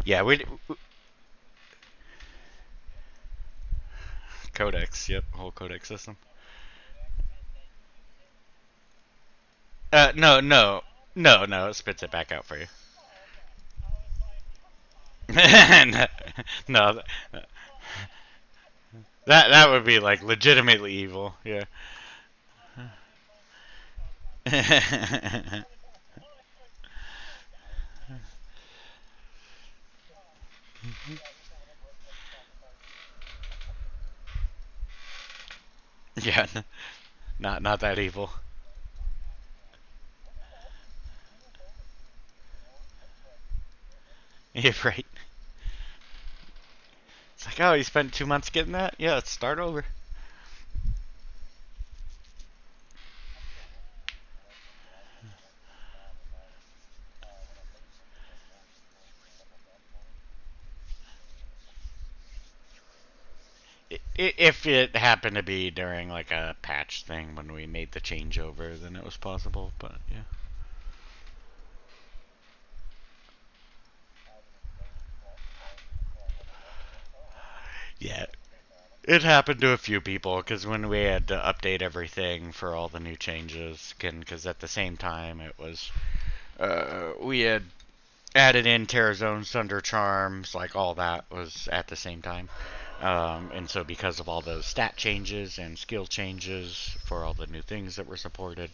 [SPEAKER 1] Yeah, we Codex. Yep, whole codex system. No, no, no. It spits it back out for you. no, no, that would be like legitimately evil. Yeah. yeah. Not that evil. You're right. It's like, oh, you spent 2 months getting that? Yeah, let's start over. If it happened to be during like a patch thing when we made the changeover, then it was possible. But yeah, yeah, it happened to a few people because when we had to update everything for all the new changes, because at the same time it was we had added in Terra Zones, Thunder Charms, like all that was at the same time. And so because of all those stat changes and skill changes for all the new things that were supported,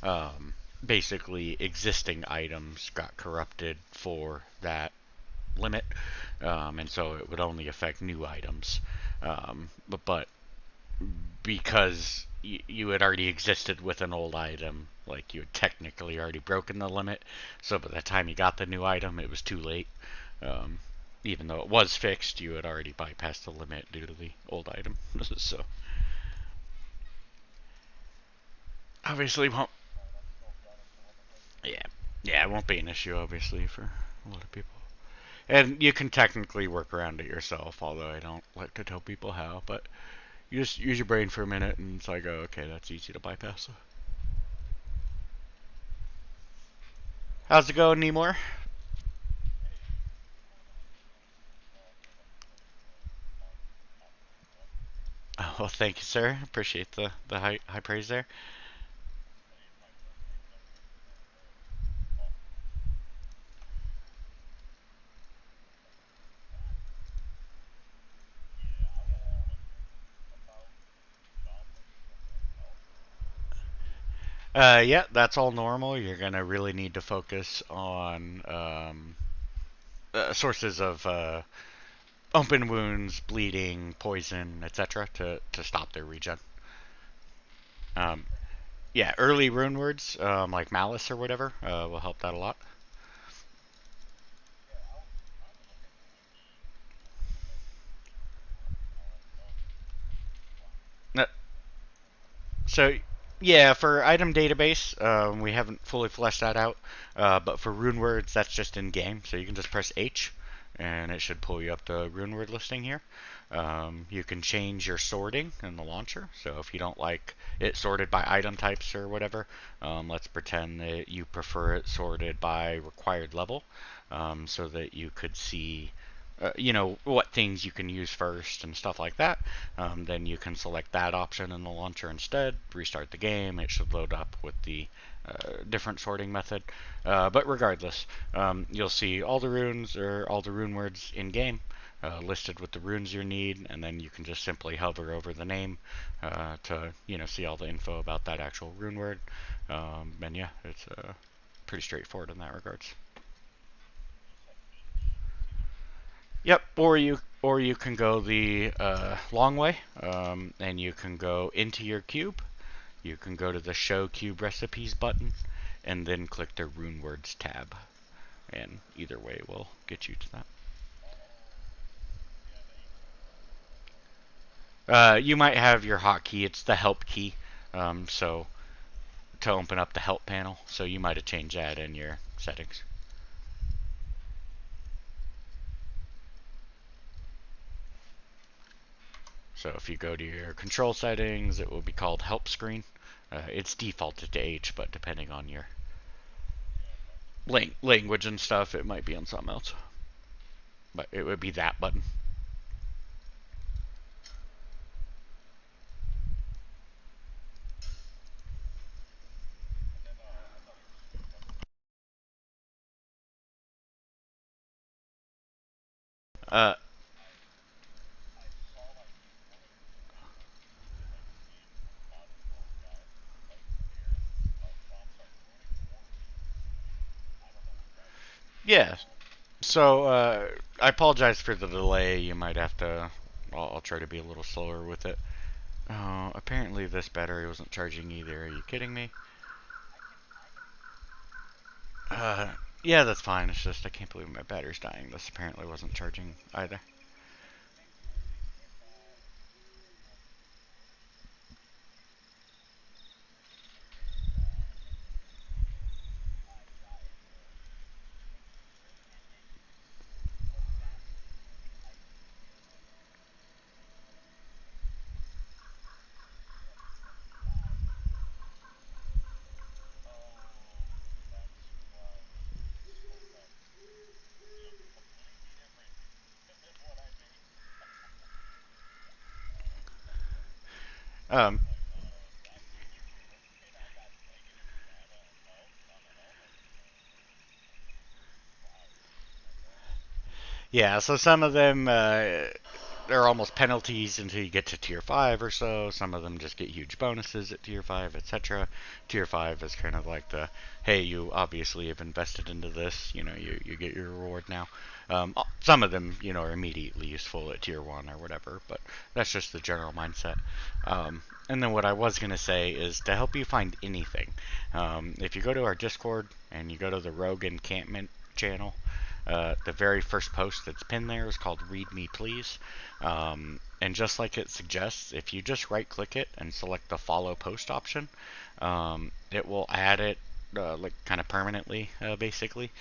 [SPEAKER 1] um, basically existing items got corrupted for that limit, and so it would only affect new items. But because you had already existed with an old item, like you had technically already broken the limit, so by the time you got the new item, it was too late. Um, Even though it was fixed, you had already bypassed the limit due to the old item. so obviously won't. Yeah, yeah, it won't be an issue obviously for a lot of people. And you can technically work around it yourself, although I don't like to tell people how. But you just use your brain for a minute, and it's like, oh, okay, that's easy to bypass. How's it going, Nemor? Oh, well, thank you, sir. Appreciate the high praise there. Yeah, that's all normal. You're gonna really need to focus on sources of open wounds, bleeding, poison, etc. to stop their regen. Um, yeah, early rune words like malice or whatever will help that a lot. Uh, So, yeah, for item database, we haven't fully fleshed that out. But for rune words, that's just in game. So you can just press H, and it should pull you up the rune word listing here. You can change your sorting in the launcher. So if you don't like it sorted by item types or whatever, let's pretend that you prefer it sorted by required level, so that you could see what things you can use first and stuff like that. Then you can select that option in the launcher instead, restart the game. It should load up with the different sorting method. But regardless, you'll see all the runes or all the rune words in game. Listed with the runes you need, and then you can just simply hover over the name to see all the info about that actual rune word. And yeah, it's pretty straightforward in that regards. Yep, or you can go the long way, and you can go into your cube. You can go to the Show Cube Recipes button, and then click the Rune Words tab. And either way will get you to that. You might have your hotkey. It's the Help key. So to open up the Help panel, so you might have changed that in your settings. So if you go to your control settings, it will be called Help Screen. It's defaulted to H, but depending on your language and stuff, it might be on something else. But it would be that button. Uh, yeah. So I apologize for the delay. You might have to. I'll try to be a little slower with it. Apparently this battery wasn't charging either. Are you kidding me? Uh, yeah, that's fine. It's just I can't believe my battery's dying. This apparently wasn't charging either. Um, yeah, so some of them they're almost penalties until you get to tier 5 or so. Some of them just get huge bonuses at tier 5, etc. Tier 5 is kind of like the hey, you obviously have invested into this, you get your reward now. Some of them, are immediately useful at tier 1 or whatever, but that's just the general mindset. And then what I was going to say is to help you find anything. If you go to our Discord and you go to the Rogue Encampment channel, the very first post that's pinned there is called Read Me Please. And just like it suggests, if you just right click it and select the follow post option, it will add it like kind of permanently, basically,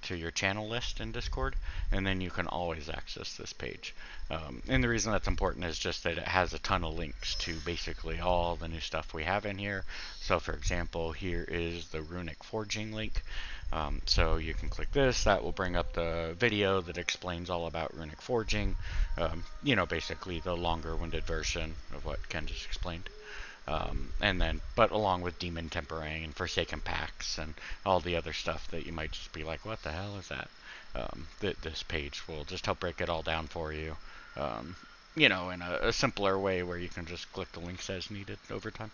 [SPEAKER 1] to your channel list in Discord, and then you can always access this page. And the reason that's important is just that it has a ton of links to basically all the new stuff we have in here. So, for example, here is the runic forging link. So you can click this, that will bring up the video that explains all about runic forging, basically the longer winded version of what Ken just explained. And then, but along with demon tempering and forsaken packs and all the other stuff that you might just be like, what the hell is that? This page will just help break it all down for you, um, in a simpler way where you can just click the links as needed over time.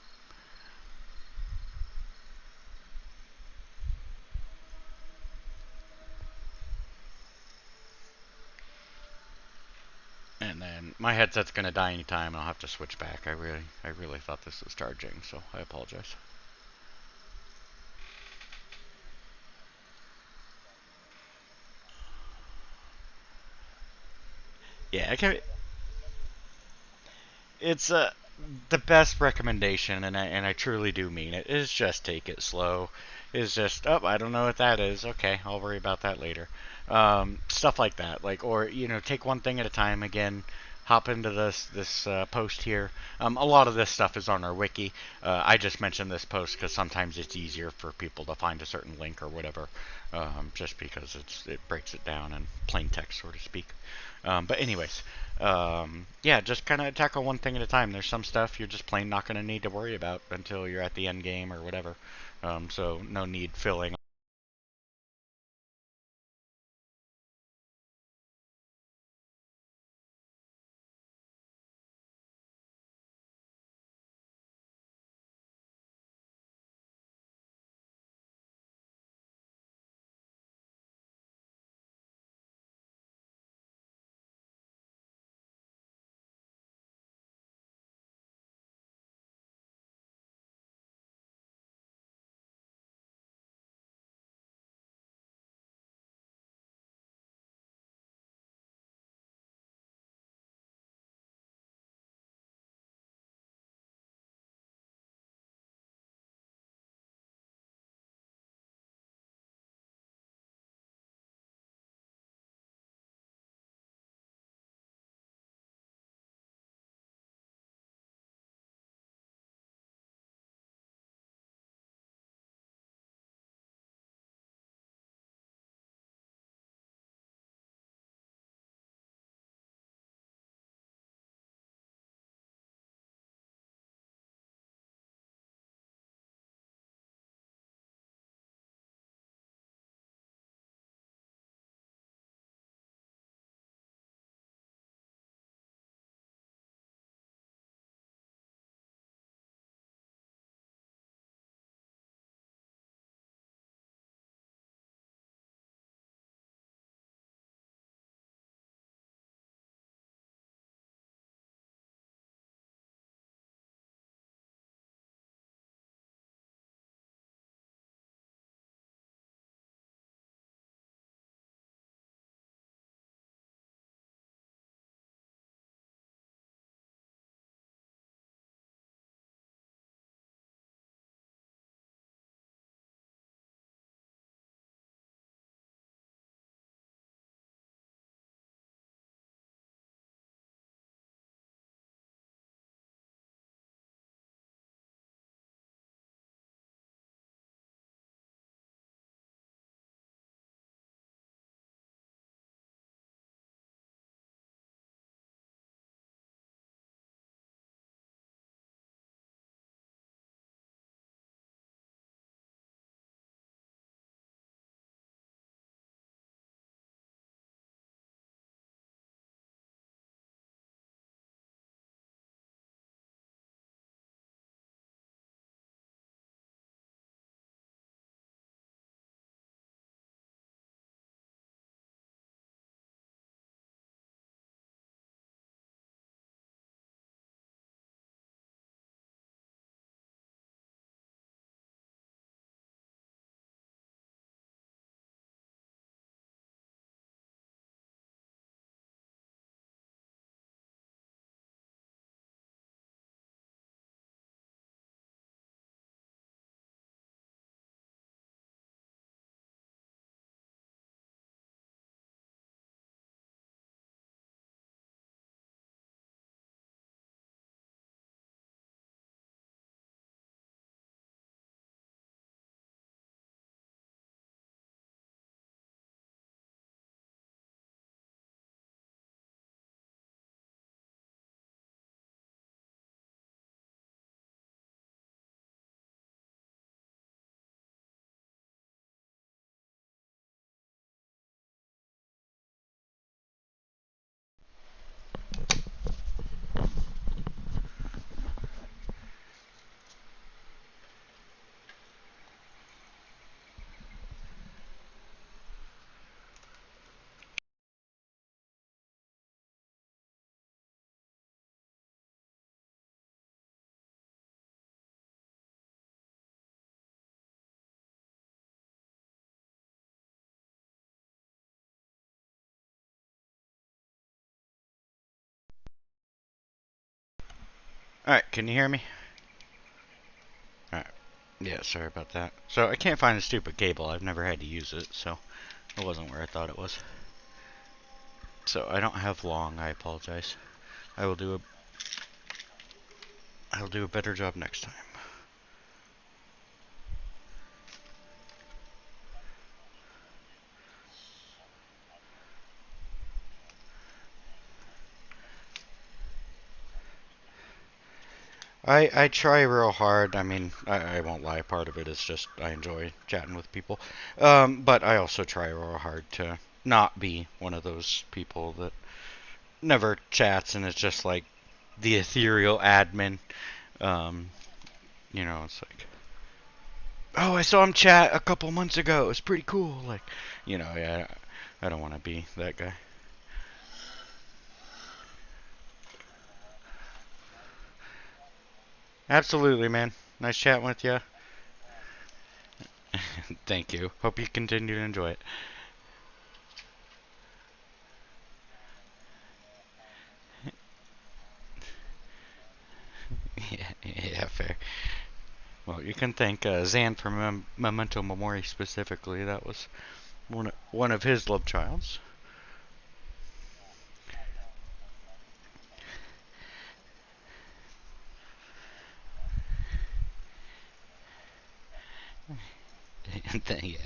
[SPEAKER 1] And then my headset's gonna die anytime, and I'll have to switch back. I really thought this was charging, so I apologize. Yeah, it's the best recommendation, and I truly do mean it. Is just take it slow. Is just I don't know what that is. Okay, I'll worry about that later. Stuff like that, like or take one thing at a time. Again, hop into this post here. A lot of this stuff is on our wiki. I just mentioned this post because sometimes it's easier for people to find a certain link or whatever, just because it breaks it down in plain text, so to speak. But anyways, yeah, just kind of tackle one thing at a time. There's some stuff you're just plain not going to need to worry about until you're at the end game or whatever. So no need filling Alright, can you hear me? Alright. Yeah, sorry about that. So I can't find the stupid cable. I've never had to use it, so it wasn't where I thought it was. So I don't have long. I apologize. I will do a I'll do a better job next time. I try real hard. I mean, I won't lie. Part of it is just I enjoy chatting with people. But I also try real hard to not be one of those people that never chats and it's just like the ethereal admin. Um, it's like, oh, I saw him chat a couple months ago. It was pretty cool. Like, yeah, I don't want to be that guy. Absolutely, man. Nice chatting with you. Thank you. Hope you continue to enjoy it. Yeah, yeah, fair. Well, you can thank Zan for Memento Mori specifically. That was one of his love childs. Yeah.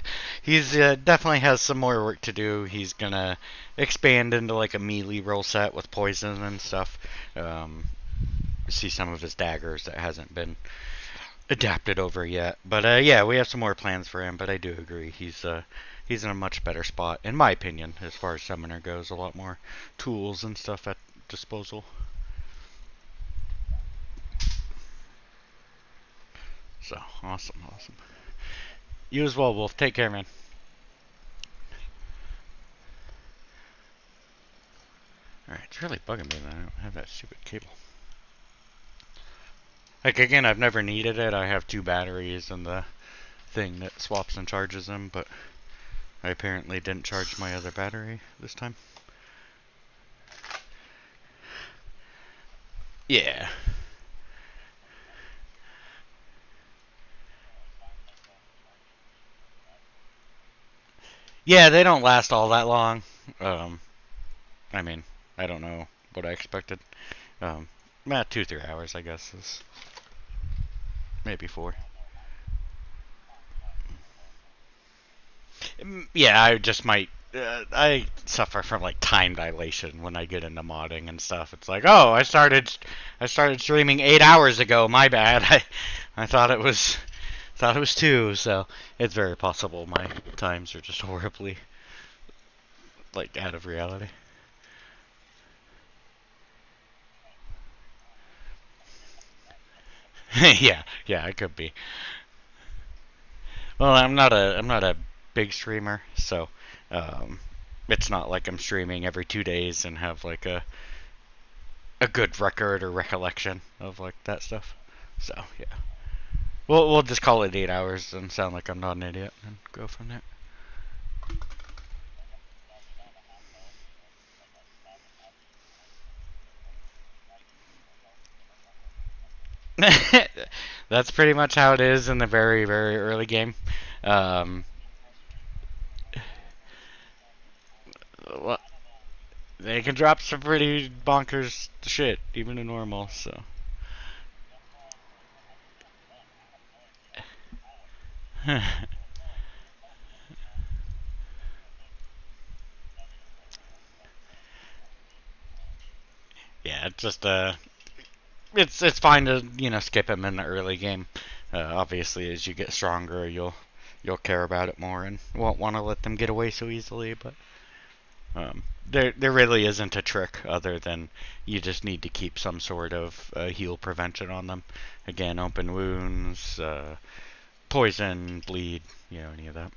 [SPEAKER 1] He's definitely has some more work to do. He's gonna expand into like a melee role set with poison and stuff. Um, see some of his daggers that hasn't been adapted over yet. But yeah, we have some more plans for him. But I do agree, he's in a much better spot, in my opinion, as far as summoner goes. A lot more tools and stuff at disposal. So awesome, awesome. You as well, Wolf. Take care, man. All right, it's really bugging me that I don't have that stupid cable. Like again, I've never needed it. I have two batteries and the thing that swaps and charges them, but I apparently didn't charge my other battery this time. Yeah. Yeah, they don't last all that long. Um, I mean, I don't know what I expected. Um, 2-3 hours, I guess, is maybe four. Yeah, I just might. I suffer from like time dilation when I get into modding and stuff. It's like, oh, I started streaming 8 hours ago. My bad. I thought it was two. So it's very possible my times are just horribly like out of reality. Yeah, yeah, it could be. Well, I'm not a big streamer, so um, it's not like I'm streaming every 2 days and have like a good record or recollection of like that stuff. So yeah, we'll just call it 8 hours and sound like I'm not an idiot and go from there. That's pretty much how it is in the very very early game. Um, well, they can drop some pretty bonkers shit even in normal. So yeah, it's fine to skip him in the early game. Obviously, as you get stronger, you'll care about it more and won't want to let them get away so easily. But there really isn't a trick other than you just need to keep some sort of heal prevention on them. Again, open wounds, poison, bleed, any of that.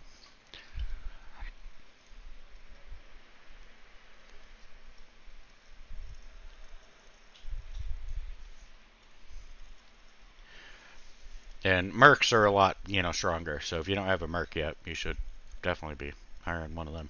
[SPEAKER 1] And mercs are a lot stronger. So if you don't have a merc yet, you should definitely be hiring one of them.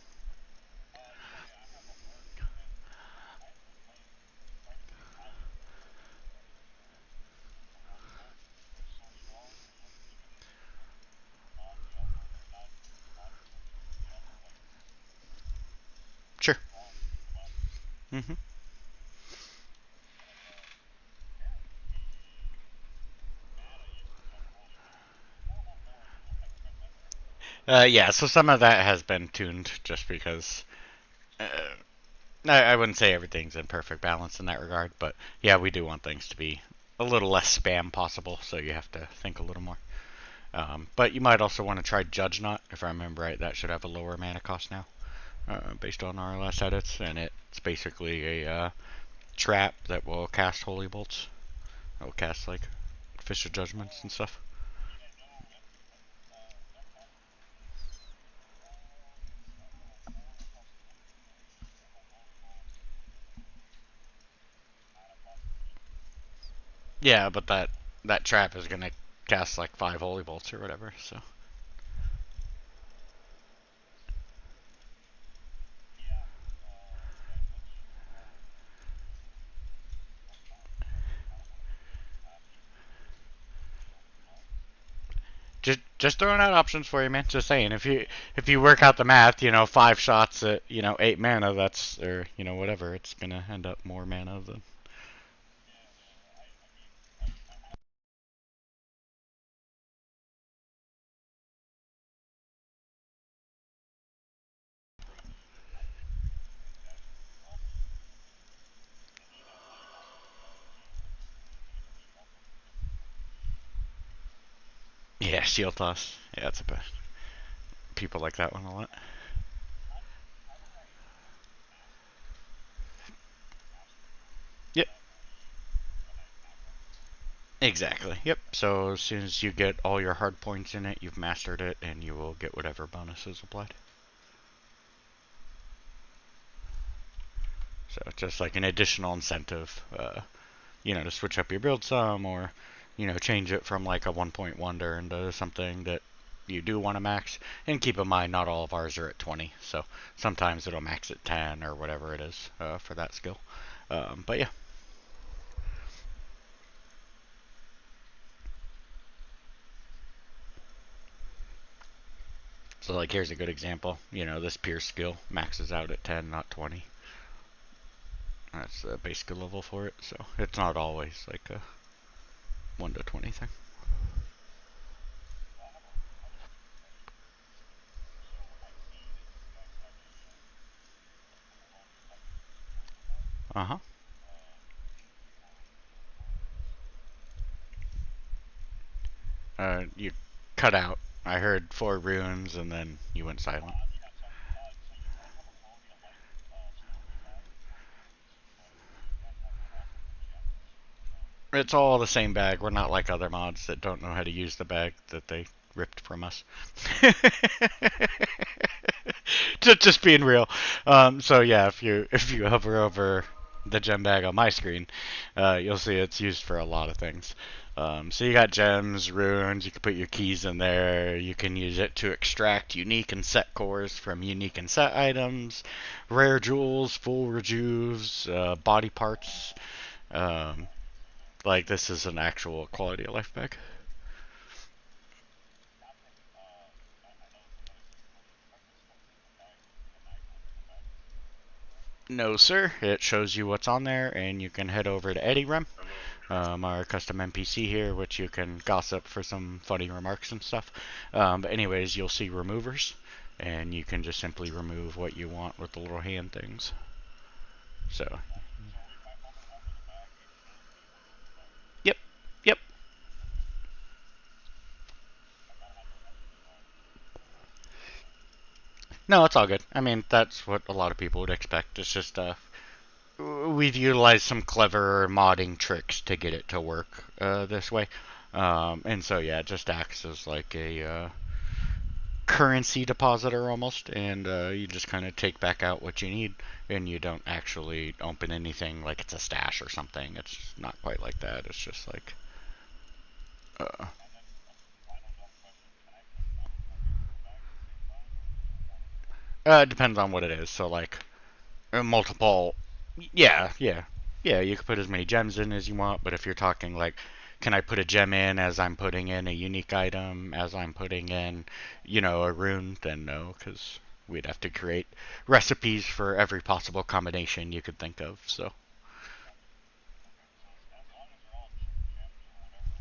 [SPEAKER 1] Hmm. Yeah, so some of that has been tuned just because uh, I wouldn't say everything's in perfect balance in that regard, but yeah, we do want things to be a little less spam possible, so you have to think a little more. But you might also want to try Judge Not. If I remember right, that should have a lower mana cost now, based on our last edits, and it's basically a trap that will cast Holy Bolts. It will cast like Fish of Judgments and stuff. Yeah, but that trap is gonna cast like 5 Holy Bolts or whatever. So just throwing out options for you, man. Just saying, if you work out the math, 5 shots at 8 mana, that's or whatever, it's gonna end up more mana than. Yeah, Shield Toss. Yeah, it's a bit. People like that one a lot. Yep, exactly. Yep. So as soon as you get all your hard points in it, you've mastered it, and you will get whatever bonuses applied. So just like an additional incentive, to switch up your build some, or change it from like a 1 point wonder into something that you do want to max. And keep in mind, not all of ours are at 20, so sometimes it'll max at 10 or whatever it is for that skill. But yeah. So like here's a good example. This Pierce skill maxes out at 10, not 20. That's the base skill level for it, so it's not always like a 1 to 20 thing. Uh huh. You cut out. I heard 4 runes and then you went silent. It's all the same bag. We're not like other mods that don't know how to use the bag that they ripped from us. Just being real. So yeah, if you hover over the gem bag on my screen, you'll see it's used for a lot of things. So you got gems, runes. You can put your keys in there. You can use it to extract unique and set cores from unique and set items, rare jewels, full rejuves, body parts. Um, like this is an actual quality of life bag. No, sir. It shows you what's on there, and you can head over to Eddie Rem, our custom NPC here, which you can gossip for some funny remarks and stuff. But anyways, you'll see removers, and you can just simply remove what you want with the little hand things. So, yep, yep. No, it's all good. I mean, that's what a lot of people would expect. It's just we've utilized some clever modding tricks to get it to work this way. And so yeah, it just acts as like a currency depositor almost, and you just kind of take back out what you need, and you don't actually open anything like it's a stash or something. It's not quite like that. It's just like uh, it depends on what it is. So like multiple, yeah, yeah, yeah. You can put as many gems in as you want, but if you're talking like, can I put a gem in as I'm putting in a unique item, as I'm putting in, a rune, then no, because we'd have to create recipes for every possible combination you could think of. So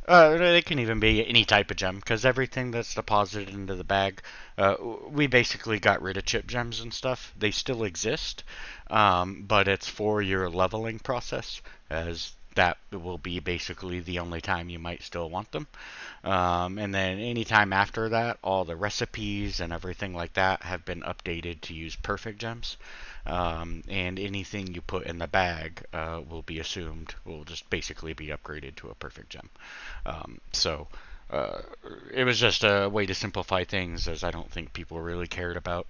[SPEAKER 1] they can even be any type of gem because everything that's deposited into the bag, uh, we basically got rid of chip gems and stuff. They still exist, but it's for your leveling process, as that will be basically the only time you might still want them. And then anytime after that, all the recipes and everything like that have been updated to use perfect gems. And anything you put in the bag will be assumed will just basically be upgraded to a perfect gem. So uh, it was just a way to simplify things, as I don't think people really cared about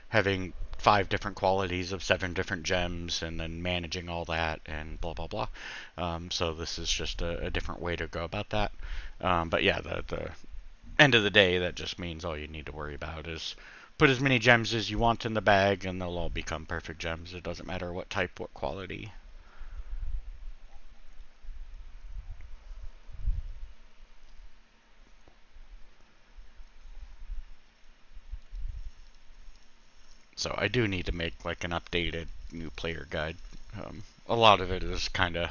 [SPEAKER 1] having 5 different qualities of 7 different gems and then managing all that and blah blah blah. So this is just a different way to go about that. But yeah, the end of the day, that just means all you need to worry about is put as many gems as you want in the bag, and they'll all become perfect gems. It doesn't matter what type, what quality. So I do need to make like an updated new player guide. A lot of it is kind of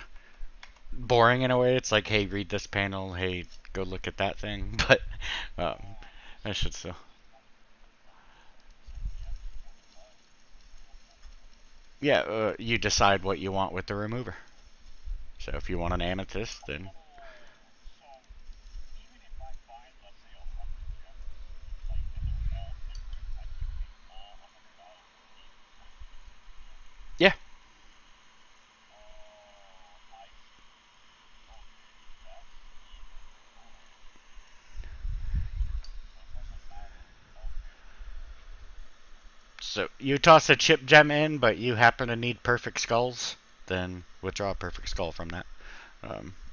[SPEAKER 1] boring in a way. It's like, hey, read this panel. Hey, go look at that thing. But um, I should still. Yeah, you decide what you want with the remover. So if you want an amethyst, then yeah. So you toss a chip gem in, but you happen to need perfect skulls, then withdraw a perfect skull from that.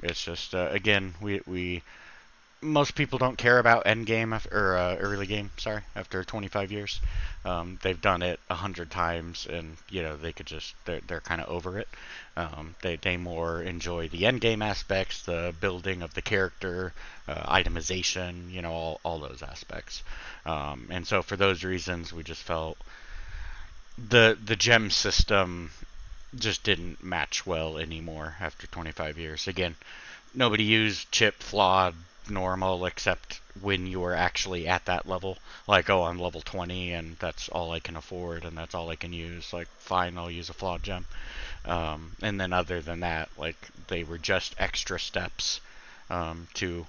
[SPEAKER 1] It's just again, we most people don't care about end game or early game. Sorry, after 25 years, they've done it 100 times, and they could just they're kind of over it. They more enjoy the end game aspects, the building of the character, itemization, all those aspects. And so for those reasons, we just felt the gem system just didn't match well anymore after 25 years. Again, nobody used chip, flawed, normal except when you were actually at that level. Like, oh, I'm level 20 and that's all I can afford and that's all I can use. Like, fine, I'll use a flawed gem. And then other than that, like, they were just extra steps to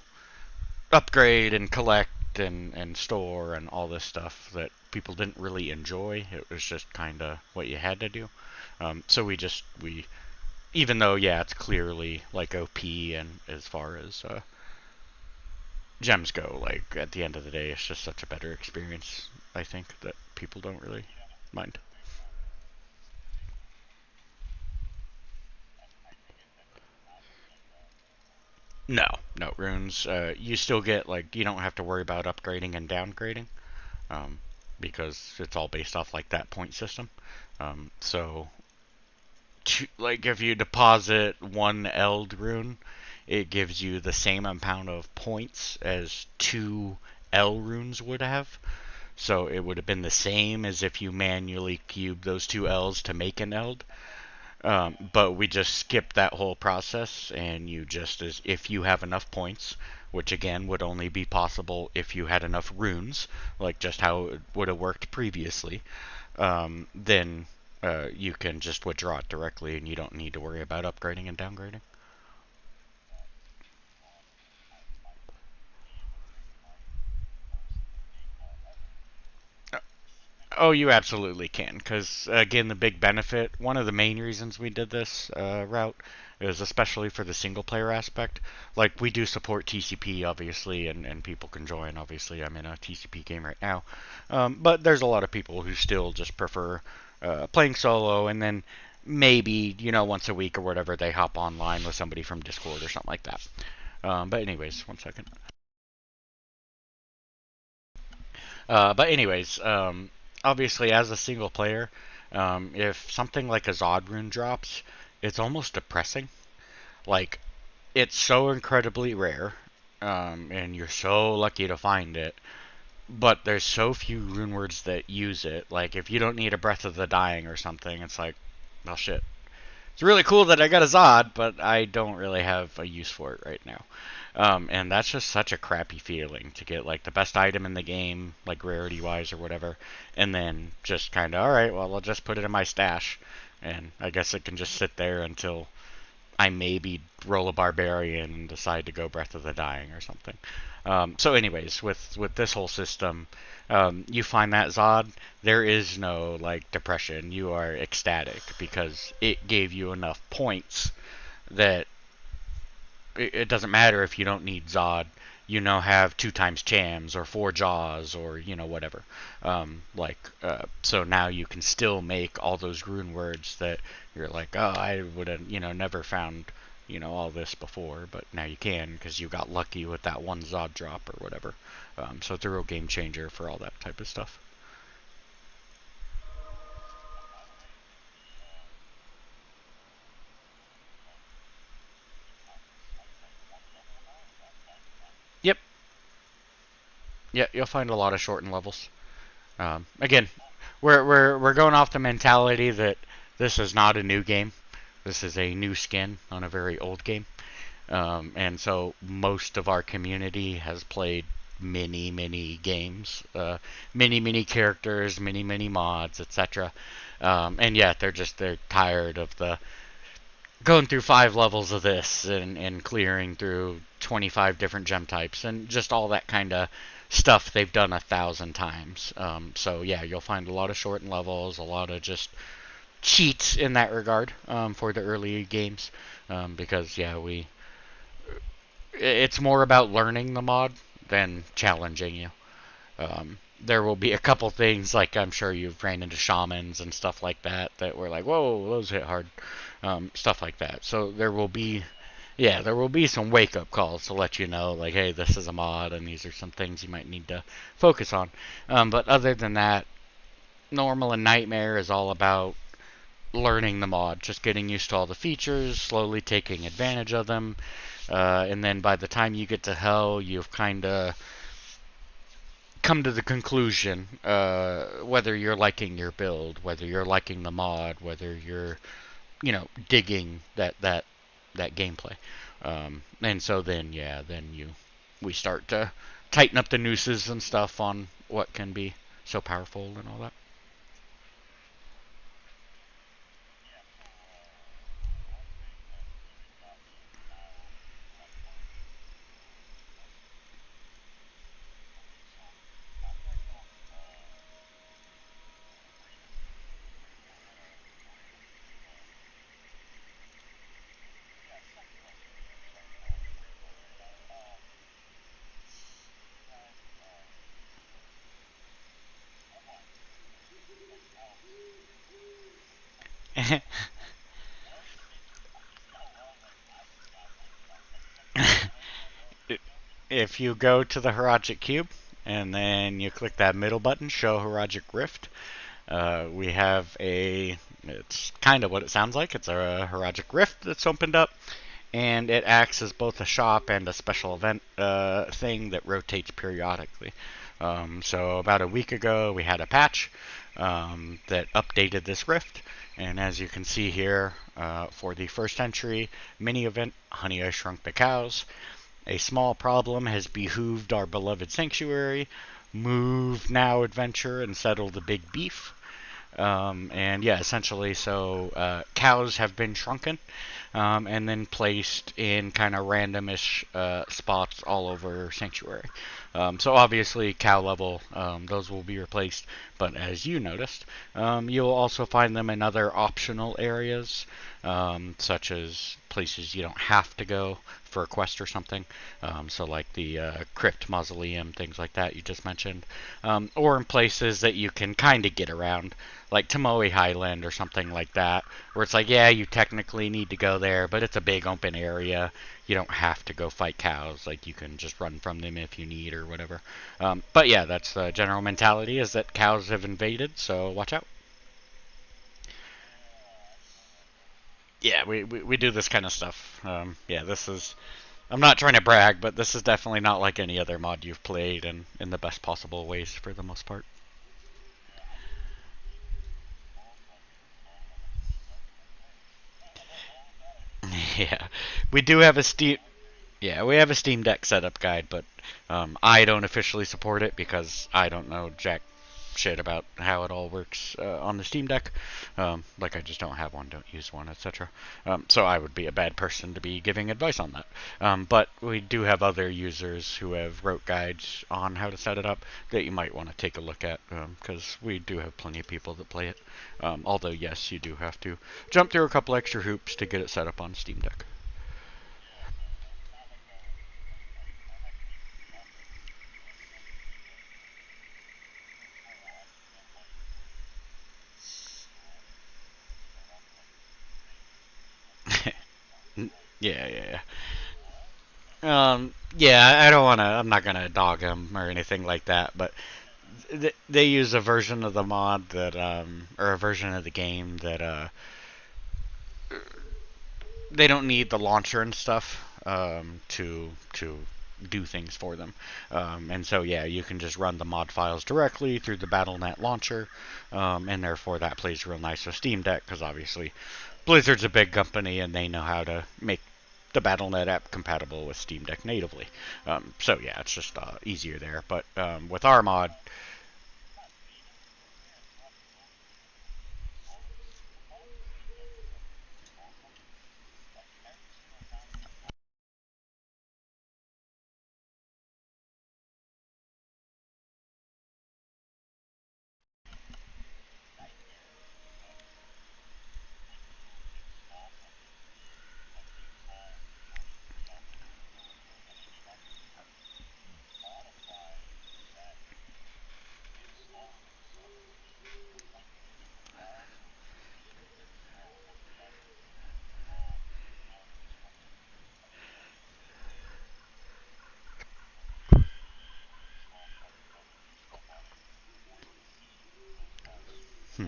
[SPEAKER 1] upgrade and collect and store and all this stuff that people didn't really enjoy. It was just kind of what you had to do. So we even though yeah, it's clearly like OP and as far as gems go, like at the end of the day, it's just such a better experience. I think that people don't really mind. No, no runes. You still get like you don't have to worry about upgrading and downgrading um, because it's all based off like that point system. So like if you deposit one Eld rune, it gives you the same amount of points as 2 L runes would have. So it would have been the same as if you manually cubed those 2 Ls to make an Eld. But we just skipped that whole process, and you just as if you have enough points, which again would only be possible if you had enough runes, like just how it would have worked previously. Then you can just withdraw it directly, and you don't need to worry about upgrading and downgrading. Oh, you absolutely can, because again, the big benefit, one of the main reasons we did this route is especially for the single player aspect. Like, we do support TCP, obviously, and people can join. Obviously, I'm in a TCP game right now. But there's a lot of people who still just prefer playing solo, and then maybe, once a week or whatever, they hop online with somebody from Discord or something like that. But anyways, one second. But anyways, obviously as a single player, if something like a Zod rune drops, it's almost depressing. Like it's so incredibly rare, and you're so lucky to find it. but there's so few rune words that use it. Like if you don't need a Breath of the Dying or something, it's like, well, shit. It's really cool that I got a Zod, but I don't really have a use for it right now. And that's just such a crappy feeling to get like the best item in the game, like rarity wise or whatever, and then just kind of, all right, well, I'll just put it in my stash, and I guess it can just sit there until I maybe roll a barbarian and decide to go Breath of the Dying or something. So, anyways, with this whole system, you find that Zod, there is no like depression. You are ecstatic because it gave you enough points that it doesn't matter if you don't need Zod. You now have 2 times Chams or 4 Jaws or whatever. So now you can still make all those rune words that you're like, oh, I would have never found all this before, but now you can because you got lucky with that one Zod drop or whatever. So it's a real game changer for all that type of stuff. Yep, yeah, you'll find a lot of shortened levels. Again, we're going off the mentality that this is not a new game. This is a new skin on a very old game, and so most of our community has played many games, many characters, many mods, etc. And yet they're tired of the going through 5 levels of this and clearing through 25 different gem types and just all that kind of stuff they've done 1,000 times. So yeah, you'll find a lot of shortened levels, a lot of just cheats in that regard for the early games, because yeah, it's more about learning the mod than challenging you. There will be a couple things like I'm sure you've ran into shamans and stuff like that that were like, whoa, those hit hard, stuff like that. So there will be some wake up calls to let you know, like, hey, this is a mod and these are some things you might need to focus on. But other than that, normal and nightmare is all about learning the mod, just getting used to all the features, slowly taking advantage of them, and then by the time you get to hell, you've kind of come to the conclusion whether you're liking your build, whether you're liking the mod, whether you're digging that gameplay. And so then we start to tighten up the nooses and stuff on what can be so powerful and all that. If you go to the Haragic Cube and then you click that middle button, Show Haragic Rift, we have it's kind of what it sounds like. It's a Haragic Rift that's opened up, and it acts as both a shop and a special event thing that rotates periodically. So about a week ago, we had a patch that updated this rift, and as you can see here, for the first entry mini event, Honey, I Shrunk the Cows, a small problem has behooved our beloved sanctuary. Move now, adventure, and settle the big beef. And yeah, essentially, so cows have been shrunken and then placed in kind of randomish spots all over Sanctuary. So obviously, cow level, those will be replaced. But as you noticed, you'll also find them in other optional areas, such as places you don't have to go for a quest or something. So like the crypt mausoleum, things like that you just mentioned, or in places that you can kind of get around, like Tomoe Highland or something like that, where it's like, yeah, you technically need to go there, but it's a big open area. You don't have to go fight cows. Like, you can just run from them if you need or whatever. But yeah, that's the general mentality, is that cows have invaded, so watch out. Yeah, we do this kind of stuff. Yeah, this is I'm not trying to brag, but this is definitely not like any other mod you've played, and in the best possible ways for the most part. Yeah, we do have a Steam. Yeah, we have a Steam Deck setup guide, but I don't officially support it because I don't know jack shit about how it all works on the Steam Deck. Like I just don't have one, don't use one, etc. So I would be a bad person to be giving advice on that. But we do have other users who have wrote guides on how to set it up that you might want to take a look at because we do have plenty of people that play it. Although yes, you do have to jump through a couple extra hoops to get it set up on Steam Deck. Yeah, yeah, yeah, I don't want to. I'm not gonna dog them or anything like that. But they use a version of the mod that, or a version of the game that, they don't need the launcher and stuff, to do things for them. And so yeah, you can just run the mod files directly through the BattleNet launcher, and therefore that plays real nice with Steam Deck because obviously Blizzard's a big company and they know how to make the BattleNet app compatible with Steam Deck natively. So yeah, it's just easier there. But with our mod, hmm.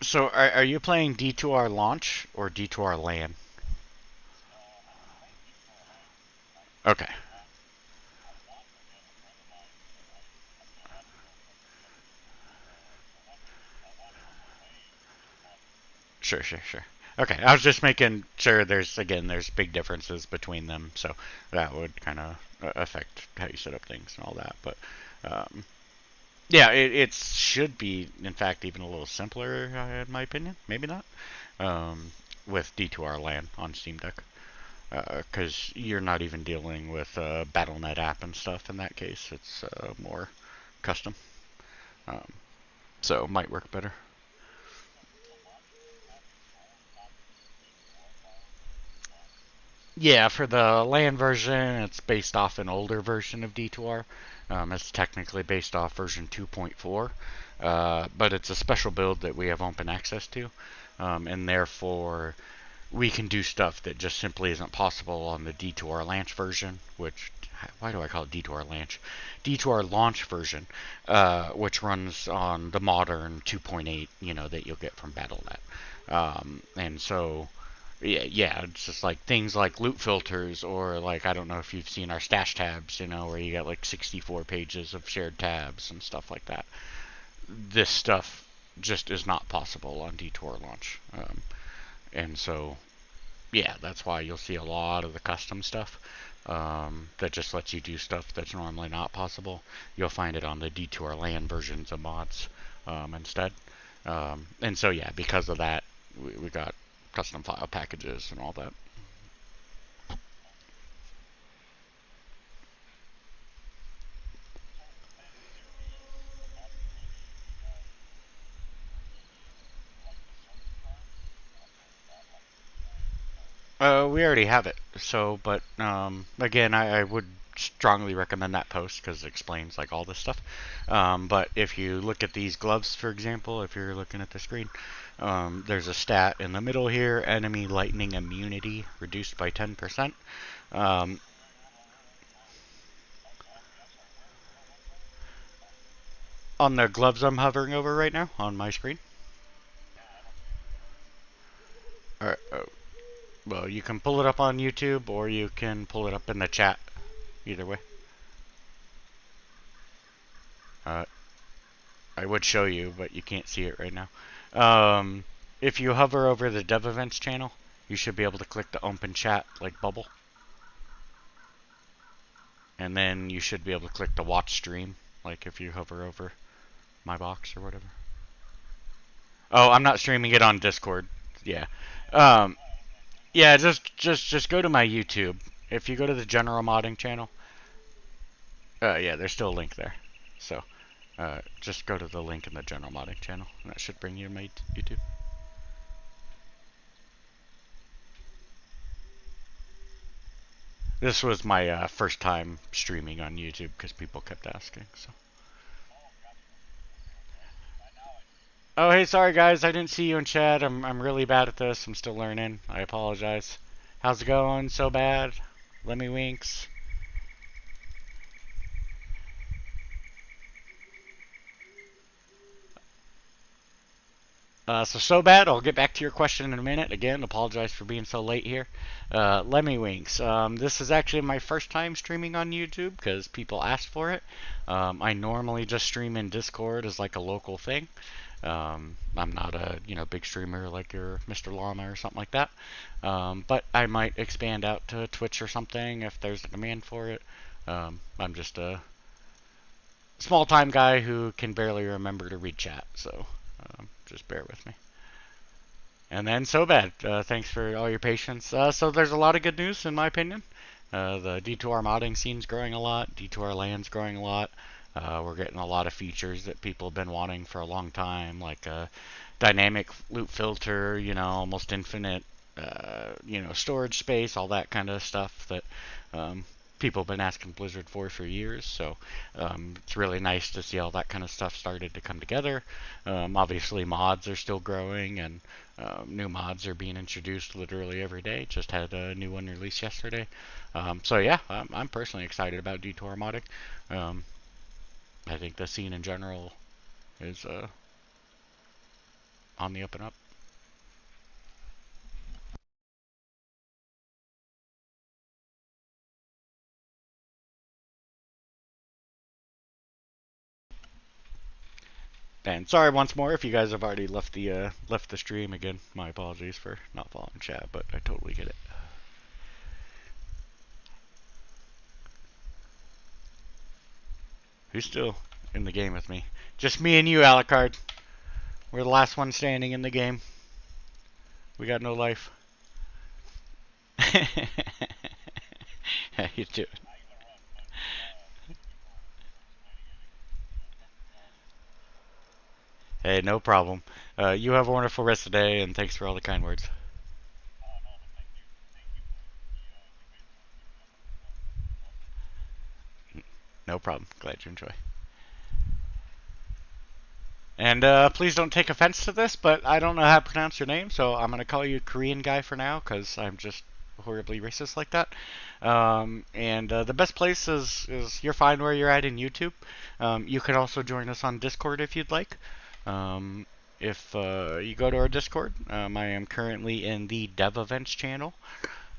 [SPEAKER 1] So are you playing D2R launch or D2R LAN? Okay, sure, sure, sure. Okay, I was just making sure there's big differences between them, so that would kind of affect how you set up things and all that. But um, yeah, it should be, in fact, even a little simpler, in my opinion. Maybe not. Um, with D2R LAN on Steam Deck, because you're not even dealing with a BattleNet app and stuff in that case. It's more custom, um, so it might work better. Yeah, for the LAN version, it's based off an older version of D2R. It's technically based off version 2.4, but it's a special build that we have open access to, and therefore we can do stuff that just simply isn't possible on the D2R launch version, which, why do I call it D2R launch? D2R launch version, which runs on the modern 2.8, that you'll get from BattleNet. And so, yeah, it's just like things like loot filters, or like, I don't know if you've seen our stash tabs, where you got like 64 pages of shared tabs and stuff like that. This stuff just is not possible on D2R launch. And so yeah, that's why you'll see a lot of the custom stuff, that just lets you do stuff that's normally not possible. You'll find it on the D2R LAN versions of mods, instead. And so, yeah, because of that, we got custom file packages and all that. We already have it. So, but again, I would strongly recommend that post because it explains like all this stuff. But if you look at these gloves, for example, if you're looking at the screen, there's a stat in the middle here: enemy lightning immunity reduced by 10%. On the gloves I'm hovering over right now on my screen. All right. Well, you can pull it up on YouTube or you can pull it up in the chat. Either way. Uh, I would show you, but you can't see it right now. Um, if you hover over the Dev Events channel, you should be able to click the open chat like bubble. And then you should be able to click the watch stream, like if you hover over my box or whatever. Oh, I'm not streaming it on Discord. Yeah. Um, yeah, just go to my YouTube. If you go to the general modding channel, yeah, there's still a link there. So, just go to the link in the general modding channel, and that should bring you to my YouTube. This was my first time streaming on YouTube because people kept asking. So. Oh, hey, sorry guys, I didn't see you in chat. I'm really bad at this. I'm still learning. I apologize. How's it going? So bad? Let me winks. So bad. I'll get back to your question in a minute. Again, apologize for being so late here. Lemmy Winks. This is actually my first time streaming on YouTube because people asked for it. I normally just stream in Discord as like a local thing. I'm not a big streamer like your Mr. Llama or something like that. But I might expand out to Twitch or something if there's a demand for it. I'm just a small time guy who can barely remember to read chat, so just bear with me. And then so bad. Thanks for all your patience. So there's a lot of good news in my opinion. The D2R modding scene's growing a lot. D2R land's growing a lot. We're getting a lot of features that people have been wanting for a long time, like dynamic loop filter, almost infinite, storage space, all that kind of stuff that um, people have been asking Blizzard for years. So it's really nice to see all that kind of stuff started to come together. Obviously, mods are still growing, and new mods are being introduced literally every day. Just had a new one released yesterday. So yeah, I'm personally excited about D2R modding. Um, I think the scene in general is on the up and up. And sorry once more if you guys have already left the stream again. My apologies for not following chat, but I totally get it. Who's still in the game with me? Just me and you, Alucard. We're the last one standing in the game. We got no life. How you doing? Hey, no problem. You have a wonderful rest of the day, and thanks for all the kind words. No problem. Glad you enjoy. And please don't take offense to this, but I don't know how to pronounce your name, so I'm going to call you Korean guy for now because I'm just horribly racist like that. And the best place is you're fine where you're at in YouTube. You can also join us on Discord if you'd like. Um, if you go to our Discord, I am currently in the Dev Events channel.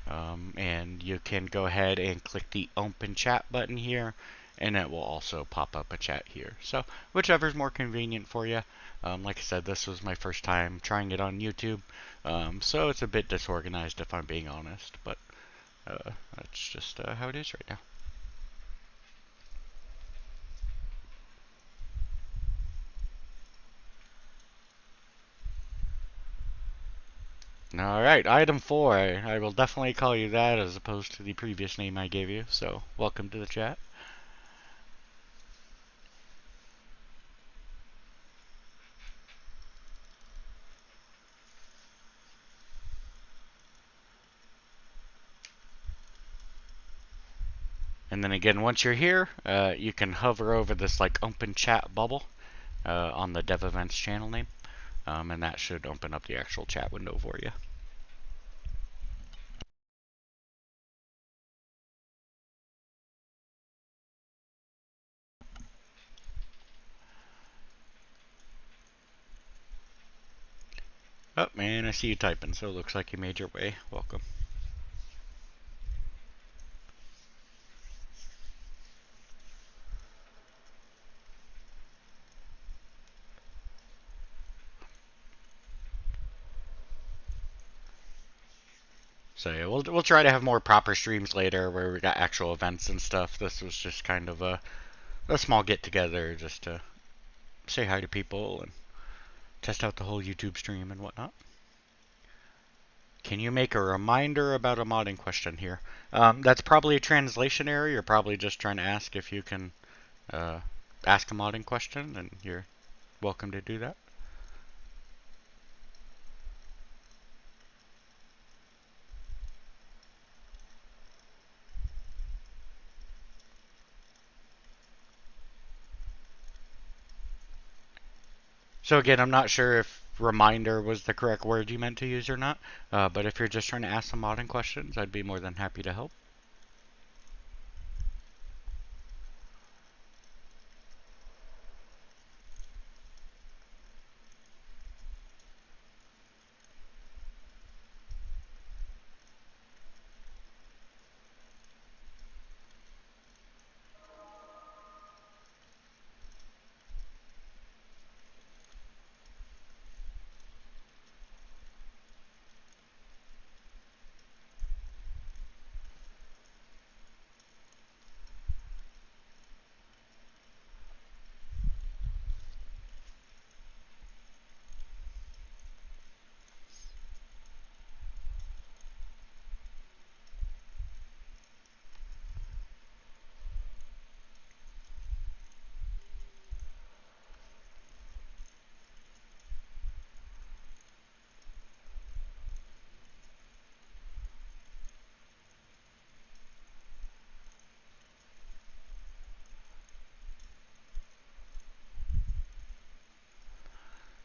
[SPEAKER 1] And you can go ahead and click the open chat button here, and it will also pop up a chat here. So whichever is more convenient for you. Like I said, this was my first time trying it on YouTube, so it's a bit disorganized if I'm being honest, but that's just how it is right now. Alright, item 4. I will definitely call you that as opposed to the previous name I gave you, so welcome to the chat. And then again, once you're here, you can hover over this like open chat bubble on the Dev Events channel name, and that should open up the actual chat window for you. Oh, man, I see you typing, so it looks like you made your way. Welcome. So yeah, we'll try to have more proper streams later where we got actual events and stuff. This was just kind of a small get together just to say hi to people and test out the whole YouTube stream and whatnot. Can you make a reminder about a modding question here? That's probably a translation error. You're probably just trying to ask if you can uh, ask a modding question, and you're welcome to do that. So again, I'm not sure if reminder was the correct word you meant to use or not, but if you're just trying to ask some modding questions, I'd be more than happy to help.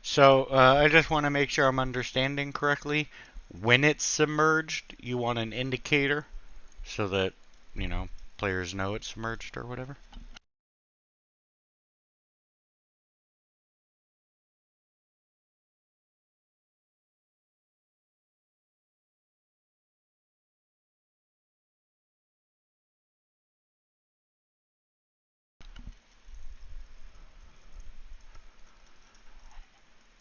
[SPEAKER 1] So I just want to make sure I'm understanding correctly. When it's submerged, you want an indicator so that, you know, players know it's submerged or whatever.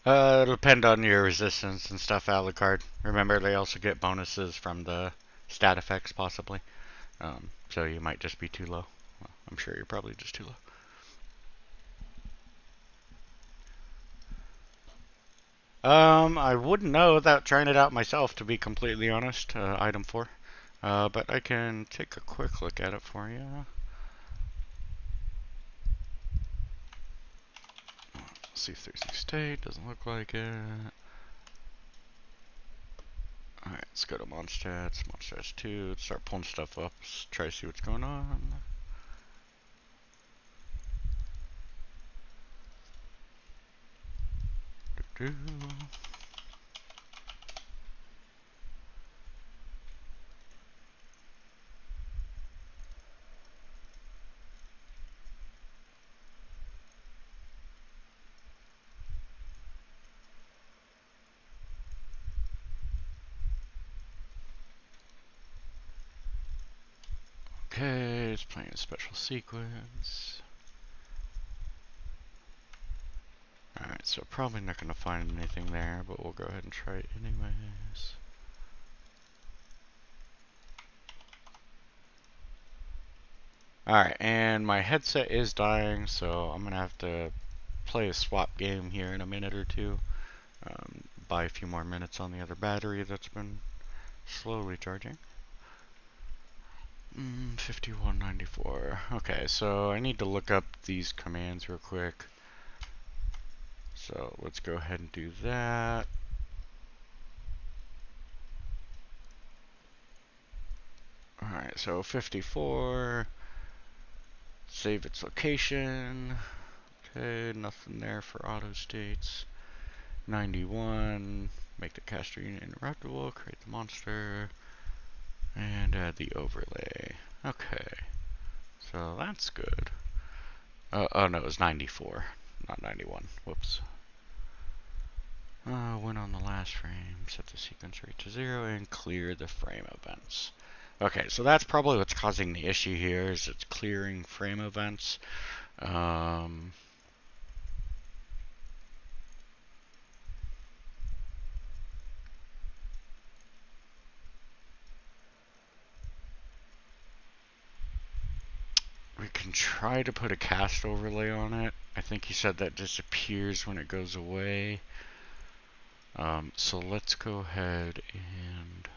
[SPEAKER 1] It'll depend on your resistance and stuff, Alucard. Remember, they also get bonuses from the stat effects, possibly. So you might just be too low. Well, I'm sure you're probably just too low. I wouldn't know without trying it out myself, to be completely honest. Item 4. But I can take a quick look at it for you. C3 state, doesn't look like it. Alright, let's go to Monstats, Monstats 2, let's start pulling stuff up, let's try to see what's going on. Do-do. Okay, it's playing a special sequence. Alright, so probably not going to find anything there, but we'll go ahead and try it anyways. Alright, and my headset is dying, so I'm going to have to play a swap game here in a minute or two. Buy a few more minutes on the other battery that's been slowly charging. 5194. Okay, so I need to look up these commands real quick. So let's go ahead and do that. Alright, so 54. Save its location. Okay, nothing there for auto states. 91. Make the caster unit interruptible. Create the monster. And add the overlay. Okay, so that's good. Oh no, it was 94, not 91. Whoops. When on the last frame, set the sequence rate to 0 and clear the frame events. Okay, so that's probably what's causing the issue here, is it's clearing frame events. We can try to put a cast overlay on it. I think he said that disappears when it goes away. So let's go ahead and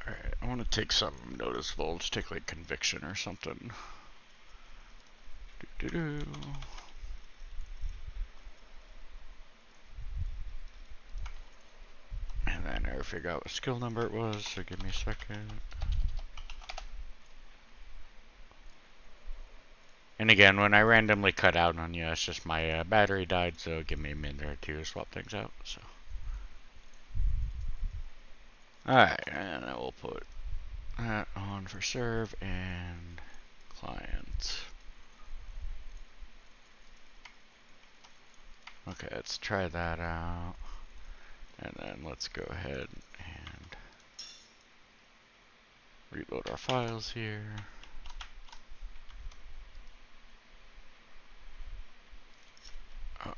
[SPEAKER 1] alright, I want to take something noticeable. Let's take like conviction or something. Doo-doo-doo. And then I never figured out what skill number it was, so give me a second. And again, when I randomly cut out on you, it's just my battery died, so give me a minute or two to swap things out. So, alright, and then we'll put that on for serve and client. Okay, let's try that out. And then let's go ahead and reload our files here.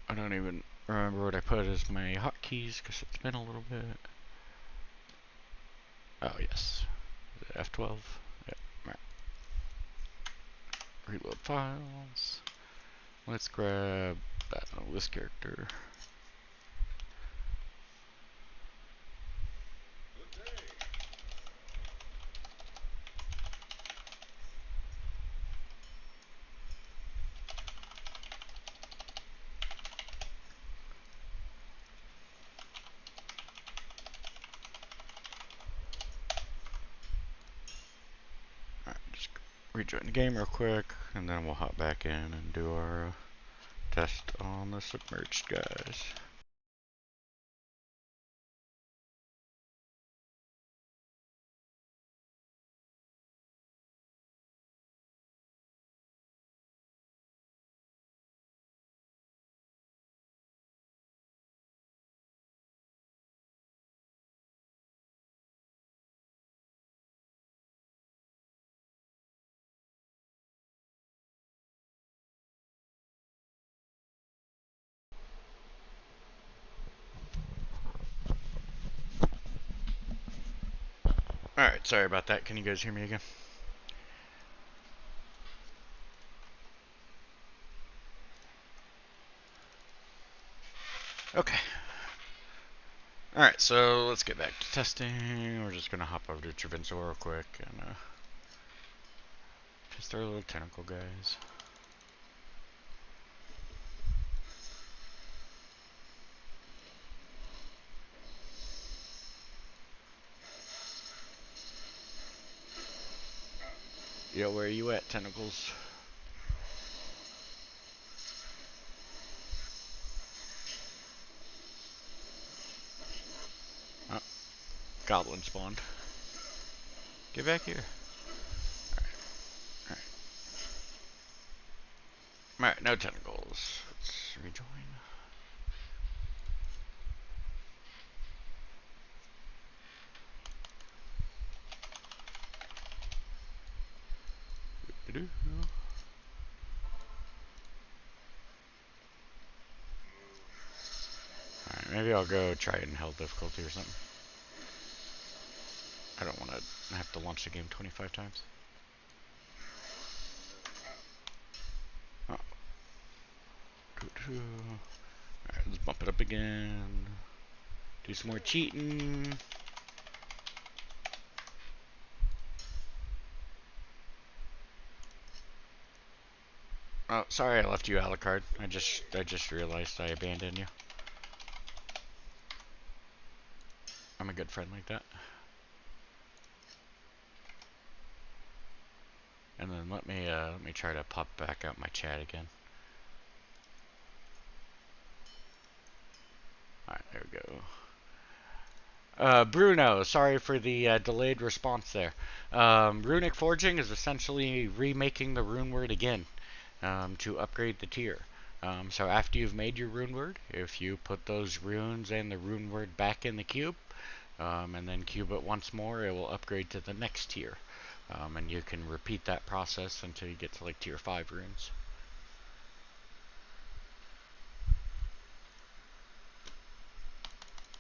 [SPEAKER 1] I don't even remember what I put as my hotkeys because it's been a little bit. Oh, yes. F12. Yep. Right. Reload files. Let's grab that list character. Alright, just rejoin the game real quick, and then we'll hop back in and do our test on the submerged guys. Alright, sorry about that. Can you guys hear me again? Okay. Alright, so let's get back to testing. We're just gonna hop over to Travinso real quick and test our little tentacle guys. Yo, where are you at, tentacles? Oh, goblin spawned. Get back here. Alright. Alright, no tentacles. Let's rejoin. Alright, maybe I'll go try it in hell difficulty or something. I don't want to have to launch the game 25 times. Oh. Alright, let's bump it up again. Do some more cheating. Oh, sorry I left you Alucard. I just realized I abandoned you. I'm a good friend like that. And then let me try to pop back out my chat again. Alright, there we go. Bruno, sorry for the delayed response there. Runic forging is essentially remaking the rune word again to upgrade the tier. So after you've made your rune word, if you put those runes and the rune word back in the cube, and then cube it once more, it will upgrade to the next tier. And you can repeat that process until you get to like tier 5 runes.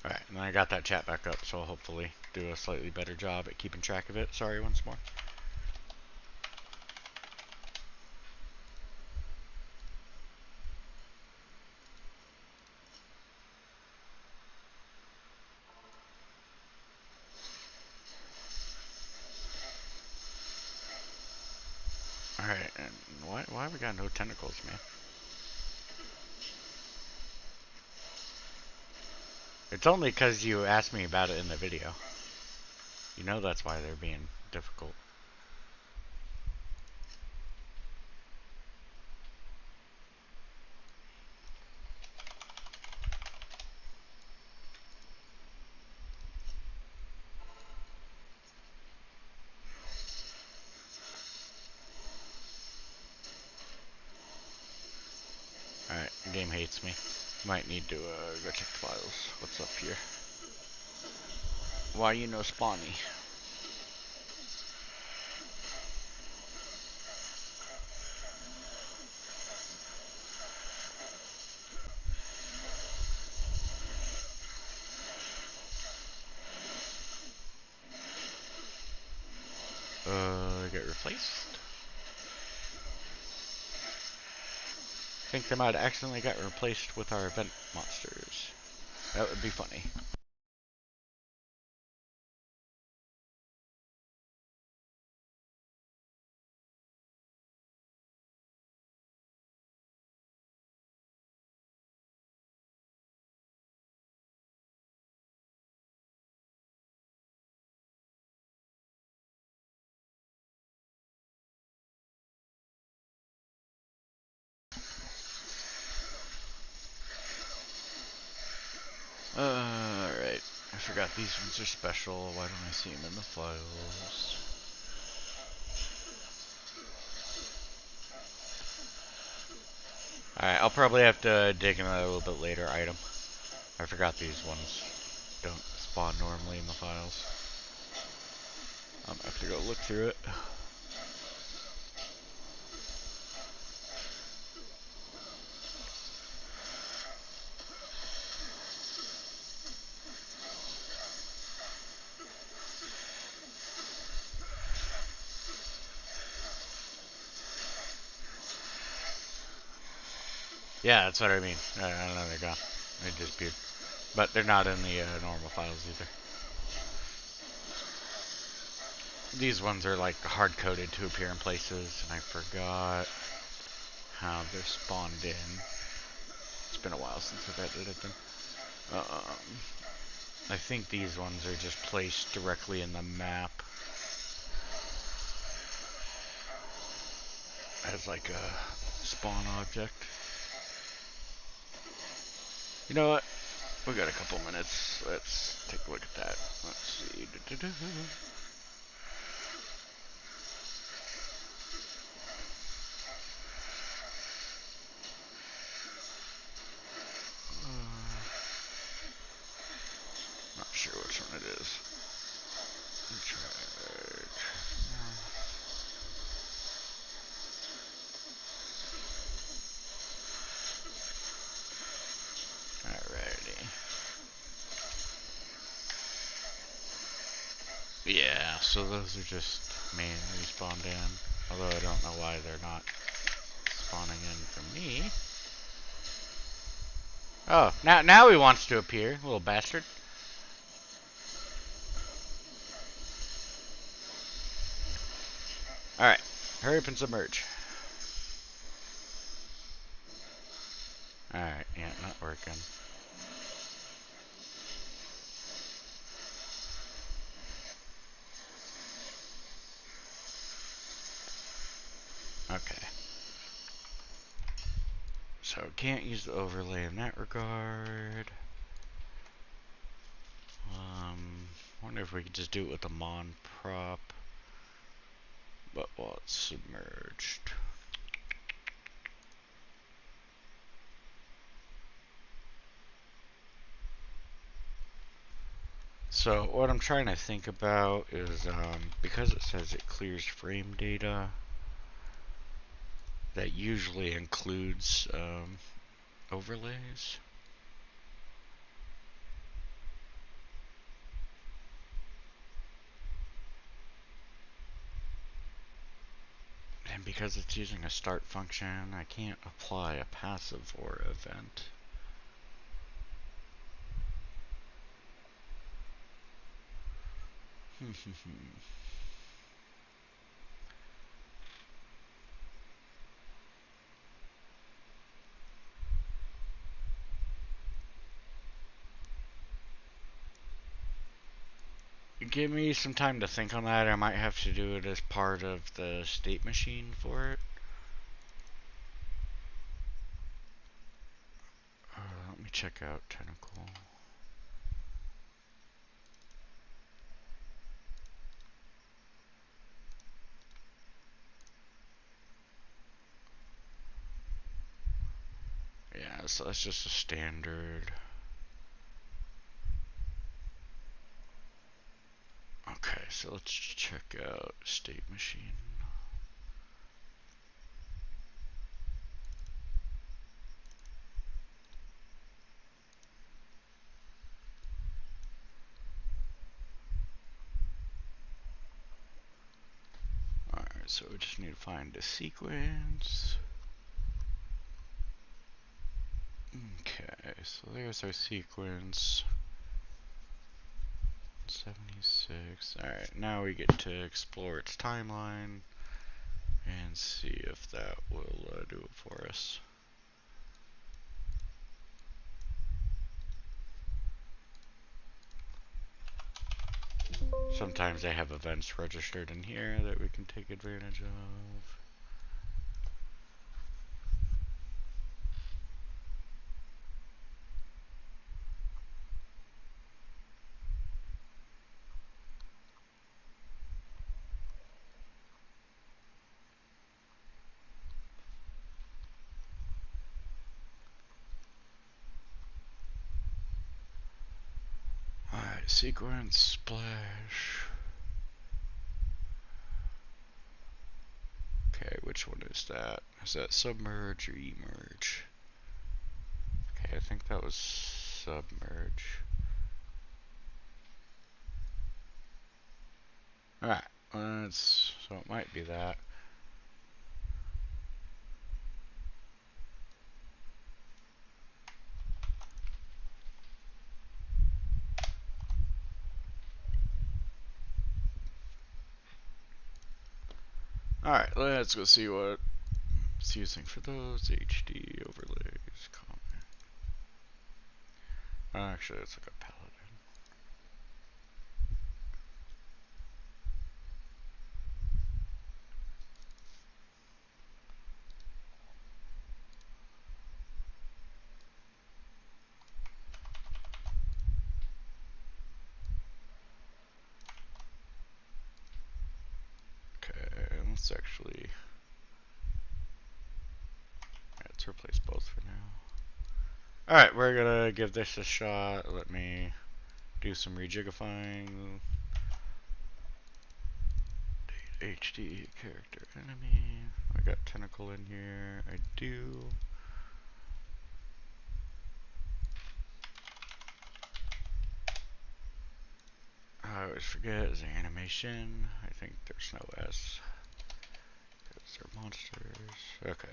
[SPEAKER 1] Alright, and then I got that chat back up, so I'll hopefully do a slightly better job at keeping track of it. Sorry once more. Alright, and why have we got no tentacles, man? It's only because you asked me about it in the video. You know that's why they're being difficult. Alright, the game hates me. Might need to go check the files. What's up here? Why you no spawny? Get replaced? I think they might have accidentally got replaced with our event monsters. That would be funny. Alright. I forgot these ones are special. Why don't I see them in the files? Alright, I'll probably have to dig in a little bit later item. I forgot these ones don't spawn normally in the files. I'm gonna have to go look through it. Yeah, that's what I mean. I don't know, they're gone. They disappeared. But they're not in the normal files either. These ones are like hard coded to appear in places, and I forgot how they're spawned in. It's been a while since I've edited them. I think these ones are just placed directly in the map as like a spawn object. You know what? We got a couple minutes. Let's take a look at that. Let's see. Not sure which one it is. Alrighty. Yeah, so those are just manually spawned in. Although I don't know why they're not spawning in for me. Oh, now he wants to appear, little bastard. Alright, hurry up and submerge. Alright, yeah, not working. Okay. So can't use the overlay in that regard. wonder if we could just do it with the mon prop, but while it's submerged. So what I'm trying to think about is, because it says it clears frame data, that usually includes overlays. And because it's using a start function, I can't apply a passive or event. Give me some time to think on that. I might have to do it as part of the state machine for it. Let me check out tentacle. Yeah, so that's just a standard. Okay, so let's check out state machine. Alright, so we just need to find a sequence. Okay, so there's our sequence. 76. Alright, now we get to explore its timeline and see if that will do it for us. Sometimes they have events registered in here that we can take advantage of. Alright, sequence, splash. Okay, which one is that? Is that submerge or emerge? Okay, I think that was submerge. Alright, so it might be that. Alright, let's go see what it's using for those. HD overlays, comment. Actually, it's like a paladin. Okay, let's actually, let's replace both for now. Alright, we're gonna give this a shot. Let me do some rejigifying. HD character enemy. I got tentacle in here. I do. I always forget is the animation. I think there's no S. Because they're monsters. Okay.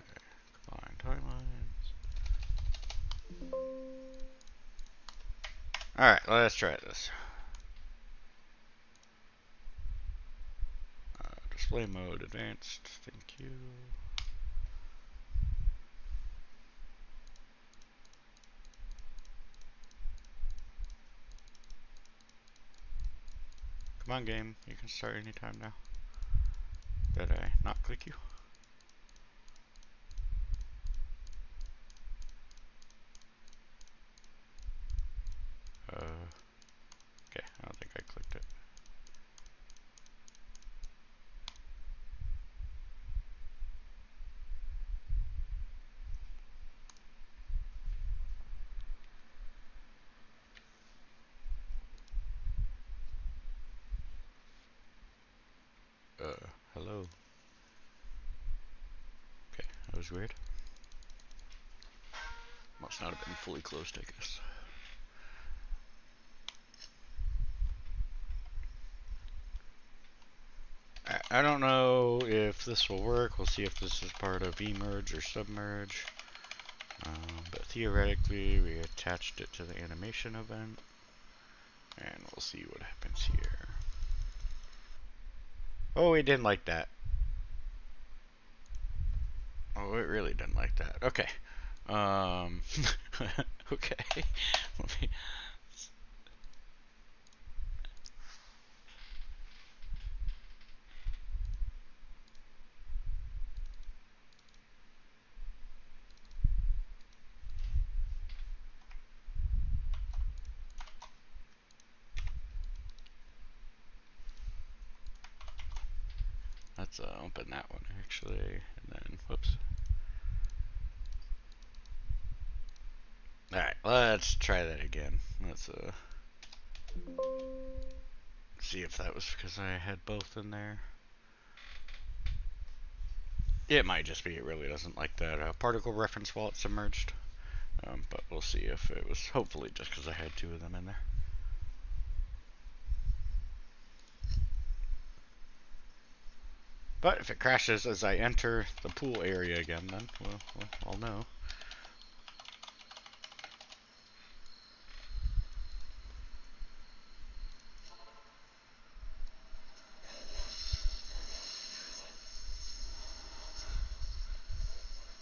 [SPEAKER 1] Combine timelines. Alright, let's try this. Display mode advanced. Thank you. Come on, game. You can start anytime now. Did I not click you? Okay, I don't think I clicked it. Hello. Okay, that was weird. Must not have been fully closed, I guess. I don't know if this will work. We'll see if this is part of emerge or submerge. But theoretically, we attached it to the animation event. And we'll see what happens here. Oh, we didn't like that. Oh, it really didn't like that. Okay. Um, okay. Let me, let's open that one actually, and then whoops. All right, let's try that again. Let's see if that was because I had both in there. It might just be it really doesn't like that particle reference while it's submerged. But we'll see if it was hopefully just because I had two of them in there. But if it crashes as I enter the pool area again, then well I'll know.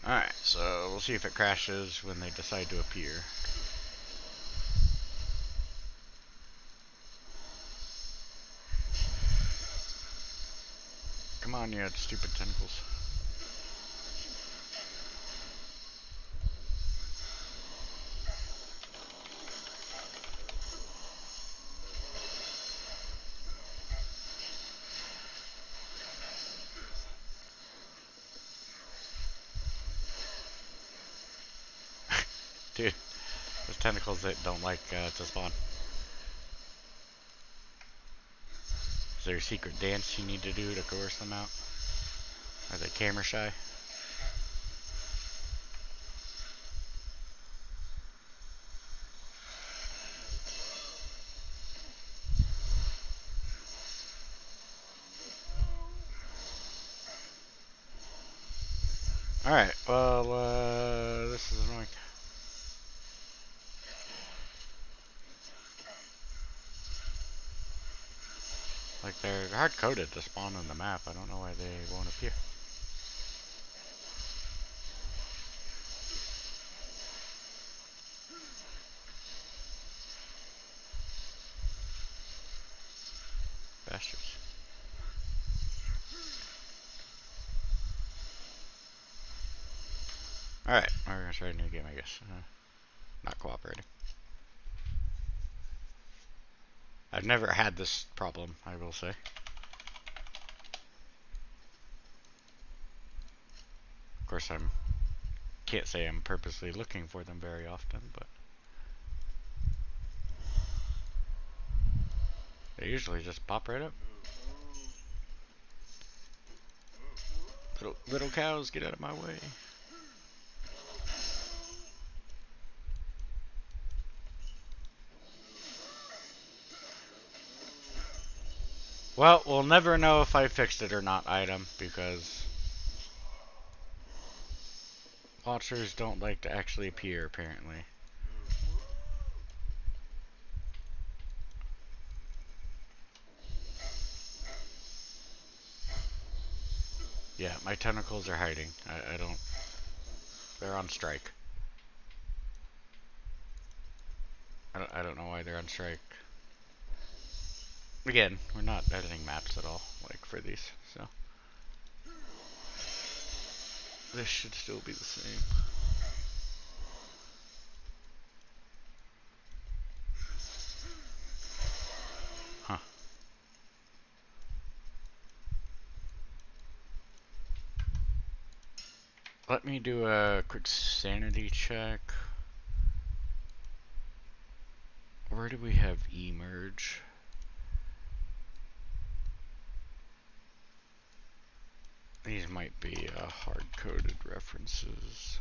[SPEAKER 1] Alright, so we'll see if it crashes when they decide to appear. Come on, you stupid tentacles. Dude, there's tentacles that don't like to spawn. Is there a secret dance you need to do to coerce them out? Are they camera shy? Alright, well, this is annoying. Like, they're hard-coded to spawn on the map. I don't know why they won't appear. Bastards. Alright, we're gonna try a new game, I guess. Not cooperating. I've never had this problem, I will say. Of course, can't say I'm purposely looking for them very often, but they usually just pop right up. Little cows, get out of my way. Well, we'll never know if I fixed it or not, item, because watchers don't like to actually appear, apparently. Yeah, my tentacles are hiding. I don't... They're on strike. I don't know why they're on strike. Again, we're not editing maps at all, like, for these, so... This should still be the same. Huh. Let me do a quick sanity check. Where do we have emerge? These might be hard-coded references.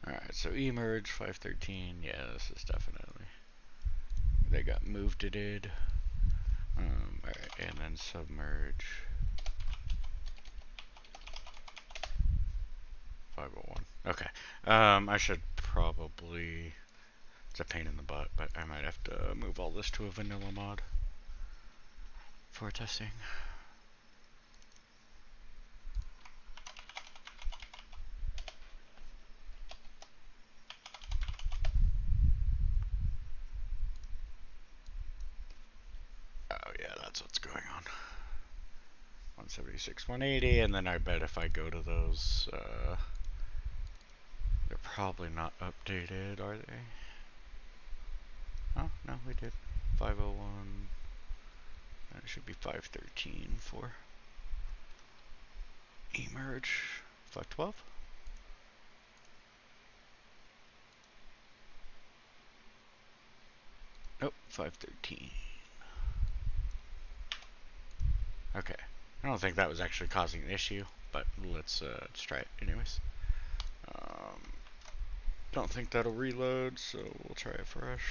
[SPEAKER 1] Alright, so emerge 513. Yeah, this is definitely. They got moved it did. Alright, and then submerge 501. Okay. I should probably. It's a pain in the butt, but I might have to move all this to a vanilla mod for testing. Oh yeah, that's what's going on. 176, 180, and then I bet if I go to those, they're probably not updated, are they? Oh, no, we did. 501, and it should be 513 for emerge. 512? Nope, 513. Okay. I don't think that was actually causing an issue, but let's try it anyways. Don't think that'll reload, so we'll try it fresh.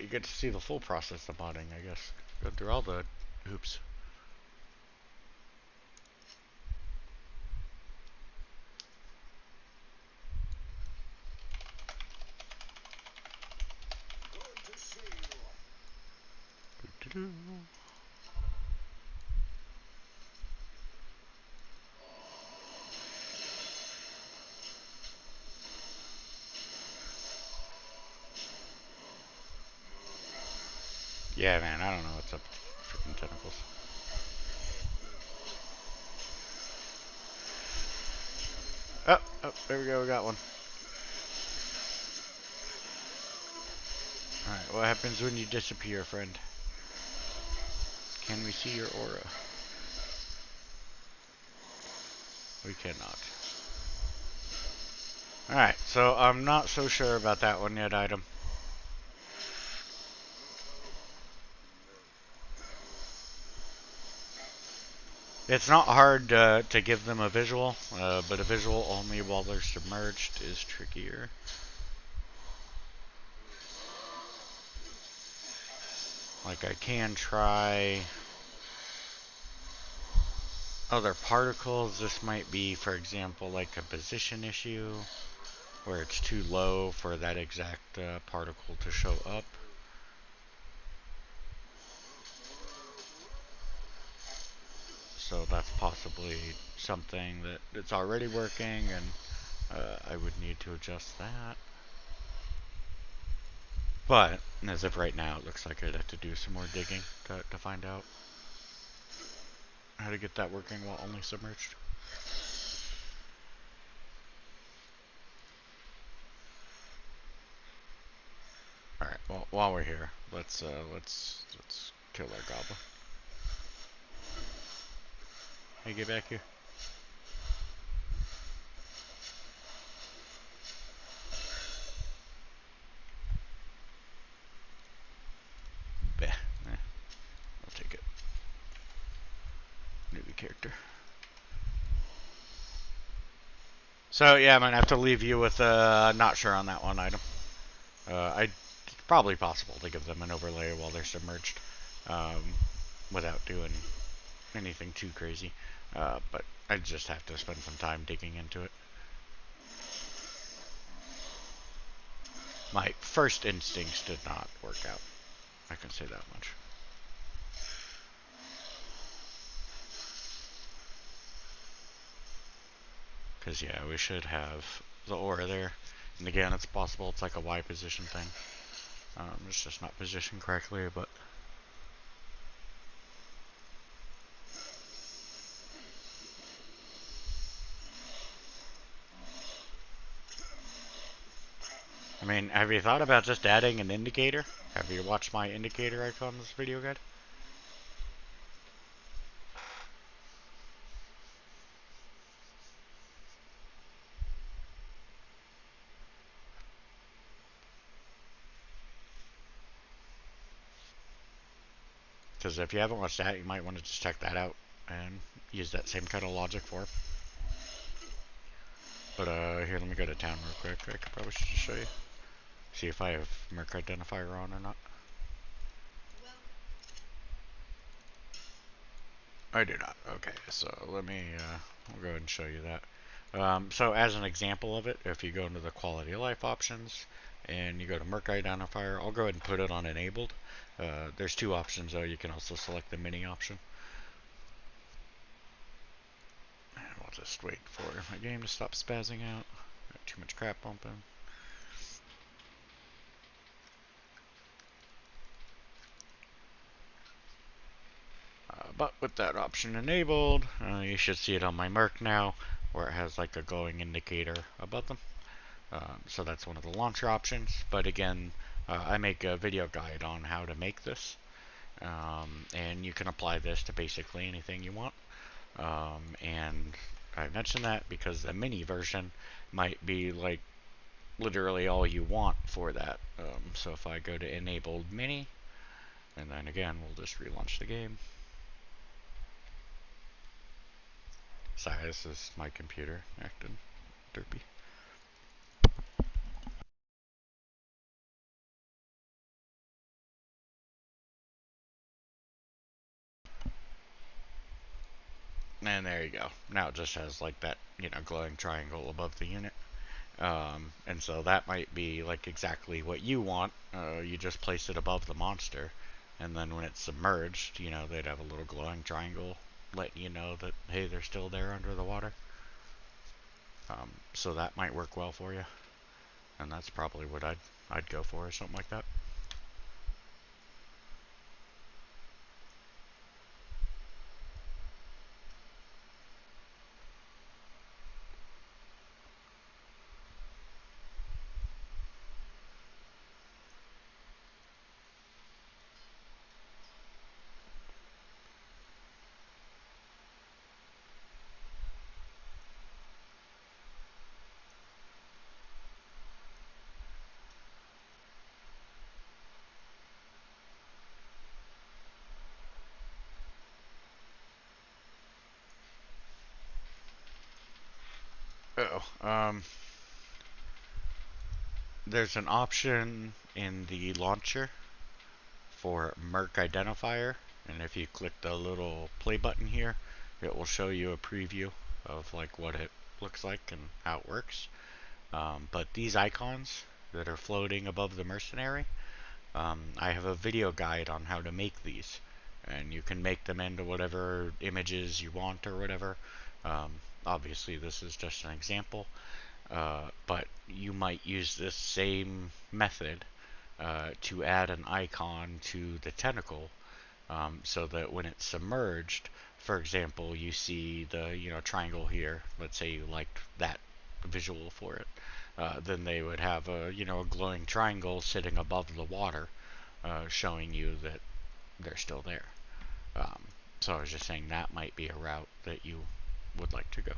[SPEAKER 1] You get to see the full process of modding, I guess. Go through all the hoops. Yeah, man, I don't know what's up with freaking tentacles. Oh, there we go, we got one. Alright, what happens when you disappear, friend? Can we see your aura? We cannot. Alright, so I'm not so sure about that one yet, item. It's not hard to give them a visual, but a visual only while they're submerged is trickier. Like I can try other particles. This might be, for example, like a position issue where it's too low for that exact particle to show up. So that's possibly something that it's already working, and I would need to adjust that. But as of right now, it looks like I'd have to do some more digging to find out how to get that working while only submerged. All right. Well, while we're here, let's kill our goblin. Hey, get back here. Bah. I'll take it. Newbie character. So yeah, I'm gonna have to leave you with not sure on that one item. It's probably possible to give them an overlay while they're submerged, um, without doing anything too crazy. But I just have to spend some time digging into it. My first instincts did not work out. I can say that much. Because yeah, we should have the aura there. And again, it's possible it's like a Y position thing. It's just not positioned correctly, but I mean, have you thought about just adding an indicator? Have you watched my indicator icon in this video guide? Because if you haven't watched that, you might want to just check that out and use that same kind of logic for it. But here, let me go to town real quick. I could probably just show you. See if I have Merc identifier on or not. I do not. Okay, so let me I'll go ahead and show you that. So as an example of it, if you go into the quality of life options and you go to Merc identifier, I'll go ahead and put it on enabled. There's two options though. You can also select the mini option. And we'll just wait for my game to stop spazzing out. Got too much crap open. But with that option enabled, you should see it on my Merc now, where it has like a glowing indicator above them. So that's one of the launcher options. But again, I make a video guide on how to make this. And you can apply this to basically anything you want. And I mention that because the mini version might be like literally all you want for that. So if I go to enabled mini, and then again, we'll just relaunch the game. Sorry, this is my computer acting derpy. And there you go. Now it just has like that, glowing triangle above the unit. And so that might be like exactly what you want. You just place it above the monster, and then when it's submerged, they'd have a little glowing triangle letting you know that, hey, they're still there under the water. So that might work well for you, and that's probably what I'd go for, or something like that. There's an option in the launcher for Merc identifier, and if you click the little play button here, it will show you a preview of like what it looks like and how it works. But these icons that are floating above the mercenary, I have a video guide on how to make these, and you can make them into whatever images you want or whatever. Um, Obviously, this is just an example, but you might use this same method to add an icon to the tentacle, so that when it's submerged, for example, you see the triangle here. Let's say you liked that visual for it. Then they would have a glowing triangle sitting above the water, showing you that they're still there. Um, so I was just saying that might be a route that you would like to go.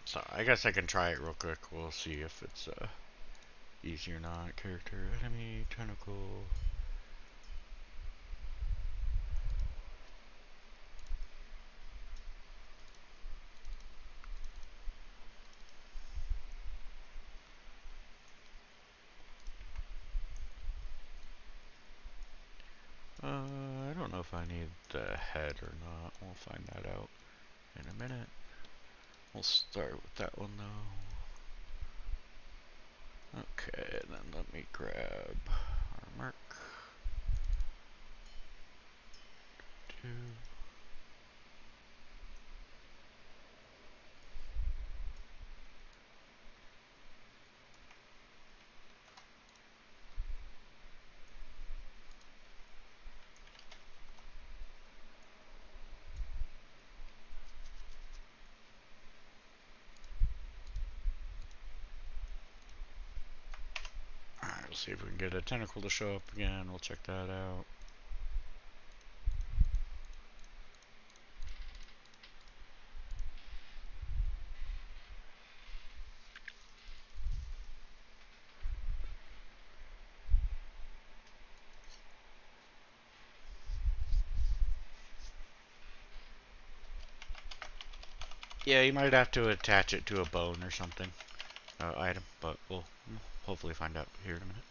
[SPEAKER 1] So I guess I can try it real quick. We'll see if it's easy or not. Character, enemy, tentacle. I don't know if I need the head or not. We'll find that out in a minute. We'll start with that one though. Okay, then let me grab our mark. Two. Alright, we'll see if we can get a tentacle to show up again. We'll check that out. Yeah, you might have to attach it to a bone or something, item, but we'll hopefully find out here in a minute.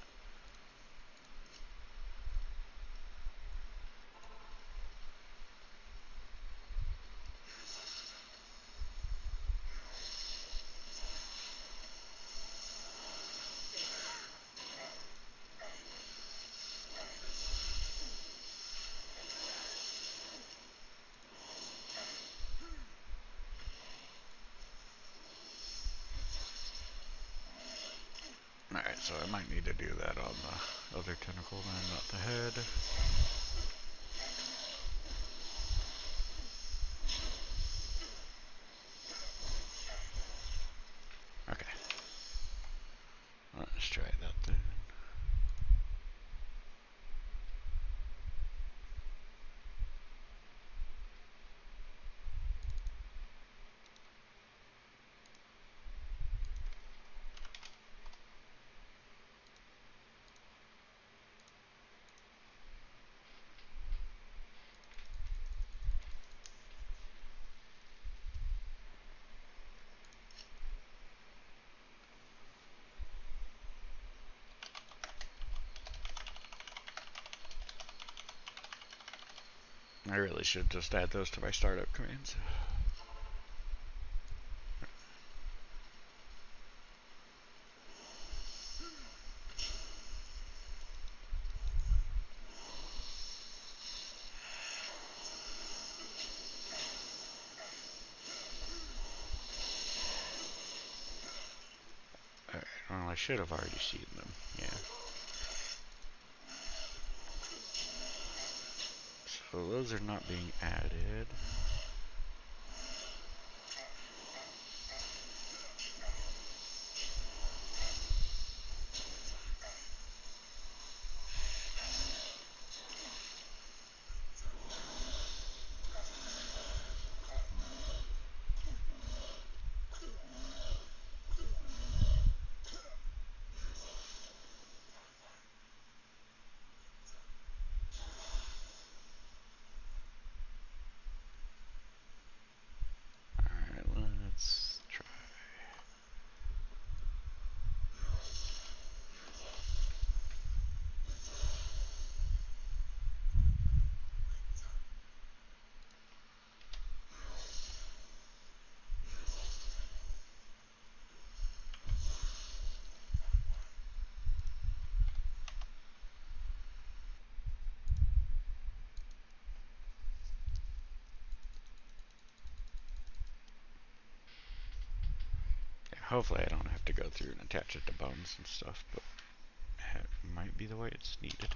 [SPEAKER 1] Alright, so I might need to do that on the other tentacle then, not the head. Okay. Let's try that then. I really should just add those to my startup commands. Alright, well, I should have already seen them. Yeah. So those are not being added. Alright, let's try. Yeah, hopefully I don't have to go through and attach it to bones and stuff, but it might be the way it's needed.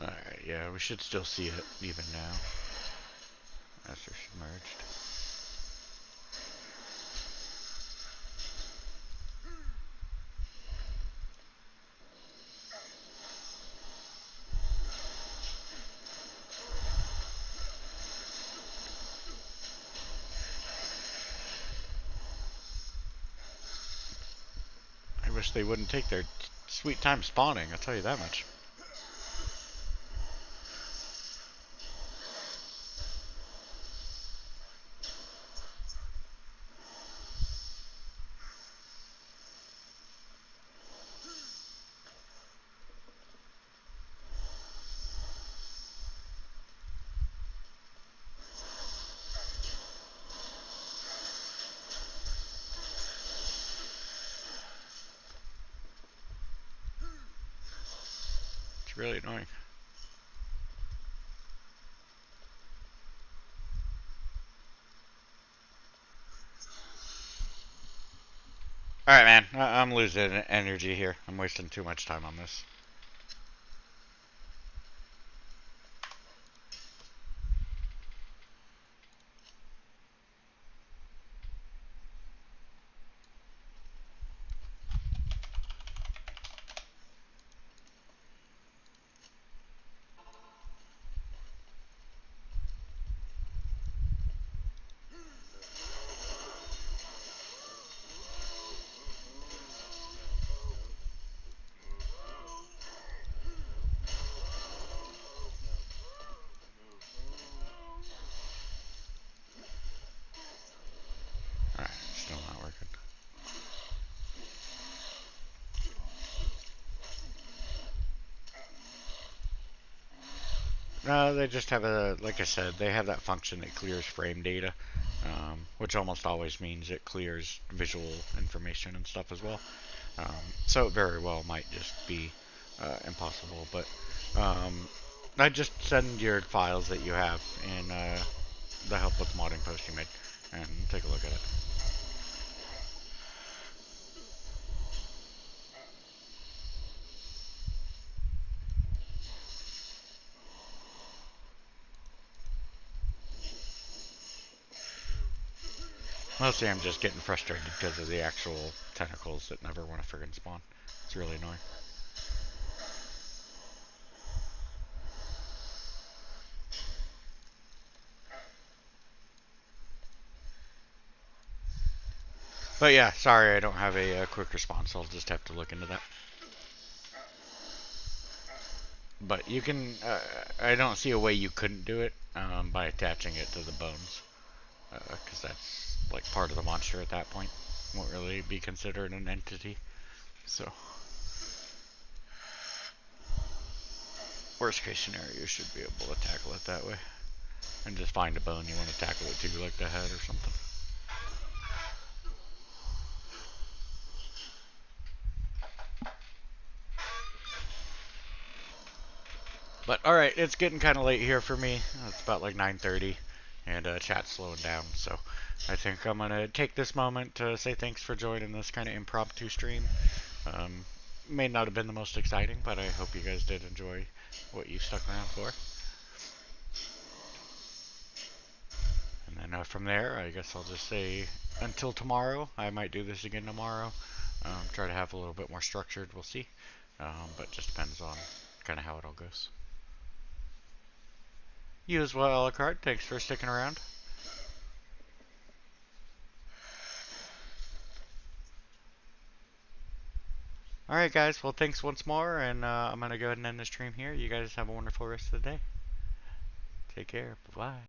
[SPEAKER 1] Alright, yeah, we should still see it even now. As they're submerged. I wish they wouldn't take their sweet time spawning, I'll tell you that much. It's really annoying. Alright, man. I'm losing energy here. I'm wasting too much time on this. They just have like I said, they have that function that clears frame data, which almost always means it clears visual information and stuff as well. So it very well might just be impossible, but I just send your files that you have in the help with modding post you made, and take a look at it. Mostly I'm just getting frustrated because of the actual tentacles that never want to friggin' spawn. It's really annoying. But yeah, sorry I don't have a quick response. I'll just have to look into that. But you can, I don't see a way you couldn't do it by attaching it to the bones. Because that's like part of the monster at that point. Won't really be considered an entity. So, worst case scenario, you should be able to tackle it that way. And just find a bone you want to tackle it to, like the head or something. But alright, it's getting kind of late here for me. It's about like 9:30, and chat's slowing down. So I think I'm going to take this moment to say thanks for joining this kind of impromptu stream. Um, may not have been the most exciting, but I hope you guys did enjoy what you stuck around for. And then from there, I guess I'll just say until tomorrow. I might do this again tomorrow. Try to have a little bit more structured. We'll see. But just depends on kind of how it all goes. You as well, Alucard. Thanks for sticking around. Alright, guys. Well, thanks once more. And I'm going to go ahead and end the stream here. You guys have a wonderful rest of the day. Take care. Bye-bye.